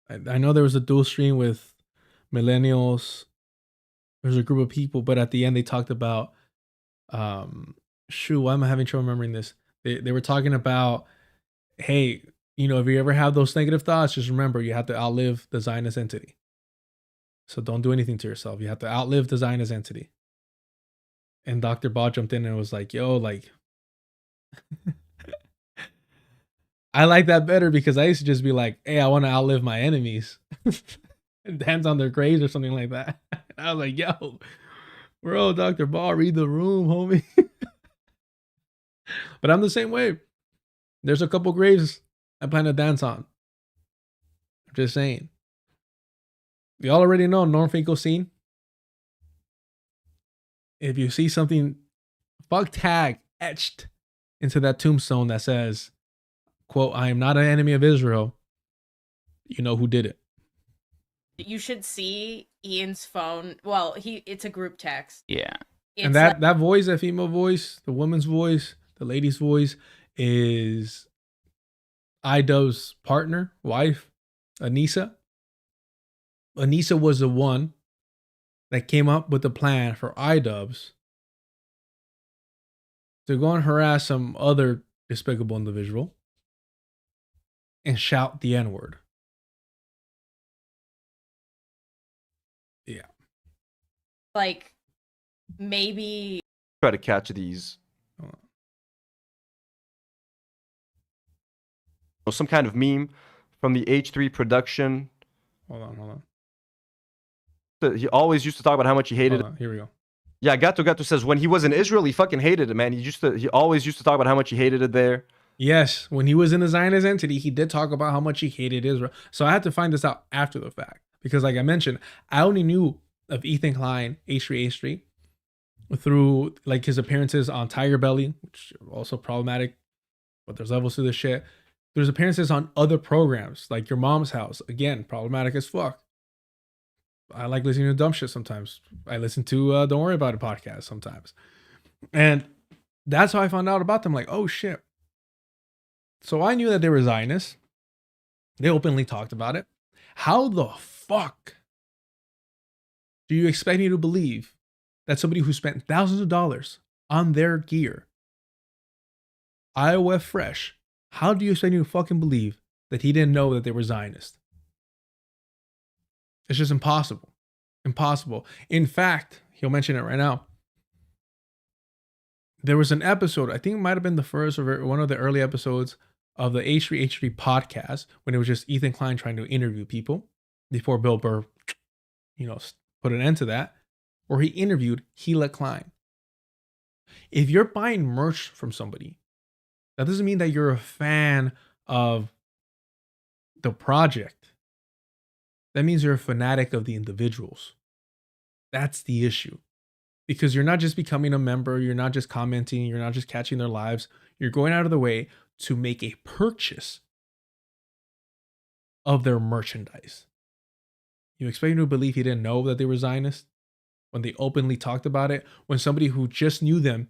I know there was a dual stream with millennials. There's a group of people, but at the end they talked about why am I having trouble remembering this? They were talking about, hey, if you ever have those negative thoughts, just remember you have to outlive the Zionist entity. So don't do anything to yourself. You have to outlive the Zionist entity. And Dr. Ball jumped in and was like, yo, like, I like that better because I used to just be like, hey, I want to outlive my enemies and dance on their graves or something like that. And I was like, yo, bro, Dr. Ball, read the room, homie. But I'm the same way. There's a couple graves I plan to dance on. I'm just saying. Y'all already know Norm Finkel scene. If you see something fuck tag etched into that tombstone that says, quote, I am not an enemy of Israel, you know who did it. You should see Ian's phone. Well, it's a group text. Yeah. And that voice, that female voice, the woman's voice, the lady's voice is iDubbbz's partner, wife, Anissa. Anissa was the one that came up with the plan for iDubbbz to go and harass some other despicable individual and shout the N-word. Yeah. Like, maybe Try to catch these. Some kind of meme from the H3 production. Hold on. He always used to talk about how much he hated it. Here we go. Yeah, Gato says when he was in Israel, he fucking hated it, man. He always used to talk about how much he hated it there. Yes, when he was in the Zionist entity, he did talk about how much he hated Israel. So I had to find this out after the fact because, like I mentioned, I only knew of Ethan Klein, H3, through like his appearances on Tiger Belly, which are also problematic, but there's levels to this shit. There's appearances on other programs like Your Mom's House, again, problematic as fuck. I like listening to dumb shit sometimes. I listen to Don't Worry About It podcast sometimes. And that's how I found out about them. Like, oh shit. So I knew that they were Zionists. They openly talked about it. How the fuck do you expect me to believe that somebody who spent thousands of dollars on their gear, IOF Fresh, how do you expect me to fucking believe that he didn't know that they were Zionists? It's just impossible. Impossible. In fact, he'll mention it right now. There was an episode, I think it might have been the first or one of the early episodes of the H3 podcast when it was just Ethan Klein trying to interview people before Bill Burr, put an end to that, where he interviewed Gila Klein. If you're buying merch from somebody, that doesn't mean that you're a fan of the project. That means you're a fanatic of the individuals. That's the issue. Because you're not just becoming a member, you're not just commenting, you're not just catching their lives. You're going out of the way to make a purchase of their merchandise. You expect me to believe he didn't know that they were Zionists? when they openly talked about it, when somebody who just knew them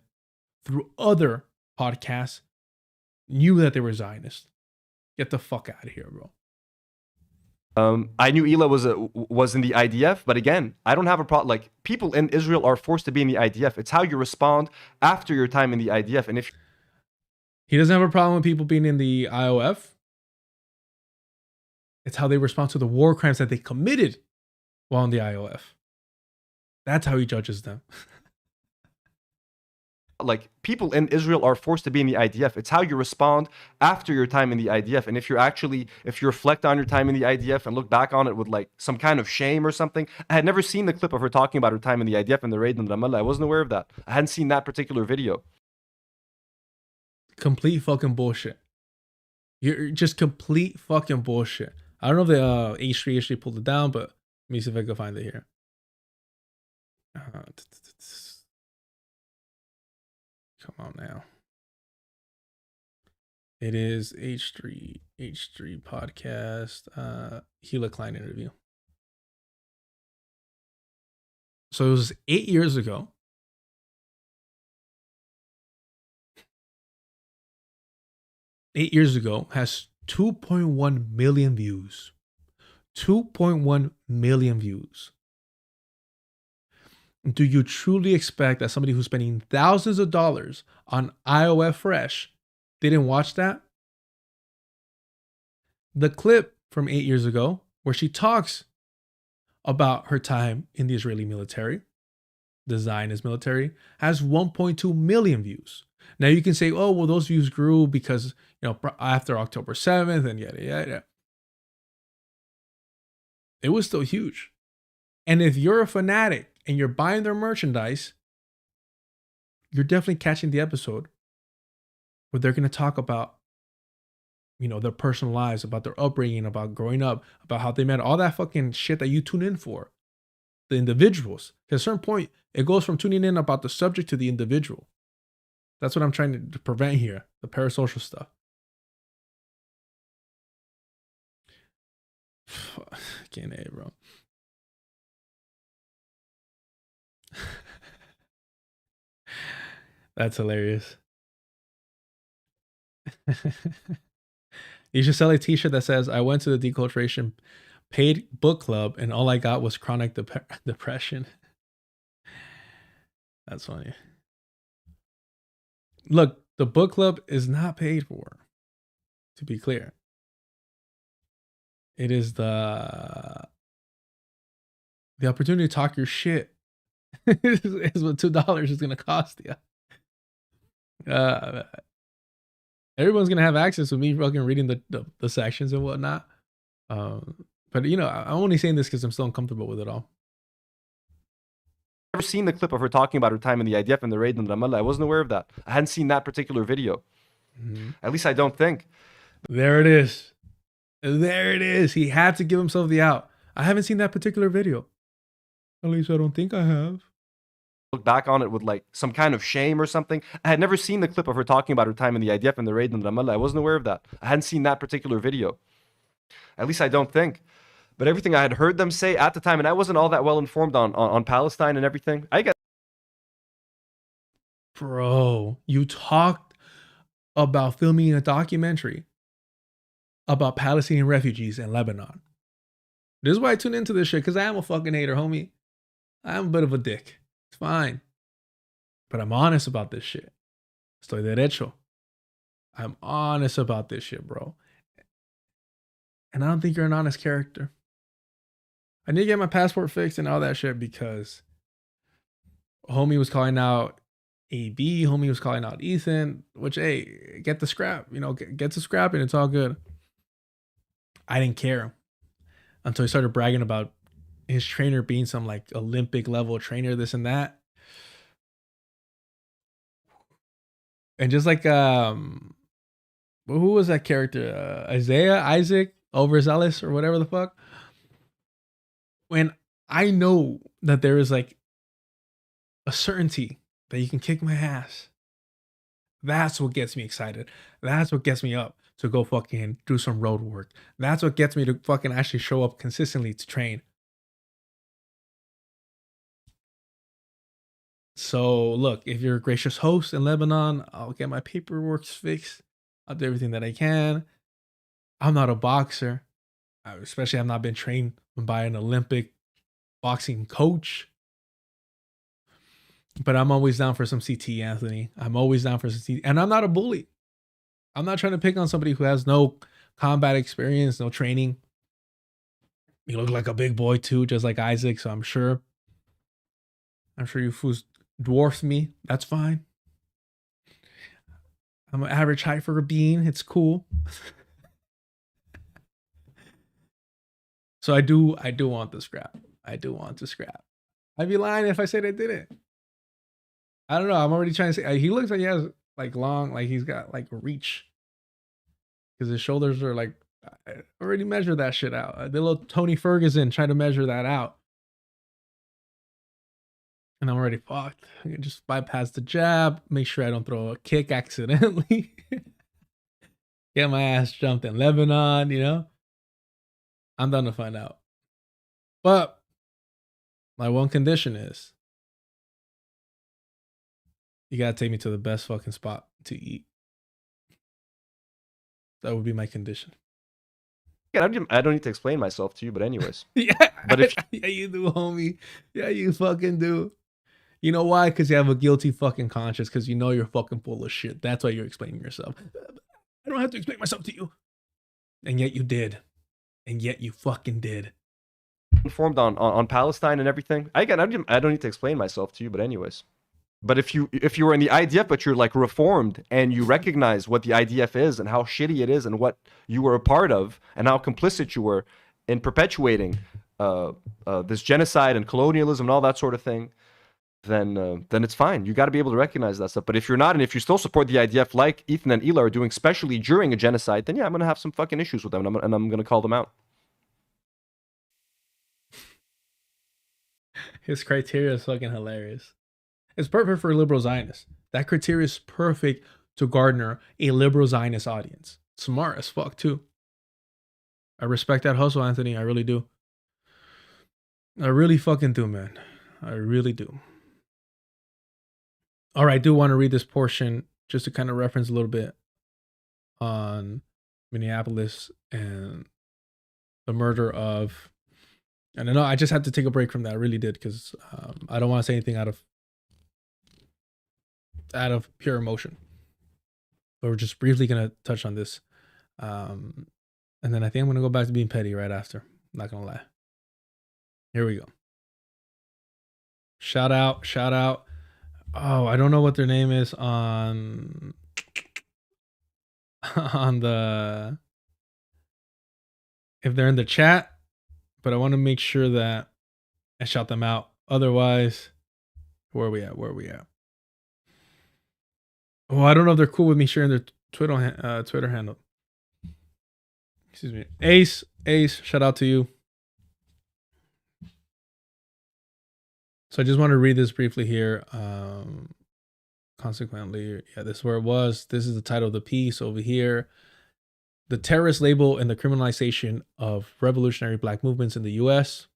through other podcasts knew that they were Zionists. Get the fuck out of here, bro. I knew Ela was in the IDF, but again, I don't have a problem. Like, people in Israel are forced to be in the IDF. It's how you respond after your time in the IDF. And if he doesn't have a problem with people being in the IOF, it's how they respond to the war crimes that they committed while in the IOF. That's how he judges them. like, people in Israel are forced to be in the IDF. It's how you respond after your time in the IDF. And if you reflect on your time in the IDF and look back on it with like some kind of shame or something. I had never seen the clip of her talking about her time in the IDF and the raid in Ramallah. I wasn't aware of that. I hadn't seen that particular video. Complete fucking bullshit. You're just complete fucking bullshit. I don't know if the H3 actually pulled it down, but let me see if I can find it here. Come on now. It is H3 podcast, Gila Klein interview. So it was 8 years ago. Has 2.1 million views. 2.1 million views. Do you truly expect that somebody who's spending thousands of dollars on IOF Fresh didn't watch that? The clip from 8 years ago, where she talks about her time in the Israeli military, the Zionist military, has 1.2 million views. Now you can say, oh, well, those views grew because, after October 7th and yada, yada. It was still huge. And if you're a fanatic and you're buying their merchandise, you're definitely catching the episode where they're going to talk about, their personal lives, about their upbringing, about growing up, about how they met, all that fucking shit that you tune in for. The individuals. At a certain point, it goes from tuning in about the subject to the individual. That's what I'm trying to prevent here, the parasocial stuff. Fucking A, bro. That's hilarious. You should sell a t-shirt that says, I went to the deculturation paid book club and all I got was chronic depression. That's funny. Look, the book club is not paid for, to be clear. It is the opportunity to talk your shit is what $2 is going to cost you. Everyone's going to have access to me fucking reading the sections and whatnot. But, I'm only saying this because I'm still uncomfortable with it all. I've never seen the clip of her talking about her time in the IDF and the raid in Ramallah. I wasn't aware of that. I hadn't seen that particular video. Mm-hmm. At least I don't think. There it is. There it is. He had to give himself the out. I haven't seen that particular video. At least I don't think I have. Look back on it with like some kind of shame or something. I had never seen the clip of her talking about her time in the IDF and the raid in Ramallah. I wasn't aware of that. I hadn't seen that particular video. At least I don't think. But everything I had heard them say at the time, and I wasn't all that well informed on Palestine and everything. Bro, you talked about filming a documentary about Palestinian refugees in Lebanon. This is why I tune into this shit, because I am a fucking hater, homie. I'm a bit of a dick. It's fine. But I'm honest about this shit. Estoy derecho. I'm honest about this shit, bro. And I don't think you're an honest character. I need to get my passport fixed and all that shit because homie was calling out AB, homie was calling out Ethan, which, hey, get the scrap, get to scrap and it's all good. I didn't care until he started bragging about his trainer being some like Olympic level trainer, this and that. And just like, who was that character? Isaac Overzealous or whatever the fuck. When I know that there is like a certainty that you can kick my ass, that's what gets me excited. That's what gets me up to go fucking do some road work. That's what gets me to fucking actually show up consistently to train. So look, if you're a gracious host in Lebanon, I'll get my paperwork fixed. I'll do everything that I can. I'm not a boxer. Especially I've not been trained by an Olympic boxing coach. But I'm always down for some CT, Anthony. I'm always down for some CT. And I'm not a bully. I'm not trying to pick on somebody who has no combat experience, no training. You look like a big boy too, just like Isaac. So I'm sure you fools dwarf me. That's fine. I'm an average height for a bean. It's cool. So I do want the scrap. I do want to scrap. I'd be lying if I said I didn't. I don't know. I'm already trying to say he looks like he has like long, like he's got like reach. Because his shoulders are like, I already measured that shit out. The little Tony Ferguson trying to measure that out. And I'm already fucked. I can just bypass the jab, make sure I don't throw a kick accidentally. Get my ass jumped in Lebanon, you know? I'm done to find out. But my one condition is you gotta take me to the best fucking spot to eat. That would be my condition. Yeah, I don't need to explain myself to you, but anyways. Yeah, but if yeah, you do, homie. Yeah, you fucking do. You know why? Because you have a guilty fucking conscience. Because you know you're fucking full of shit. That's why you're explaining yourself. I don't have to explain myself to you. And yet you did. And yet you fucking did. Informed on Palestine and everything. I don't need to explain myself to you, but anyways. But if you were in the IDF, but you're like reformed and you recognize what the IDF is and how shitty it is and what you were a part of and how complicit you were in perpetuating this genocide and colonialism and all that sort of thing, then it's fine. You got to be able to recognize that stuff. But if you're not, and if you still support the IDF like Ethan and Ela are doing, especially during a genocide, then yeah, I'm gonna have some fucking issues with them, and I'm gonna call them out. His criteria is fucking hilarious. It's perfect for a liberal Zionist. That criteria is perfect to garner a liberal Zionist audience. Smart as fuck too. I respect that hustle, Anthony. I really do. I really fucking do, man. I really do. All right, I do want to read this portion just to kind of reference a little bit on Minneapolis and the murder of. And I know I just had to take a break from that. I really did, because I don't want to say anything out of pure emotion. But we're just briefly gonna touch on this, and then I think I'm gonna go back to being petty right after. I'm not gonna lie. Here we go. Shout out. Oh, I don't know what their name is on the, if they're in the chat, but I want to make sure that I shout them out. Otherwise, where are we at? Oh, I don't know if they're cool with me sharing their Twitter handle. Excuse me. Ace, shout out to you. So I just want to read this briefly here. Consequently, yeah, this is where it was. This is the title of the piece over here. The terrorist label and the criminalization of revolutionary black movements in the U.S.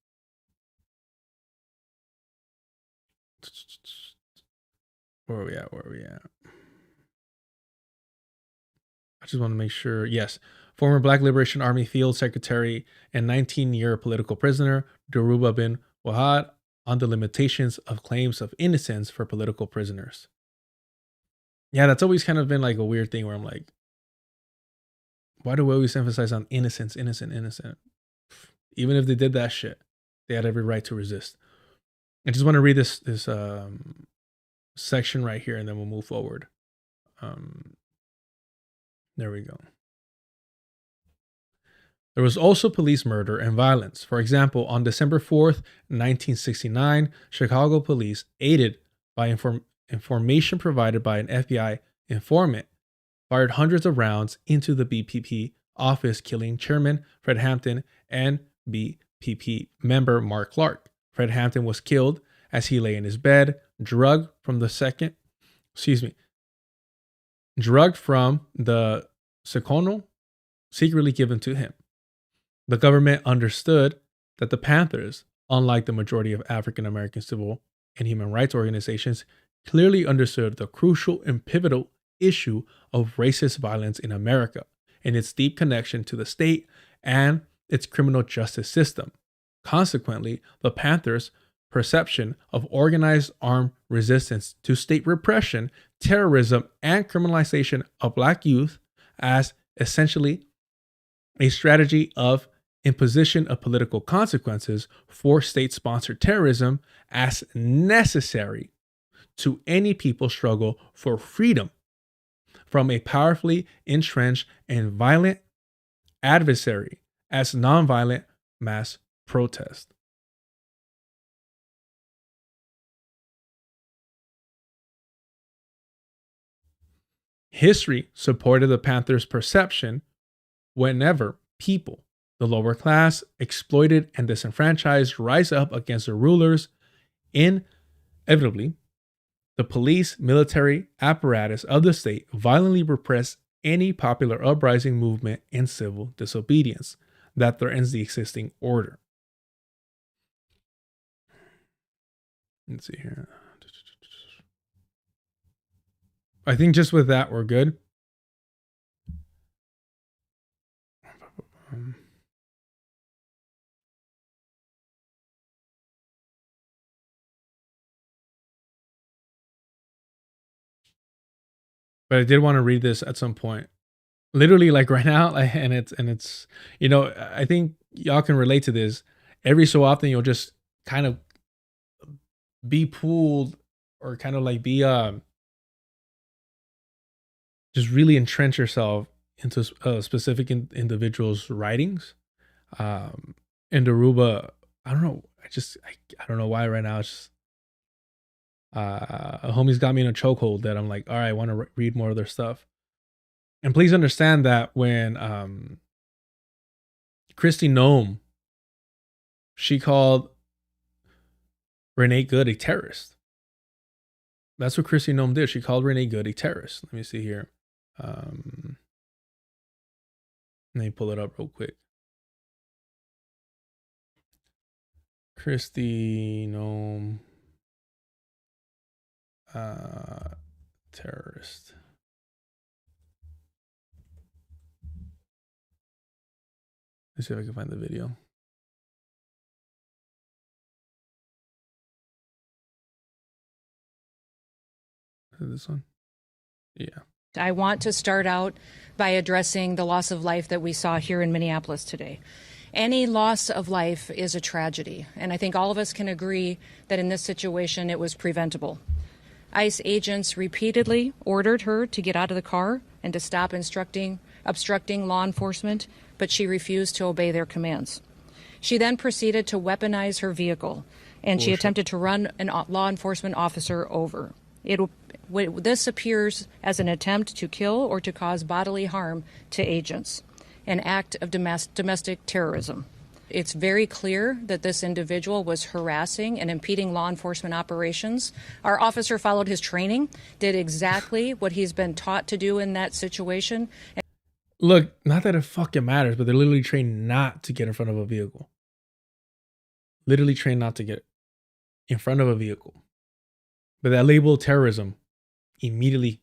Where are we at? I just want to make sure. Yes. Former Black Liberation Army Field Secretary and 19-year political prisoner, Dhoruba bin Wahad, on the limitations of claims of innocence for political prisoners. Yeah, that's always kind of been like a weird thing where I'm like, why do we always emphasize on innocence? Even if they did that shit, they had every right to resist. I just want to read this section right here, and then we'll move forward. There we go. There was also police murder and violence. For example, on December 4th, 1969, Chicago police, aided by information provided by an FBI informant, fired hundreds of rounds into the BPP office, killing Chairman Fred Hampton and BPP member Mark Clark. Fred Hampton was killed as he lay in his bed, drugged from the Seconal secretly given to him. The government understood that the Panthers, unlike the majority of African American civil and human rights organizations clearly understood the crucial and pivotal issue of racist violence in America and its deep connection to the state and its criminal justice system. Consequently, the Panthers' perception of organized armed resistance to state repression, terrorism, and criminalization of Black youth as essentially a strategy of imposition of political consequences for state-sponsored terrorism as necessary to any people's struggle for freedom from a powerfully entrenched and violent adversary as nonviolent mass protest. History supported the Panthers' perception whenever people, the lower class, exploited and disenfranchised, rise up against the rulers. Inevitably, the police military apparatus of the state violently repress any popular uprising movement and civil disobedience that threatens the existing order. Let's see here. I think just with that, we're good. But I did want to read this at some point. Literally, like right now, and it's you know, I think y'all can relate to this. Every so often, you'll just kind of be pulled, or kind of like be just really entrench yourself into a specific individual's writings. And Daruba, I don't know. I don't know why right now. It's just, a homie's got me in a chokehold that I'm like, all right, I want to read more of their stuff. And please understand that when Kristi Noem, she called Renee Good a terrorist. That's what Kristi Noem did. She called Renee Good a terrorist. Let me see here. Let me pull it up real quick. Kristi Noem, terrorist. Let's see if I can find the video. Is it this one? Yeah. I want to start out by addressing the loss of life that we saw here in Minneapolis today. Any loss of life is a tragedy, and I think all of us can agree that in this situation it was preventable. ICE agents repeatedly ordered her to get out of the car and to stop obstructing law enforcement, but she refused to obey their commands. She then proceeded to weaponize her vehicle, and she attempted to run a law enforcement officer over. This appears as an attempt to kill or to cause bodily harm to agents, an act of domestic terrorism. It's very clear that this individual was harassing and impeding law enforcement operations. Our officer followed his training, did exactly what he's been taught to do in that situation. Look, not that it fucking matters, but they're literally trained not to get in front of a vehicle. Literally trained not to get in front of a vehicle. But that label terrorism, immediately,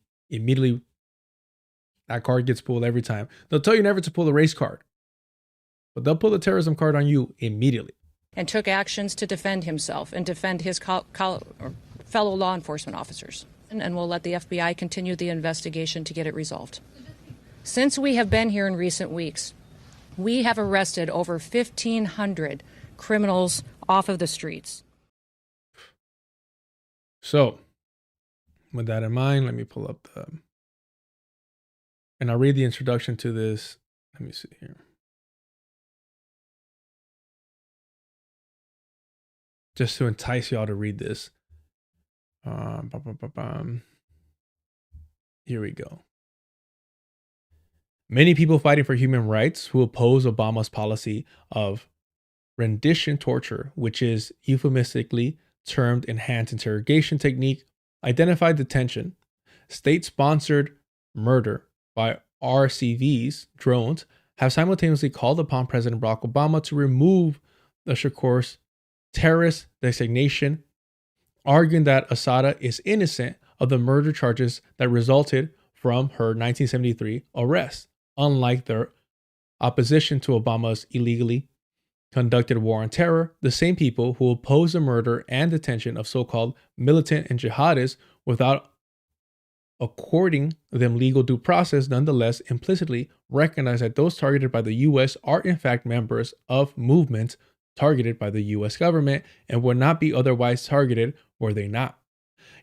that card gets pulled every time. They'll tell you never to pull the race card, but they'll pull the terrorism card on you immediately. And took actions to defend himself and defend his fellow law enforcement officers. And we'll let the FBI continue the investigation to get it resolved. Since we have been here in recent weeks, we have arrested over 1,500 criminals off of the streets. So, with that in mind, let me pull up and I'll read the introduction to this. Let me see here. Just to entice y'all to read this. Here we go. Many people fighting for human rights who oppose Obama's policy of rendition torture, which is euphemistically termed enhanced interrogation technique, identified detention, state-sponsored murder by RCVs, drones, have simultaneously called upon President Barack Obama to remove the Shakur's terrorist designation arguing that Asada is innocent of the murder charges that resulted from her 1973 arrest, unlike their opposition to Obama's illegally conducted war on terror. The same people who oppose the murder and detention of so-called militant and jihadists without according them legal due process, nonetheless implicitly recognize that those targeted by the U.S. are in fact members of movements targeted by the U.S. government and would not be otherwise targeted were they not.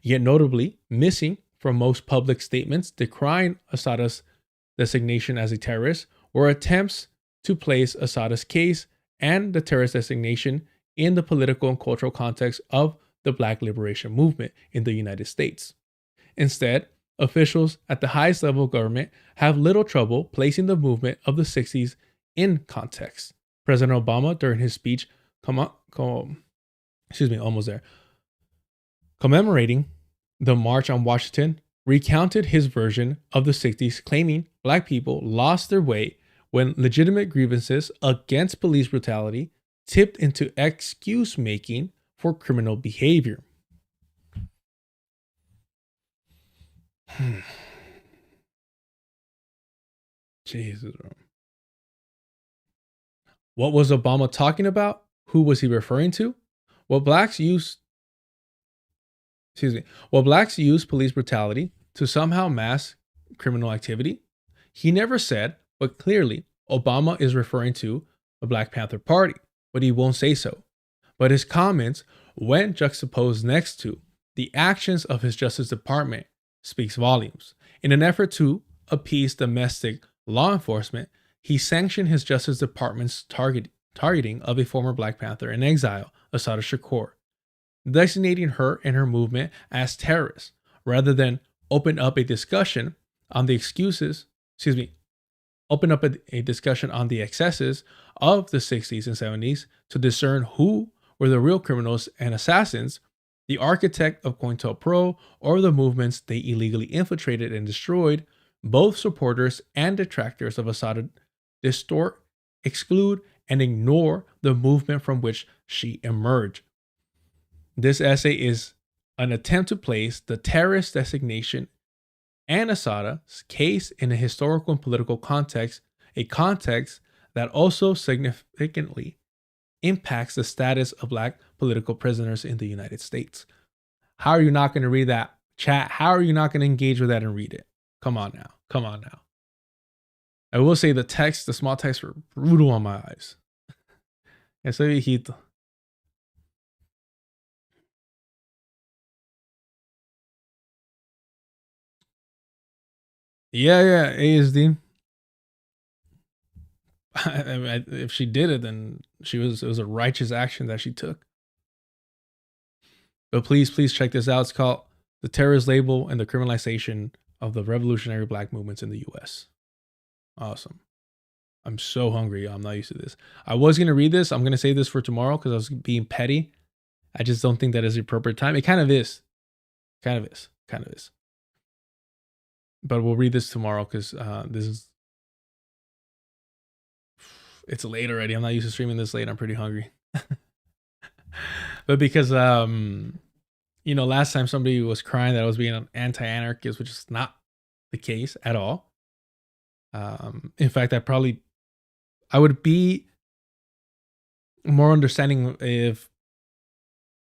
Yet notably missing from most public statements decrying Asada's designation as a terrorist were attempts to place Asada's case and the terrorist designation in the political and cultural context of the Black liberation movement in the United States. Instead, officials at the highest level of government have little trouble placing the movement of the 60s in context. President Obama, during his speech, commemorating the March on Washington, recounted his version of the 60s, claiming Black people lost their way when legitimate grievances against police brutality tipped into excuse making for criminal behavior. Jesus, bro. What was Obama talking about? Who was he referring to? What blacks use police brutality to somehow mask criminal activity? He never said, but clearly Obama is referring to the Black Panther Party, but he won't say so. But his comments, when juxtaposed next to the actions of his Justice Department, speaks volumes. In an effort to appease domestic law enforcement, he sanctioned his Justice Department's targeting of a former Black Panther in exile, Assata Shakur, designating her and her movement as terrorists, rather than open up a discussion on the excesses of the 60s and 70s to discern who were the real criminals and assassins, the architect of COINTELPRO, or the movements they illegally infiltrated and destroyed. Both supporters and detractors of Assata distort, exclude, and ignore the movement from which she emerged. This essay is an attempt to place the terrorist designation and Assata's case in a historical and political context, a context that also significantly impacts the status of Black political prisoners in the United States. How are you not going to read that, chat? How are you not going to engage with that and read it? Come on now. Come on now. I will say the small text were brutal on my eyes. Eso viejito. Yeah, ASD. If she did it, then it was a righteous action that she took. But please check this out. It's called The Terrorist Label and the Criminalization of the Revolutionary Black Movements in the U.S. Awesome. I'm so hungry. I'm not used to this. I was going to read this. I'm going to save this for tomorrow because I was being petty. I just don't think that is the appropriate time. It kind of is. Kind of is. But we'll read this tomorrow because it's late already. I'm not used to streaming this late. I'm pretty hungry. But because, last time somebody was crying that I was being an anti-anarchist, which is not the case at all. In fact, I would be more understanding if,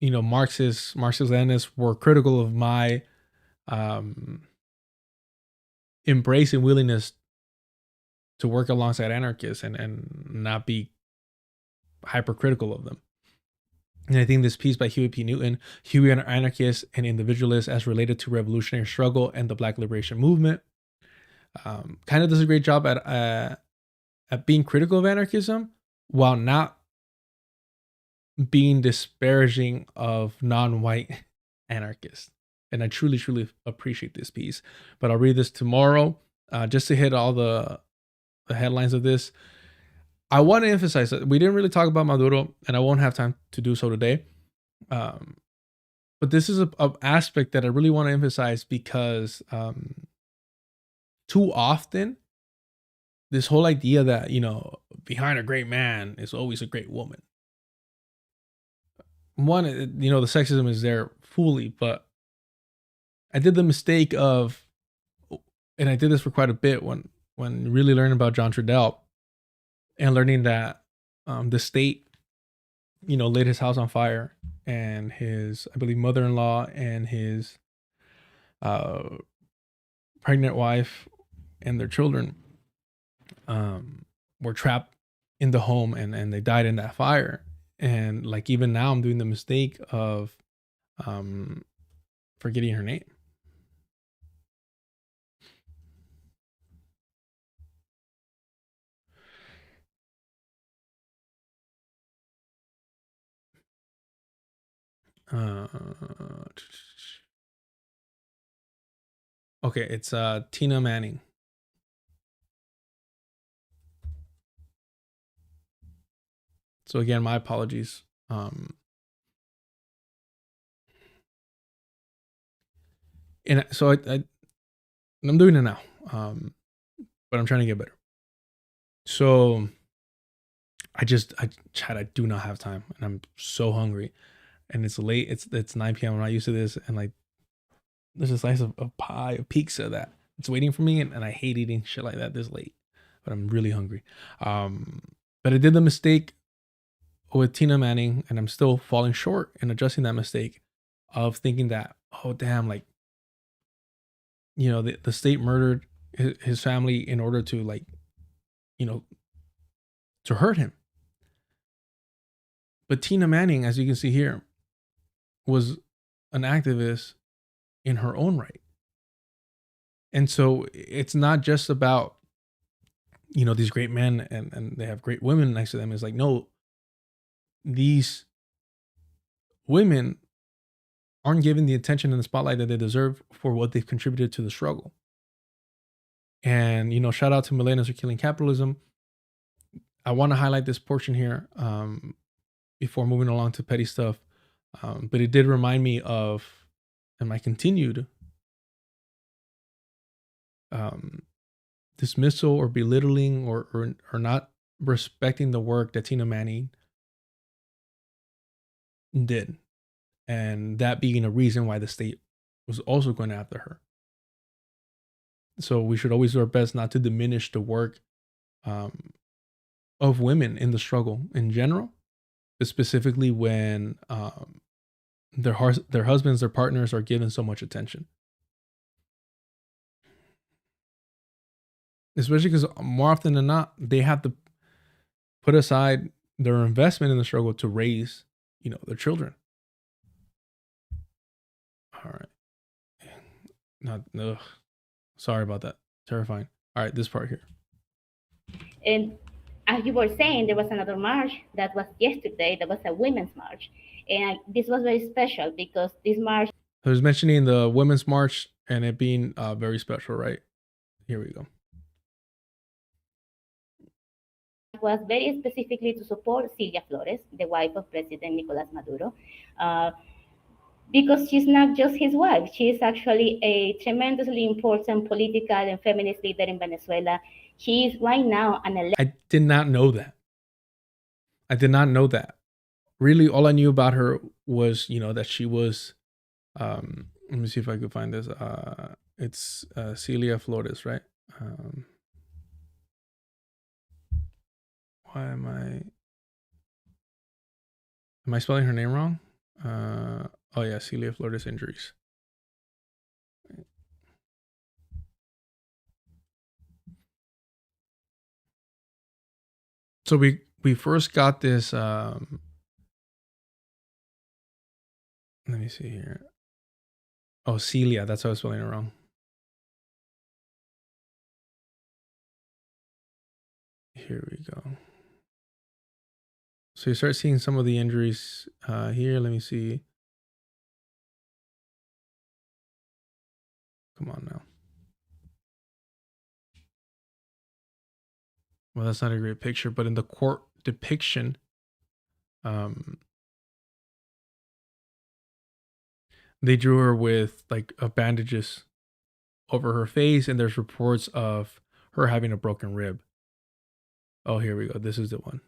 Marxist-Leninists were critical of my embrace and willingness to work alongside anarchists and not be hypercritical of them. And I think this piece by Huey P. Newton, Huey and Anarchists and Individualists as Related to Revolutionary Struggle and the Black Liberation Movement, kind of does a great job at being critical of anarchism while not being disparaging of non-white anarchists. And I truly, truly appreciate this piece. But I'll read this tomorrow just to hit all the headlines of this. I want to emphasize that we didn't really talk about Maduro, and I won't have time to do so today. But this is an aspect that I really want to emphasize because too often, this whole idea that, behind a great man is always a great woman. One, the sexism is there fully, but I did the mistake of, and I did this for quite a bit when really learning about John Trudell and learning that the state, lit his house on fire, and his, I believe, mother-in-law and his pregnant wife and their children were trapped in the home, and they died in that fire. And like, even now I'm doing the mistake of forgetting her name. Okay, it's Tina Manning. So again, my apologies. And so I'm doing it now, but I'm trying to get better. So I do not have time, and I'm so hungry, and it's late. It's 9 p.m. I'm not used to this, and like, there's a slice of pie, of pizza that it's waiting for me, and I hate eating shit like that this late, but I'm really hungry. But I did the mistake with Tina Manning, and I'm still falling short in adjusting that mistake of thinking that, oh damn, like, the state murdered his family in order to, like, to hurt him. But Tina Manning, as you can see here, was an activist in her own right. And so it's not just about, these great men and they have great women next to them. It's like, no, these women aren't given the attention and the spotlight that they deserve for what they've contributed to the struggle. And, shout out to Millennials Are Killing Capitalism. I want to highlight this portion here before moving along to petty stuff. But it did remind me of, and my continued dismissal or belittling or not respecting the work that Tina Manning did. And that being a reason why the state was also going after her. So we should always do our best not to diminish the work of women in the struggle in general, but specifically when their husbands, their partners are given so much attention. Especially because more often than not, they have to put aside their investment in the struggle to raise, their children. All right. Sorry about that. Terrifying. All right, this part here. And as you were saying, there was another march that was yesterday. That was a women's march. And this was very special because this march... I was mentioning the women's march and it being very special, right? Here we go. Was very specifically to support Silvia Flores, the wife of President Nicolas Maduro. Because she's not just his wife, she is actually a tremendously important political and feminist leader in Venezuela. She is right now I did not know that. Really, all I knew about her was, that she was, let me see if I could find this. It's Celia Flores, right? Why am I spelling her name wrong? Oh yeah, Celia Flores injuries. So we first got this, let me see here. Oh, Celia, that's how I was spelling it wrong. Here we go. So you start seeing some of the injuries here. Let me see. Come on now. Well, that's not a great picture, but in the court depiction, they drew her with like bandages over her face, and there's reports of her having a broken rib. Oh, here we go. This is the one.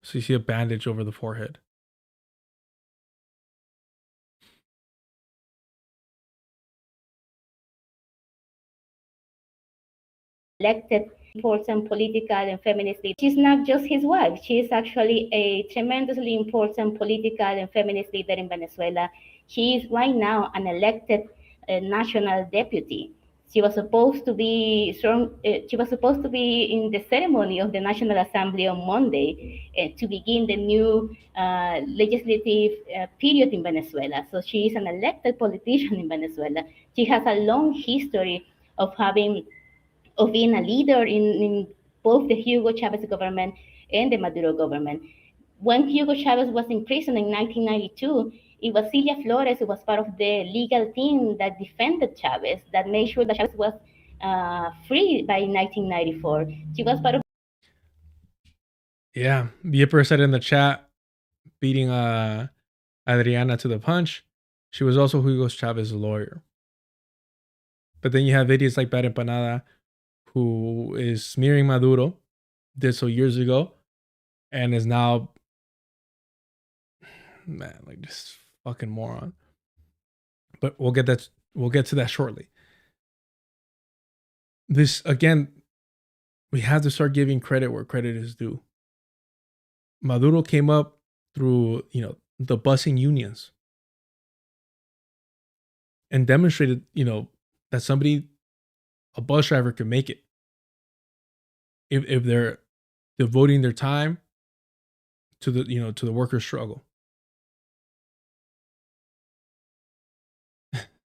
So you see a bandage over the forehead. elected important political and feminist leader. She's not just his wife. She is actually a tremendously important political and feminist leader in Venezuela. She is right now an elected national deputy. She was supposed to be in the ceremony of the National Assembly on Monday to begin the new legislative period in Venezuela. So she is an elected politician in Venezuela. She has a long history of being a leader in both the Hugo Chavez government and the Maduro government. When Hugo Chavez was in prison in 1992, it was Celia Flores who was part of the legal team that defended Chavez, that made sure that Chavez was free by 1994. She was part of. Yeah, Yipper said in the chat, beating Adriana to the punch. She was also Hugo Chavez's lawyer. But then you have idiots like BadEmpanada, who is smearing Maduro, did so years ago, and is now, man, like just fucking moron. But we'll get to that shortly. This again, we have to start giving credit where credit is due. Maduro came up through, the busing unions and demonstrated, that a bus driver could make it if they're devoting their time to the worker struggle.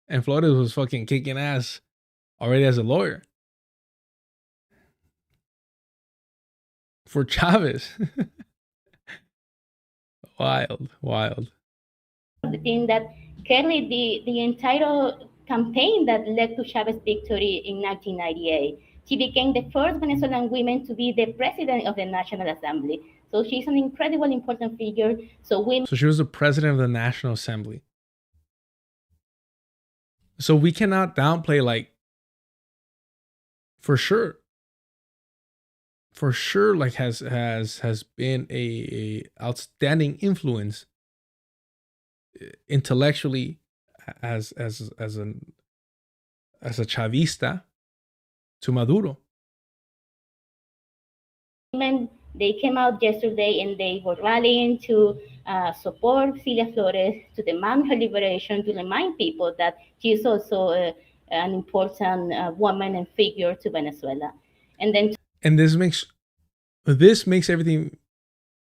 And Flores was fucking kicking ass already as a lawyer for Chavez. Wild. The thing that carried the entire campaign that led to Chavez's victory in 1998. She became the first Venezuelan woman to be the president of the National Assembly. So she's an incredibly important figure. So she was the president of the National Assembly. So we cannot downplay, like, for sure, like has been a outstanding influence intellectually as a Chavista to Maduro. Women, they came out yesterday and they were rallying to support Celia Flores, to demand her liberation, to remind people that she is also an important woman and figure to Venezuela. And this makes everything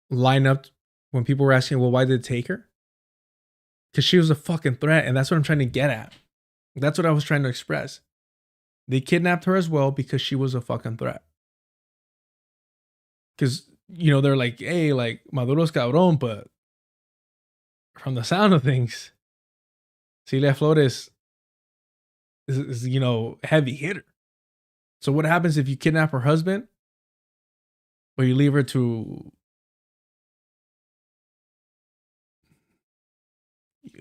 line up when people were asking, well, why did it take her? Because she was a fucking threat, and that's what I'm trying to get at. That's what I was trying to express. They kidnapped her as well because she was a fucking threat. Because, they're like, hey, like, Maduro's cabrón, but from the sound of things, Celia Flores is heavy hitter. So what happens if you kidnap her husband or you leave her to...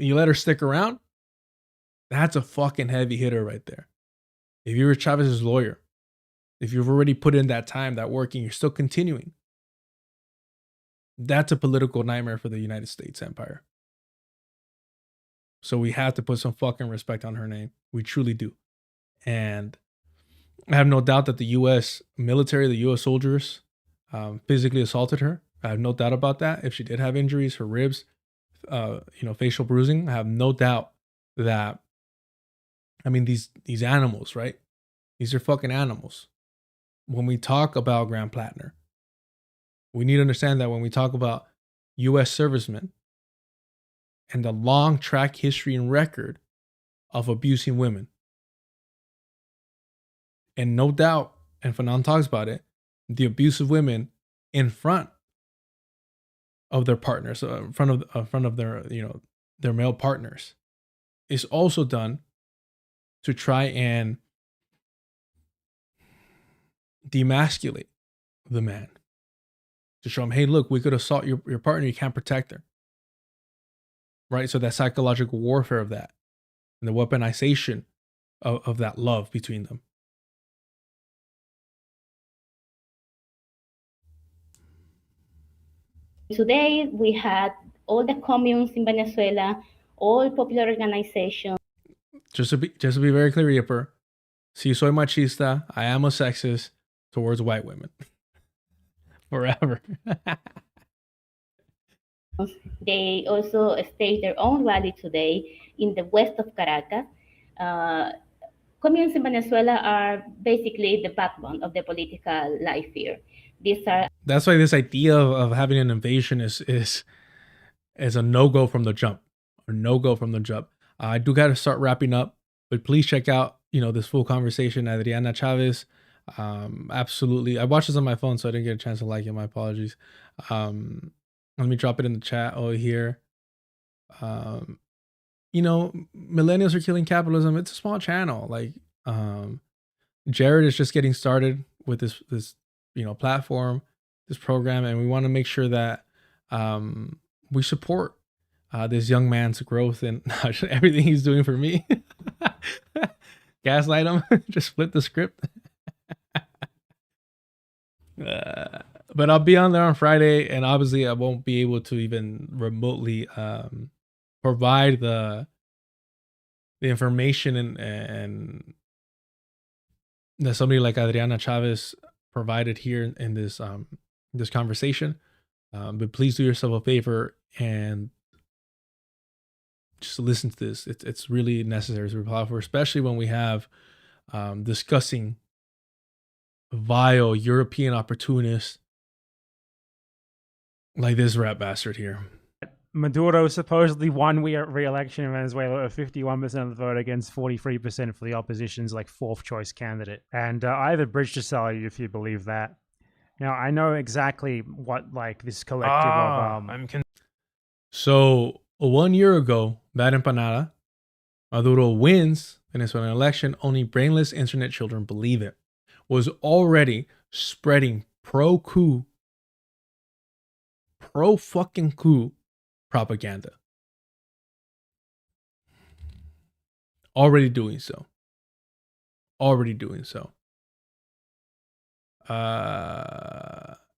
You let her stick around? That's a fucking heavy hitter right there. If you were Chavez's lawyer, if you've already put in that time, that work, and you're still continuing, that's a political nightmare for the United States empire. So we have to put some fucking respect on her name. We truly do. And I have no doubt that the U.S. military, the U.S. soldiers, physically assaulted her. I have no doubt about that. If she did have injuries, her ribs, facial bruising, I have no doubt that, these animals, right? These are fucking animals. When we talk about Grand Platinum, we need to understand that when we talk about U.S. servicemen and the long track history and record of abusing women, and no doubt, and Fanon talks about it, the abuse of women in front of their partners, in front of their their male partners, is also done to try and demasculate the man, to show him, hey, look, we could assault your partner, you can't protect her, right? So that psychological warfare of that, and the weaponization of that love between them. Today, we had all the communes in Venezuela, all popular organizations. Just to be very clear, Yipper, Si soy machista, I am a sexist towards white women. Forever. They also staged their own rally today in the west of Caracas. Communes in Venezuela are basically the backbone of the political life here. These are That's why this idea of having an invasion is a no-go from the jump. A no-go from the jump. I do got to start wrapping up, but please check out, this full conversation. Adriana Chavez. Absolutely. I watched this on my phone, so I didn't get a chance to like it. My apologies. Let me drop it in the chat over here. Millennials are killing capitalism. It's a small channel. Like, Jared is just getting started with this platform, this program, and we want to make sure that we support this young man's growth and everything he's doing for me. Gaslight him. Just flip the script. But I'll be on there on Friday, and obviously I won't be able to even remotely provide the information and that somebody like Adriana Chavez provided here in this this conversation. But please do yourself a favor and just listen to this. It's really necessary to reply for, especially when we have discussing vile European opportunists like this rat bastard here. Maduro supposedly won re-election in Venezuela with 51% of the vote against 43% for the opposition's fourth choice candidate. And I have a bridge to sell you if you believe that. Now, I know exactly what this collective of... So 1 year ago, BadEmpanada, Maduro wins Venezuelan election. Only brainless internet children believe it. Was already spreading pro-coup, pro-fucking coup propaganda. Already doing so.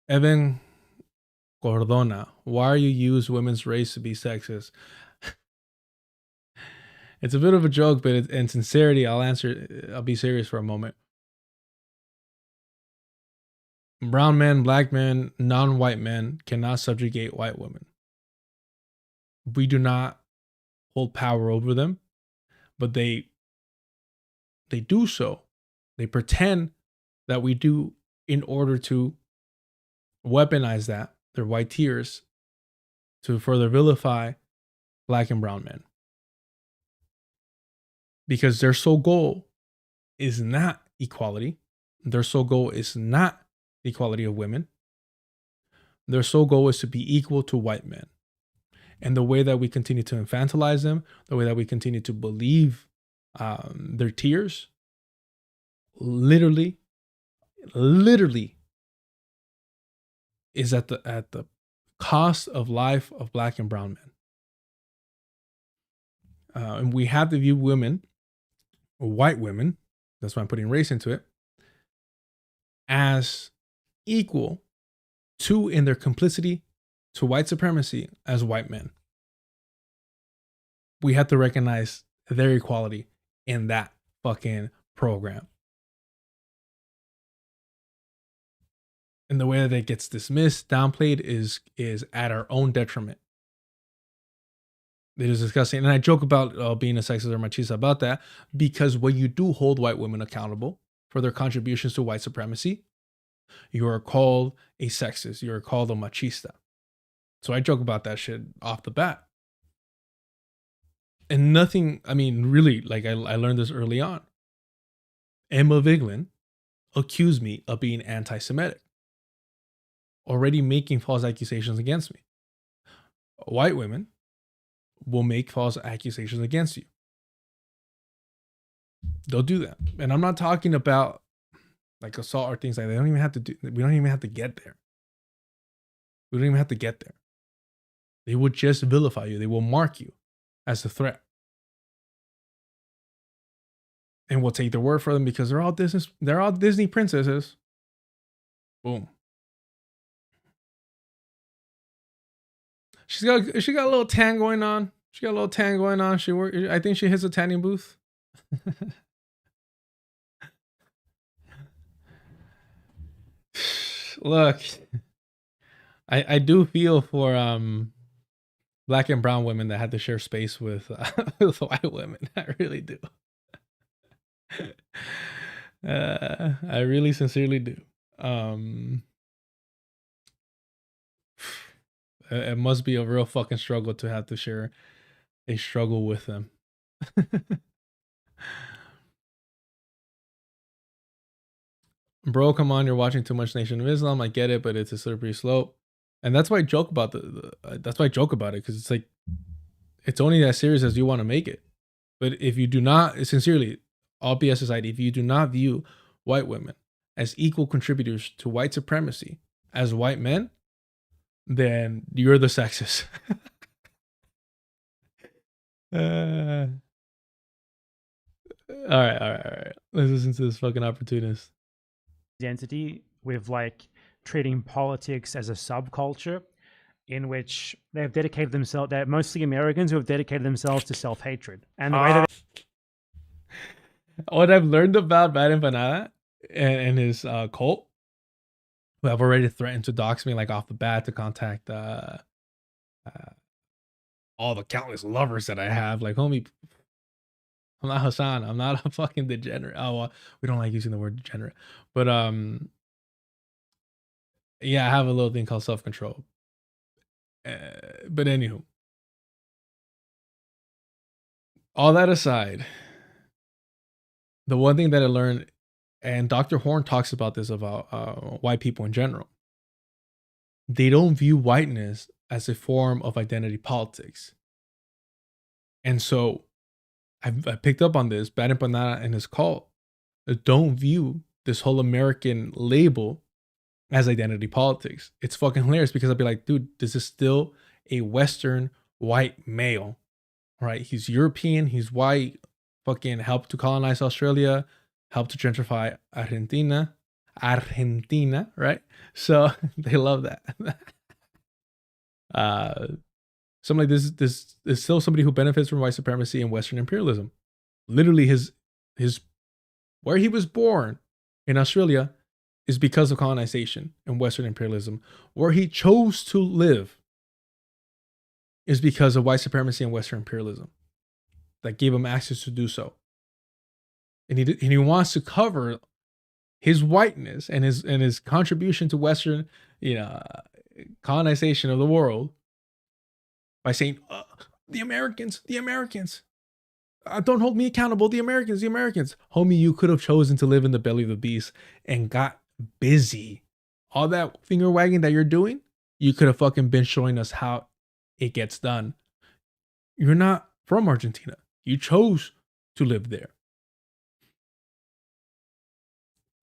Evan Cordona, why you use women's race to be sexist? It's a bit of a joke, but in sincerity, I'll be serious for a moment. Brown men, black men, non-white men cannot subjugate white women. We do not hold power over them, but they do so. They pretend that we do in order to weaponize their white tears, to further vilify black and brown men. Because their sole goal is not equality. Their sole goal is not the equality of women. Their sole goal is to be equal to white men. And the way that we continue to infantilize them, the way that we continue to believe their tears, literally is at the cost of life of black and brown men. And we have to view women, or white women, that's why I'm putting race into it, as equal to, in their complicity to white supremacy, as white men. We have to recognize their equality in that fucking program. And the way that it gets dismissed, downplayed, is at our own detriment. It is disgusting. And I joke about being a sexist or machista about that, because when you do hold white women accountable for their contributions to white supremacy, you are called a sexist. You are called a machista. So I joke about that shit off the bat. And nothing, really, I learned this early on. Emma Vigeland accused me of being anti-Semitic, already making false accusations against me. White women will make false accusations against you. They'll do that. And I'm not talking about assault or things like that. We don't even have to get there. We don't even have to get there. They will just vilify you. They will mark you as a threat. And we'll take their word for them because they're all Disney princesses. Boom. She got a little tan going on. I think she hits a tanning booth. look. I do feel for black and brown women that had to share space with, with white women. I really do. I really sincerely do. It must be a real fucking struggle to have to share a struggle with them. Bro, come on, you're watching too much Nation of Islam. I get it, but it's a slippery slope. And that's why I joke about that's why I joke about it, because it's like, it's only as serious as you want to make it. But if you do not, sincerely, all BS aside, if you do not view white women as equal contributors to white supremacy as white men, then you're the sexist. All right. Let's listen to this fucking opportunist. Identity with like treating politics as a subculture in which they've dedicated themselves, they're mostly Americans who have dedicated themselves to self-hatred. And the way that what I've learned about BadEmpanada and his cult, who have already threatened to dox me like off the bat, to contact all the countless lovers that I have. Like, homie, I'm not Hassan. I'm not a fucking degenerate. Oh, well, we don't like using the word degenerate. But yeah, I have a little thing called self-control. But anywho, all that aside, the one thing that I learned, and Dr. Horn talks about this about white people in general, they don't view whiteness as a form of identity politics. And so I picked up on this. BadEmpanada and his cult don't view this whole American label as identity politics. It's fucking hilarious, because I'd be like, dude, this is still a Western white male, right? He's European, he's white, fucking helped to colonize Australia, helped to gentrify Argentina, right? So they love that. Something like this is still somebody who benefits from white supremacy and Western imperialism. Literally, his where he was born in Australia is because of colonization and Western imperialism. Where he chose to live is because of white supremacy and Western imperialism that gave him access to do so. And he wants to cover his whiteness and his contribution to Western, colonization of the world by saying, the Americans, don't hold me accountable. The Americans. Homie, you could have chosen to live in the belly of the beast and got busy. All that finger wagging that you're doing, you could have fucking been showing us how it gets done. You're not from Argentina. You chose to live there,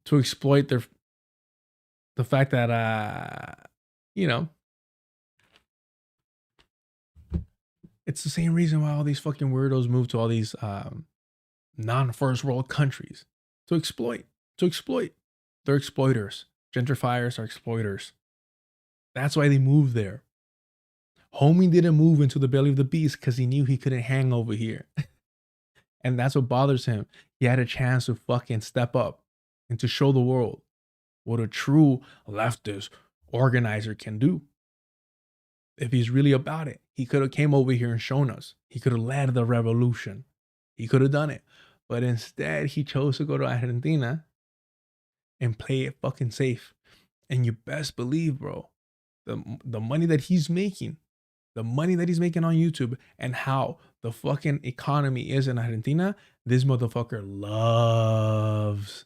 to exploit the fact that it's the same reason why all these fucking weirdos move to all these non-first world countries, to exploit. They're exploiters. Gentrifiers are exploiters. That's why they move there. Homie didn't move into the belly of the beast because he knew he couldn't hang over here. And that's what bothers him. He had a chance to fucking step up and to show the world what a true leftist organizer can do. If he's really about it, he could have came over here and shown us. He could have led the revolution. He could have done it. But instead, he chose to go to Argentina and play it fucking safe. And you best believe, bro, the money that he's making, on YouTube, and how the fucking economy is in Argentina, this motherfucker loves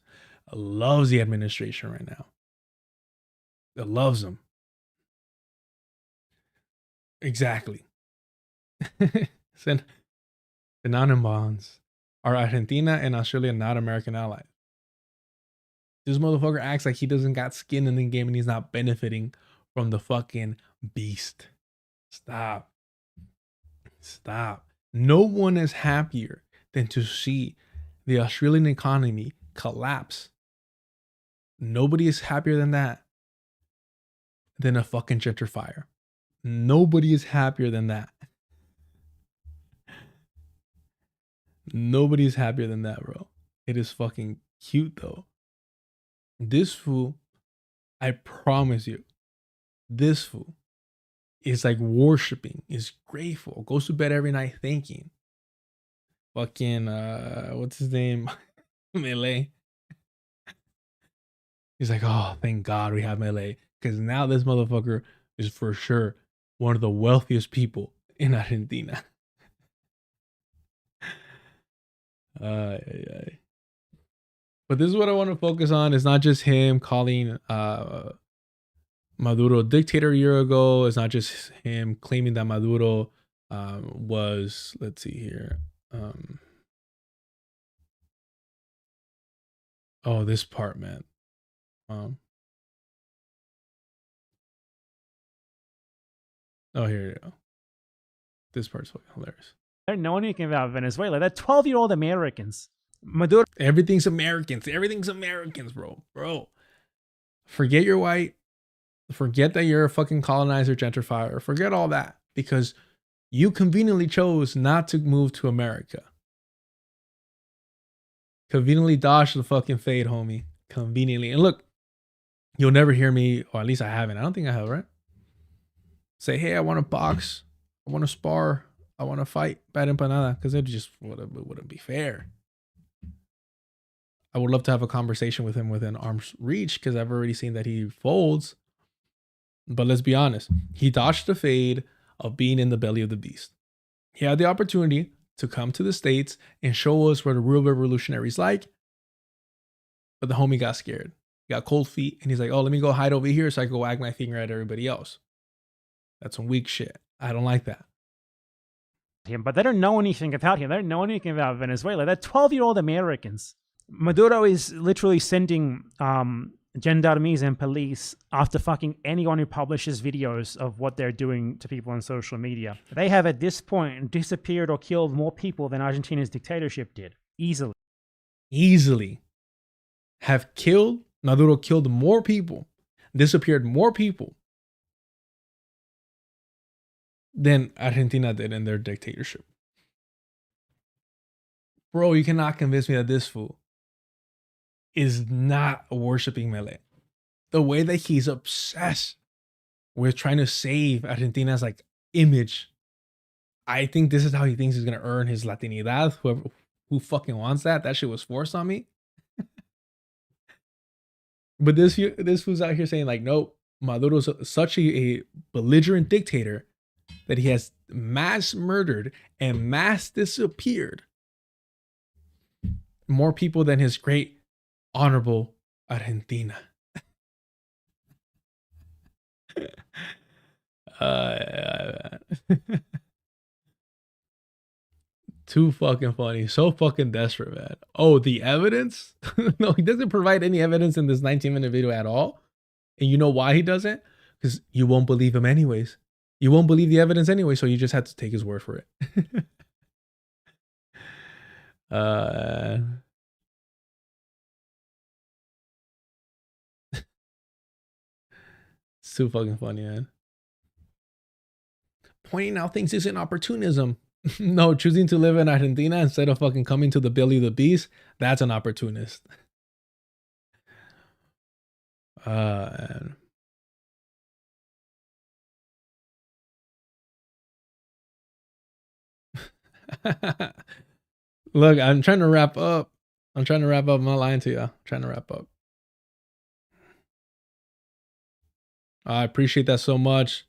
the administration right now. It loves them. Exactly. Banana bonds are Argentina and Australia not American allies. This motherfucker acts like he doesn't got skin in the game and he's not benefiting from the fucking beast. Stop. No one is happier than to see the Australian economy collapse. Nobody is happier than that, than a fucking gentrifier. Nobody is happier than that. Nobody's happier than that, bro. It is fucking cute, though. This fool I promise you, this fool is like worshiping, is grateful, goes to bed every night thinking. Fucking, what's his name? Melee. He's like, oh, thank God we have Melee. Because now this motherfucker is for sure one of the wealthiest people in Argentina. But this is what I want to focus on. It's not just him calling Maduro a dictator a year ago. It's not just him claiming that Maduro was, let's see here. Oh, this part, man. Oh, here you go. This part's fucking hilarious. I don't know anything about Venezuela. They're 12-year-old Americans. Maduro. Everything's Americans. Everything's Americans, bro. Bro. Forget you're white. Forget that you're a fucking colonizer, gentrifier. Forget all that. Because you conveniently chose not to move to America. Conveniently dodged the fucking fade, homie. Conveniently. And look, you'll never hear me, or at least I haven't. I don't think I have, right? Say, hey, I want to box. I want to spar. I want to fight BadEmpanada. Because it just wouldn't be fair. I would love to have a conversation with him within arm's reach because I've already seen that he folds. But let's be honest. He dodged the fade of being in the belly of the beast. He had the opportunity to come to the States and show us what a real revolutionary is like. But the homie got scared. He got cold feet. And he's like, oh, let me go hide over here so I can wag my finger at everybody else. That's some weak shit. I don't like that. But they don't know anything about him. They don't know anything about Venezuela. They're 12-year-old Americans. Maduro is literally sending gendarmes and police after fucking anyone who publishes videos of what they're doing to people on social media. They have at this point disappeared or killed more people than Argentina's dictatorship did. Easily. Easily. Have killed, Maduro killed more people, disappeared more people than Argentina did in their dictatorship. Bro, you cannot convince me that this fool is not worshiping Melee. The way that he's obsessed with trying to save Argentina's like image. I think this is how he thinks he's gonna earn his Latinidad. Who fucking wants that? That shit was forced on me. But this fool's out here saying like, nope, Maduro's such a belligerent dictator that he has mass murdered and mass disappeared more people than his great honorable Argentina. Too fucking funny. So fucking desperate, man. Oh, the evidence? No, he doesn't provide any evidence in this 19-minute video at all. And you know why he doesn't? Because you won't believe him anyways. You won't believe the evidence anyway, so you just have to take his word for it. It's too fucking funny, man. Pointing out things isn't opportunism. No, choosing to live in Argentina instead of fucking coming to the belly of the beast, that's an opportunist. Man. Look, I'm trying to wrap up. I'm not lying to you. I'm trying to wrap up. I appreciate that so much.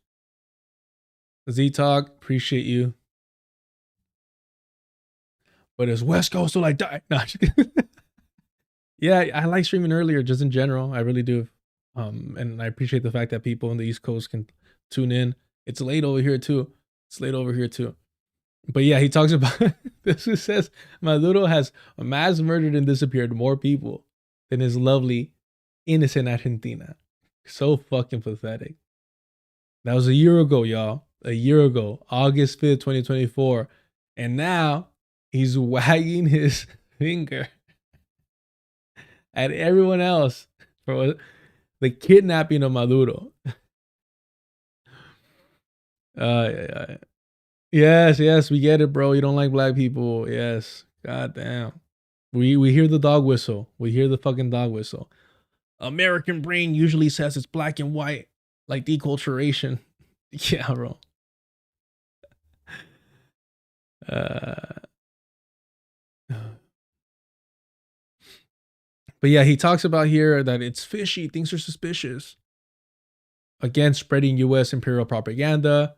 Z-Talk, appreciate you. But is West Coast till I die? No, yeah, I like streaming earlier just in general. I really do. And I appreciate the fact that people on the East Coast can tune in. It's late over here too. But yeah, he talks about this. Who says Maduro has mass murdered and disappeared more people than his lovely, innocent Argentina. So fucking pathetic. That was a year ago, y'all. A year ago, August 5th, 2024. And now he's wagging his finger at everyone else for the kidnapping of Maduro. Yes, we get it, bro. You don't like black people. Yes. God damn. We hear the dog whistle. We hear the fucking dog whistle. American brain usually says it's black and white, like deculturation. Yeah, bro. But yeah, he talks about here that it's fishy, things are suspicious. Again, spreading U.S. imperial propaganda,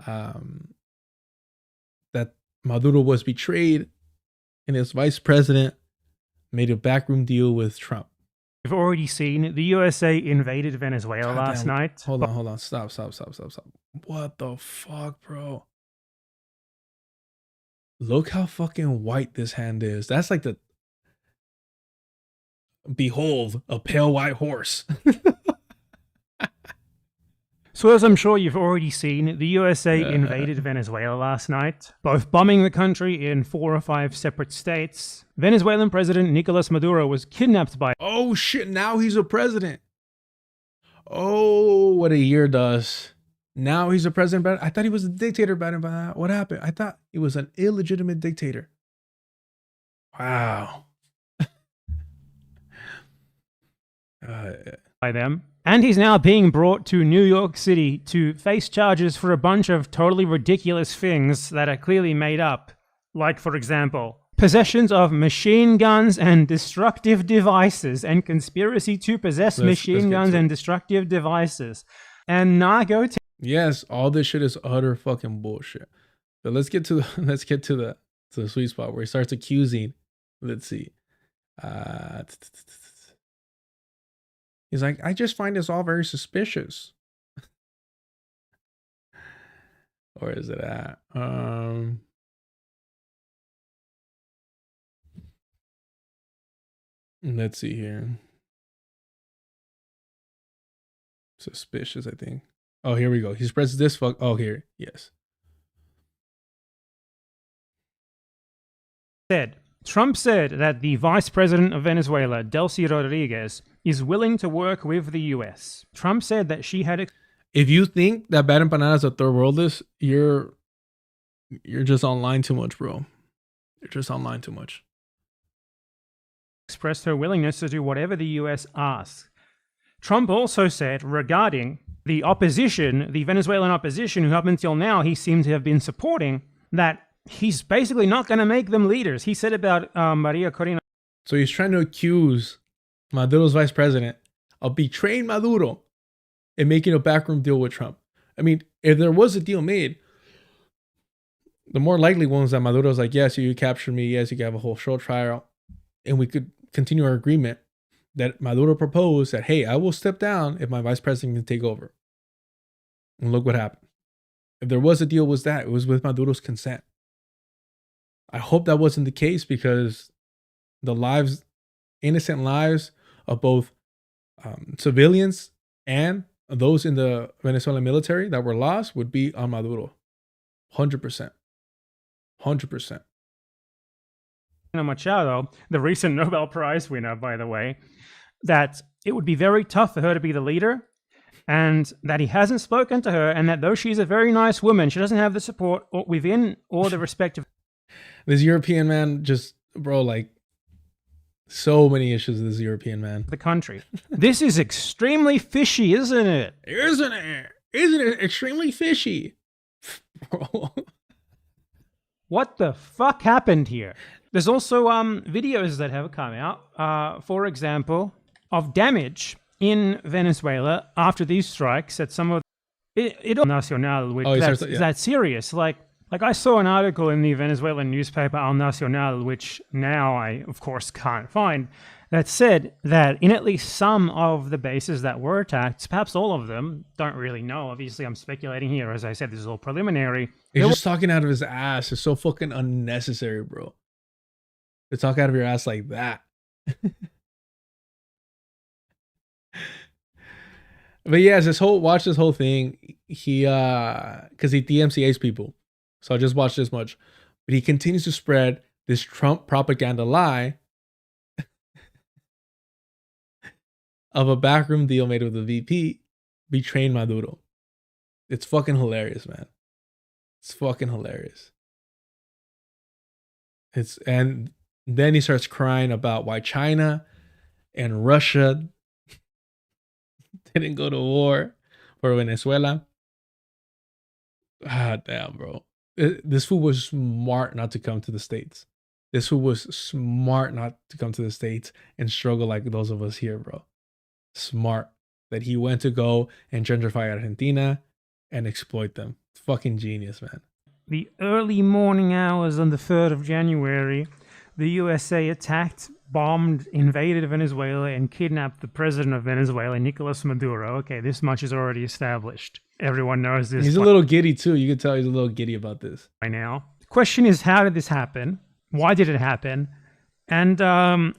that Maduro was betrayed and his vice president made a backroom deal with Trump. We've already seen the USA invaded Venezuela last night. Hold on. Stop. What the fuck, bro? Look how fucking white this hand is. That's like the... Behold, a pale white horse. So as I'm sure you've already seen, the USA invaded Venezuela last night, both bombing the country in 4 or 5 separate states. Venezuelan President Nicolas Maduro was kidnapped by... Oh shit, now he's a president. Oh, what a year does. Now he's a president. I thought he was a dictator. What happened? I thought he was an illegitimate dictator. Wow. By them. And he's now being brought to New York City to face charges for a bunch of totally ridiculous things that are clearly made up. Like, for example, possessions of machine guns and destructive devices, and conspiracy to possess machine guns and destructive devices, and narco. Yes, all this shit is utter fucking bullshit. But let's get to the sweet spot where he starts accusing. Let's see. He's like, I just find this all very suspicious. Where is it at? Let's see here. Suspicious, I think. Oh, here we go. He spreads this fuck. Oh, here. Yes. Trump said that the vice president of Venezuela, Delcy Rodriguez, is willing to work with the U.S. Trump said that she had... If you think that BadEmpanada is a third worldist, you're just online too much, bro. You're just online too much. Expressed her willingness to do whatever the U.S. asks. Trump also said regarding the opposition, the Venezuelan opposition, who up until now he seemed to have been supporting, that he's basically not going to make them leaders. He said about Maria Corina. So he's trying to accuse Maduro's vice president of betraying Maduro and making a backroom deal with Trump. I mean, if there was a deal made, the more likely one was that Maduro's like, yes, you captured me. Yes, you can have a whole show trial. And we could continue our agreement that Maduro proposed that, hey, I will step down if my vice president can take over. And look what happened. If there was a deal, it was with Maduro's consent. I hope that wasn't the case, because the lives, innocent lives of both civilians and those in the Venezuelan military that were lost would be on Maduro. 100%. 100%. Machado, the recent Nobel Prize winner, by the way, that it would be very tough for her to be the leader, and that he hasn't spoken to her, and that though she's a very nice woman, she doesn't have the support within or the respective... This European man just, bro, like, so many issues with this European man. The country. This is extremely fishy, isn't it? Isn't it? Isn't it extremely fishy? Bro. What the fuck happened here? There's also videos that have come out, for example, of damage in Venezuela after these strikes at some of it Nacional, which that's serious. Like I saw an article in the Venezuelan newspaper El Nacional, which now I, of course, can't find, that said that in at least some of the bases that were attacked, perhaps all of them, don't really know. Obviously, I'm speculating here. As I said, this is all preliminary. He's just talking out of his ass. It's so fucking unnecessary, bro. To talk out of your ass like that. But yeah, watch this whole thing. He because he DMCA's people. So I just watched this much. But he continues to spread this Trump propaganda lie of a backroom deal made with the VP betraying Maduro. It's fucking hilarious, man. It's fucking hilarious. And then he starts crying about why China and Russia didn't go to war for Venezuela. Ah, damn, bro. This fool was smart not to come to the States. This fool was smart not to come to the States and struggle like those of us here, bro. Smart that he went to go and gentrify Argentina and exploit them. Fucking genius, man. The early morning hours on the 3rd of January, the USA attacked, bombed, invaded Venezuela, and kidnapped the president of Venezuela, Nicolas Maduro. Okay, this much is already established. Everyone knows this. He's a little giddy, too. You can tell he's a little giddy about this. By now. The question is, how did this happen? Why did it happen? And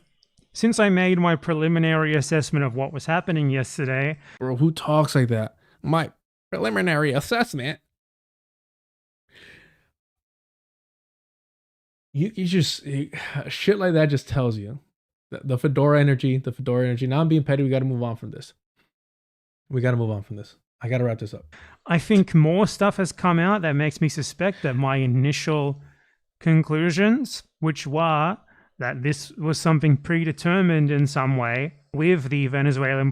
since I made my preliminary assessment of what was happening yesterday... Bro, who talks like that? My preliminary assessment? You just... Shit like that just tells you. The Fedora energy. Now I'm being petty. We got to move on from this. I got to wrap this up. I think more stuff has come out that makes me suspect that my initial conclusions, which were that this was something predetermined in some way with the Venezuelan.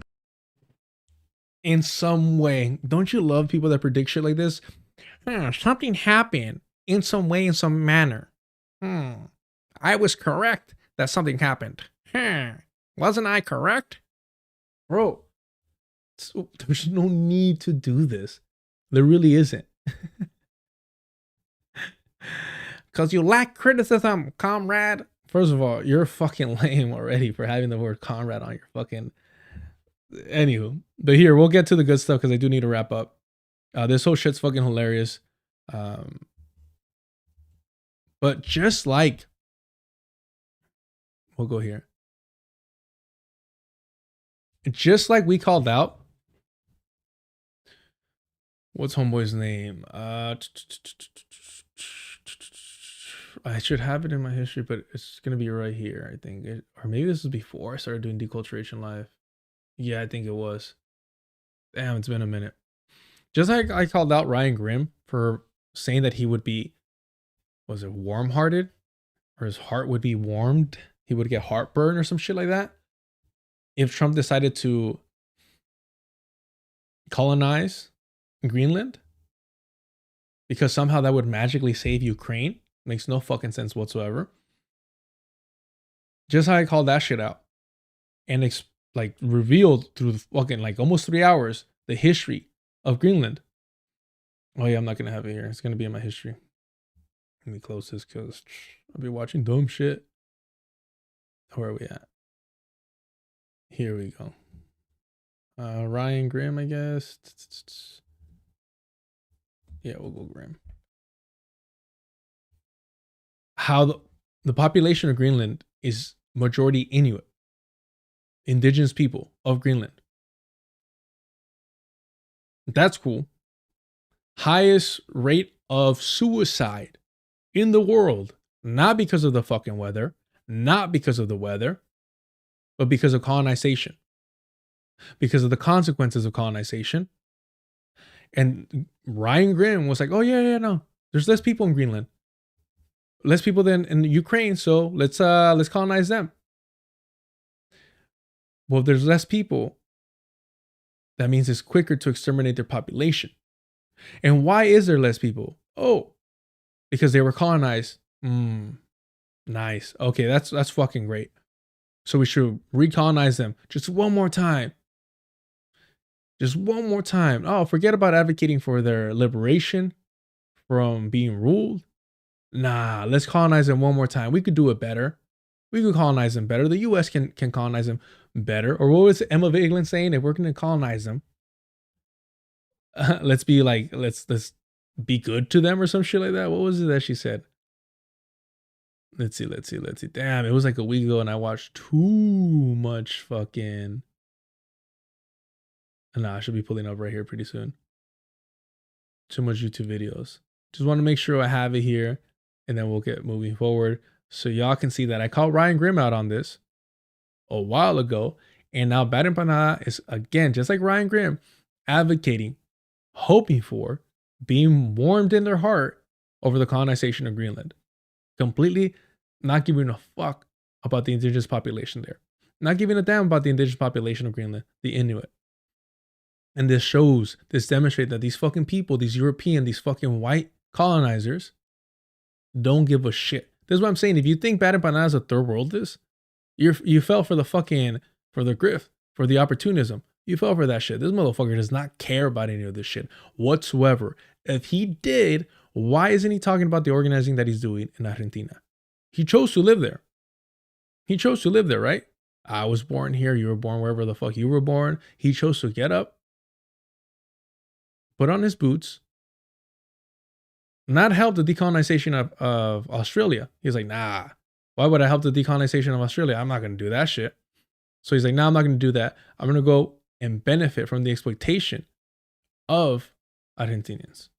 In some way. Don't you love people that predict shit like this? Something happened in some way, in some manner. I was correct that something happened. Wasn't I correct? Bro, there's no need to do this. There really isn't. Because you lack criticism, comrade. First of all, you're fucking lame already for having the word comrade on your fucking... Anywho, but here, we'll get to the good stuff because I do need to wrap up. This whole shit's fucking hilarious. But just like... We'll go here. Just like we called out... What's homeboy's name? I should have it in my history, but it's going to be right here, I think. Or maybe this was before I started doing Deculturation Live. Yeah, I think it was. Damn, it's been a minute. Just like I called out Ryan Grimm for saying that he would be, was it warm-hearted? Or his heart would be warmed? He would get heartburn or some shit like that? If Trump decided to colonize Greenland? Because somehow that would magically save Ukraine? Makes no fucking sense whatsoever. Just how I called that shit out. And it's like revealed through the fucking like almost 3 hours the history of Greenland. Oh yeah, I'm not gonna have it here. It's gonna be in my history. Let me close this because I'll be watching dumb shit. Where are we at? Here we go. Ryan Grimm, I guess. Yeah, we'll go Grimm. How the population of Greenland is majority Inuit, indigenous people of Greenland. That's cool. Highest rate of suicide in the world, not because of the fucking weather, not because of the weather, but because of colonization, because of the consequences of colonization. And Ryan Grimm was like, oh yeah, no, there's less people in Greenland. Less people than in Ukraine, so let's colonize them. Well, if there's less people, that means it's quicker to exterminate their population. And why is there less people? Oh, because they were colonized. Nice. Okay, that's fucking great. So we should recolonize them just one more time. Just one more time. Oh, forget about advocating for their liberation from being ruled. Nah, let's colonize them one more time. We could do it better. We could colonize them better. The U.S. can colonize them better. Or what was Emma Vigeland saying? If we're going to colonize them, let's be like, let's be good to them or some shit like that. What was it that she said? Let's see. Damn, it was like a week ago and I watched too much fucking... Nah, I should be pulling up right here pretty soon. Too much YouTube videos. Just want to make sure I have it here. And then we'll get moving forward. So y'all can see that I called Ryan Grimm out on this a while ago. And now BadEmpanada is, again, just like Ryan Grimm, advocating, hoping for, being warmed in their heart over the colonization of Greenland. Completely not giving a fuck about the indigenous population there. Not giving a damn about the indigenous population of Greenland, the Inuit. And this demonstrates that these fucking people, these European, these fucking white colonizers don't give a shit. This is what I'm saying. If you think BadEmpanada is a third worldist, you fell for the fucking, for the grift, for the opportunism. You fell for that shit. This motherfucker does not care about any of this shit whatsoever. If he did, why isn't he talking about the organizing that he's doing in Argentina? He chose to live there. He chose to live there, right? I was born here. You were born wherever the fuck you were born. He chose to get up, put on his boots, not help the decolonization of Australia. He's like, nah, why would I help the decolonization of Australia? I'm not going to do that shit. So he's like, nah, I'm not going to do that. I'm going to go and benefit from the exploitation of Argentinians.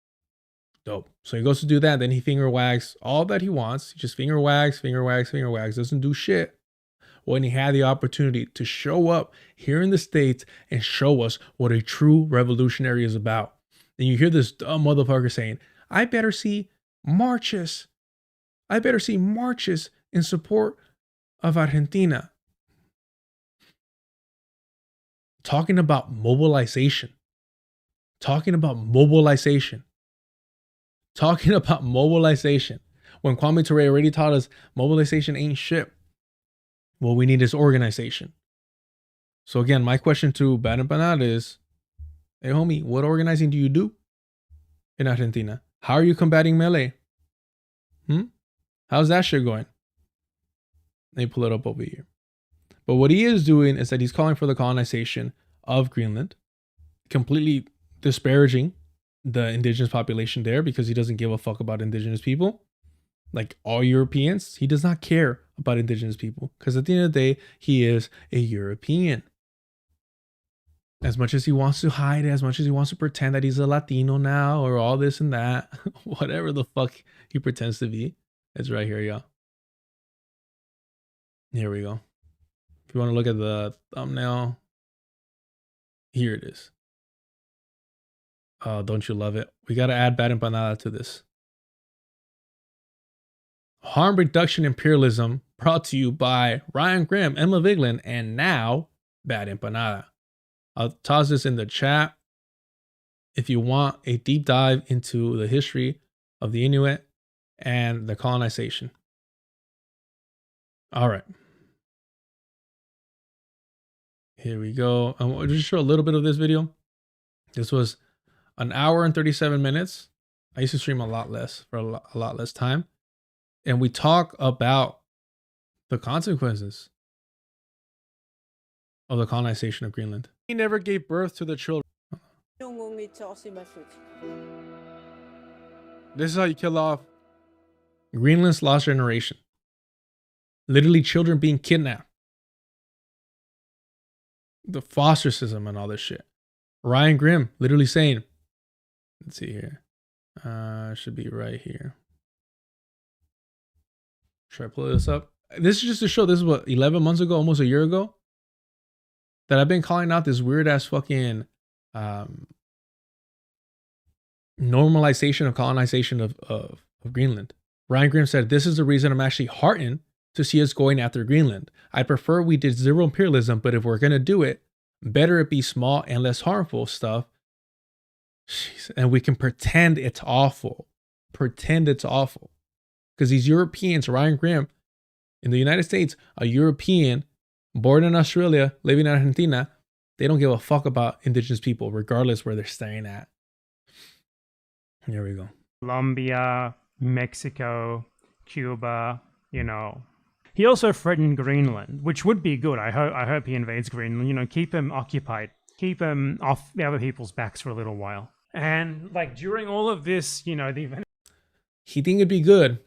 Dope. So he goes to do that. Then he finger wags all that he wants. He just finger wags, doesn't do shit. When he had the opportunity to show up here in the States and show us what a true revolutionary is about. And you hear this dumb motherfucker saying, I better see marches. I better see marches in support of Argentina. Talking about mobilization. Talking about mobilization. When Kwame Ture already taught us mobilization ain't shit. What we need is organization. So again, my question to BadEmpanada is, hey homie, what organizing do you do in Argentina? How are you combating melee? How's that shit going? Let me pull it up over here. But what he is doing is that he's calling for the colonization of Greenland, completely disparaging the indigenous population there because he doesn't give a fuck about indigenous people. Like all Europeans, he does not care about indigenous people because at the end of the day, he is a European. As much as he wants to hide it, as much as he wants to pretend that he's a Latino now or all this and that, whatever the fuck he pretends to be, it's right here, y'all. Here we go. If you want to look at the thumbnail, here it is. Oh, don't you love it? We got to add BadEmpanada to this. Harm reduction imperialism brought to you by Ryan Grimm, Emma Vigeland, and now BadEmpanada. I'll toss this in the chat if you want a deep dive into the history of the Inuit and the colonization. All right. Here we go. I'll just show a little bit of this video. This was an hour and 37 minutes. I used to stream a lot less for a lot less time. And we talk about the consequences of the colonization of Greenland. He never gave birth to the children. This is how you kill off Greenland's lost generation. Literally children being kidnapped. The foster system and all this shit. Ryan Grimm literally saying, let's see here. Should be right here. Should I pull this up? This is just to show, this is what, 11 months ago, almost a year ago, that I've been calling out this weird ass fucking normalization of colonization of Greenland. Ryan Grimm said, this is the reason I'm actually heartened to see us going after Greenland. I prefer we did zero imperialism, but if we're going to do it, better it be small and less harmful stuff. Jeez. And we can pretend it's awful. Pretend it's awful. Because these Europeans, Ryan Grimm, in the United States, a European born in Australia, living in Argentina, they don't give a fuck about indigenous people, regardless where they're staying at. Here we go. Colombia, Mexico, Cuba, you know. He also threatened Greenland, which would be good. I hope he invades Greenland. You know, keep him occupied. Keep him off the other people's backs for a little while. And like during all of this, you know, he think it'd be good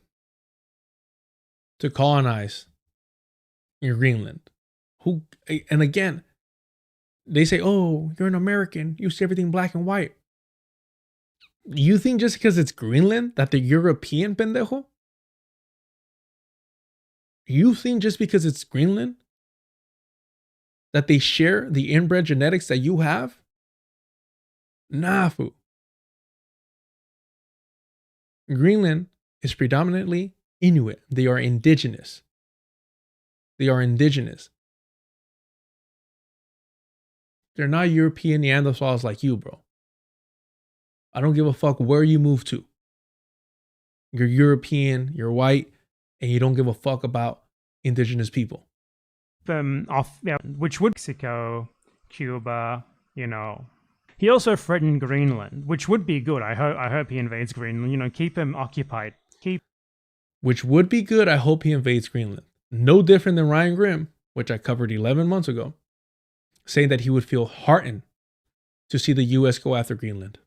to colonize in Greenland. Who, and again, they say, oh, you're an American, you see everything black and white. You think just because it's Greenland that they're European, pendejo? You think just because it's Greenland that they share the inbred genetics that you have? Nah, fool. Greenland is predominantly Inuit. They are indigenous. They are indigenous. They're not European Neanderthals like you, bro. I don't give a fuck where you move to. You're European, you're white, and you don't give a fuck about indigenous people. Off, yeah, which would Mexico, Cuba, you know. He also threatened Greenland, which would be good. I hope he invades Greenland. You know, keep him occupied. Which would be good. I hope he invades Greenland. No different than Ryan Grimm, which I covered 11 months ago, saying that he would feel heartened to see the U.S. go after Greenland.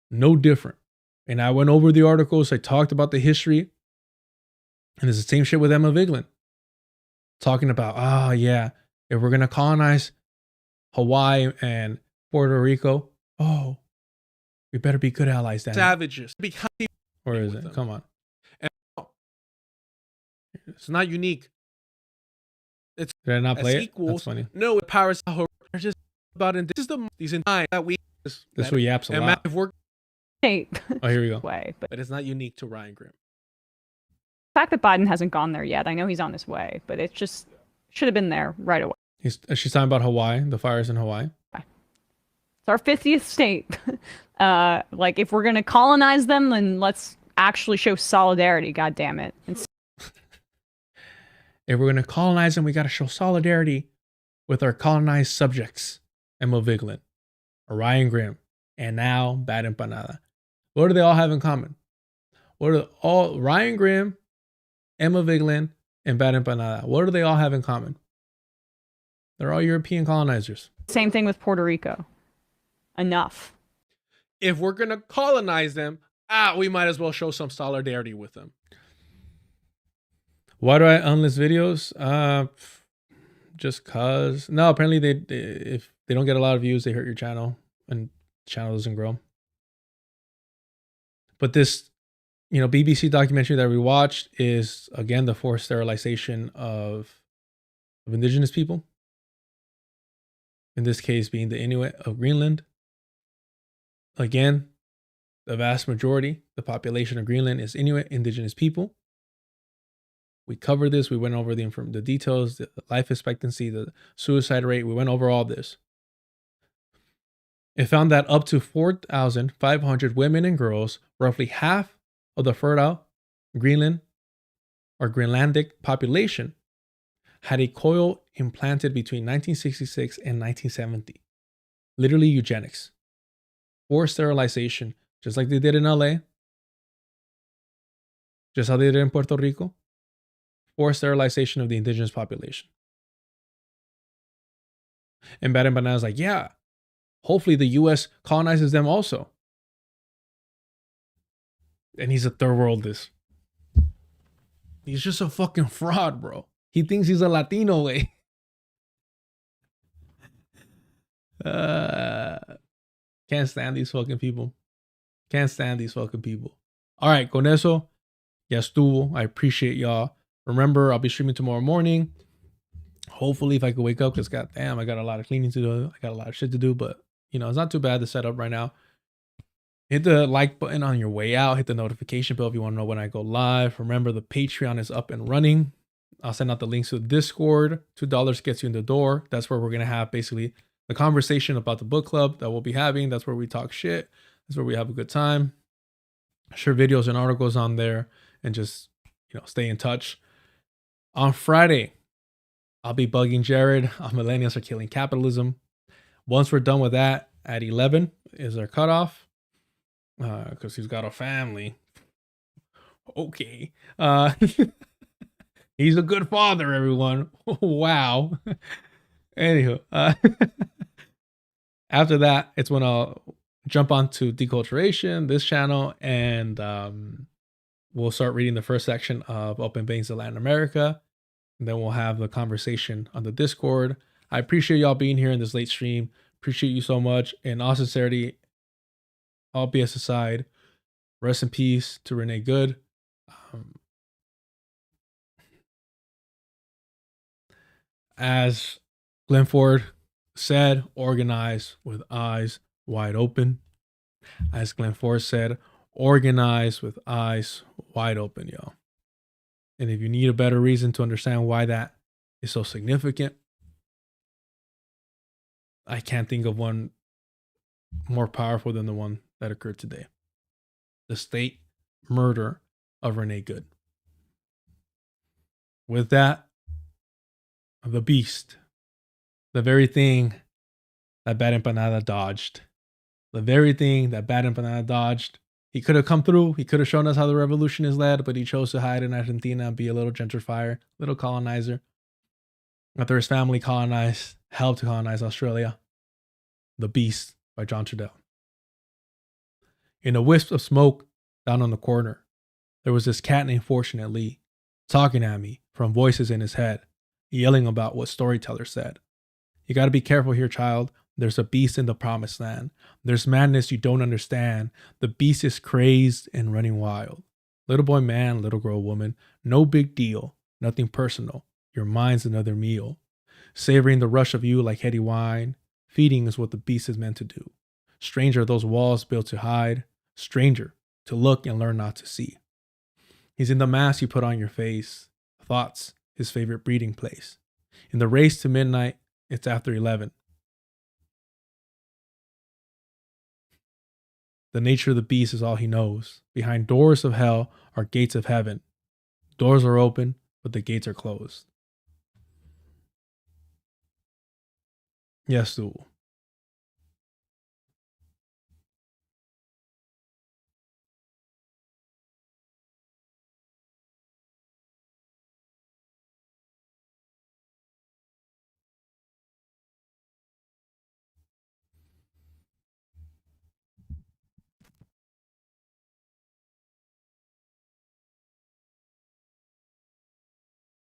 No different. And I went over the articles. I talked about the history. And it's the same shit with Emma Vigeland. Talking about, yeah, if we're going to colonize Hawaii and Puerto Rico, we better be good allies then. Savages. Or is it? Come on. And it's not unique. It's Did I not play it? equals. That's funny. No, powers are just about this is these entire that we This is what yaps a and lot. Matt, work. Oh, here we go. Way, but But it's not unique to Ryan Grimm. the fact that Biden hasn't gone there yet, I know he's on his way, but it just should have been there right away. She's talking about Hawaii, the fires in Hawaii. It's our 50th state. Like, if we're going to colonize them, then let's actually show solidarity, God damn it. If we're going to colonize them, we got to show solidarity with our colonized subjects. Emma Vigeland, Ryan Grimm, and now BadEmpanada. What do they all have in common? Ryan Grimm, Emma Vigeland, and BadEmpanada? What do they all have in common? They're all European colonizers. Same thing with Puerto Rico. Enough. If we're gonna colonize them, we might as well show some solidarity with them. Why do I unlist videos? Just cause. No, apparently if they don't get a lot of views, they hurt your channel, and the channel doesn't grow. But this, BBC documentary that we watched is again the forced sterilization of indigenous people. In this case, being the Inuit of Greenland. Again, the vast majority, the population of Greenland is Inuit, indigenous people. We covered this. We went over the details, the life expectancy, the suicide rate. We went over all this. It found that up to 4,500 women and girls, roughly half of the fertile Greenland or Greenlandic population, had a coil implanted between 1966 and 1970. Literally eugenics. Forced sterilization, just like they did in LA. Just how they did in Puerto Rico. Forced sterilization of the indigenous population. And BadEmpanada is like, yeah, hopefully the US colonizes them also. And he's a third worldist. He's just a fucking fraud, bro. He thinks he's a Latino, way. Can't stand these fucking people. Can't stand these fucking people. All right, con eso, ya estuvo. I appreciate y'all. Remember, I'll be streaming tomorrow morning. Hopefully, if I could wake up, because goddamn, I got a lot of cleaning to do. I got a lot of shit to do, but it's not too bad to set up right now. Hit the like button on your way out. Hit the notification bell if you want to know when I go live. Remember, the Patreon is up and running. I'll send out the links to the Discord. $2 gets you in the door. That's where we're going to have basically the conversation about the book club that we'll be having. That's where we talk shit. That's where we have a good time. Share videos and articles on there and just, stay in touch. On Friday, I'll be bugging Jared on Millennials Are Killing Capitalism. Once we're done with that, at 11 is our cutoff. Because he's got a family. Okay. He's a good father, everyone. Wow. Anywho, after that, it's when I'll jump onto Deculturation, this channel, and we'll start reading the first section of Open Banks of Latin America. And then we'll have the conversation on the Discord. I appreciate y'all being here in this late stream. Appreciate you so much. In all sincerity, all BS aside, rest in peace to Renee Good. As Glenn Ford said, organize with eyes wide open. As Glenn Ford said, organize with eyes wide open, y'all. And if you need a better reason to understand why that is so significant, I can't think of one more powerful than the one that occurred today. The state murder of Renee Good. With that, the beast, the very thing that BadEmpanada dodged, the very thing that BadEmpanada dodged. He could have come through. He could have shown us how the revolution is led, but he chose to hide in Argentina and be a little gentrifier, little colonizer. After his family helped to colonize Australia. The Beast by John Trudell. In a wisp of smoke down on the corner, there was this cat named Fortunate Lee, talking at me from voices in his head, yelling about what storytellers said. You gotta be careful here, child. There's a beast in the promised land. There's madness you don't understand. The beast is crazed and running wild. Little boy man, little girl woman, no big deal, nothing personal. Your mind's another meal. Savoring the rush of you like heady wine. Feeding is what the beast is meant to do. Stranger are those walls built to hide. Stranger, to look and learn not to see. He's in the mask you put on your face. Thoughts, his favorite breeding place. In the race to midnight, it's after 11. The nature of the beast is all he knows. Behind doors of hell are gates of heaven. Doors are open, but the gates are closed. Yes, Duel.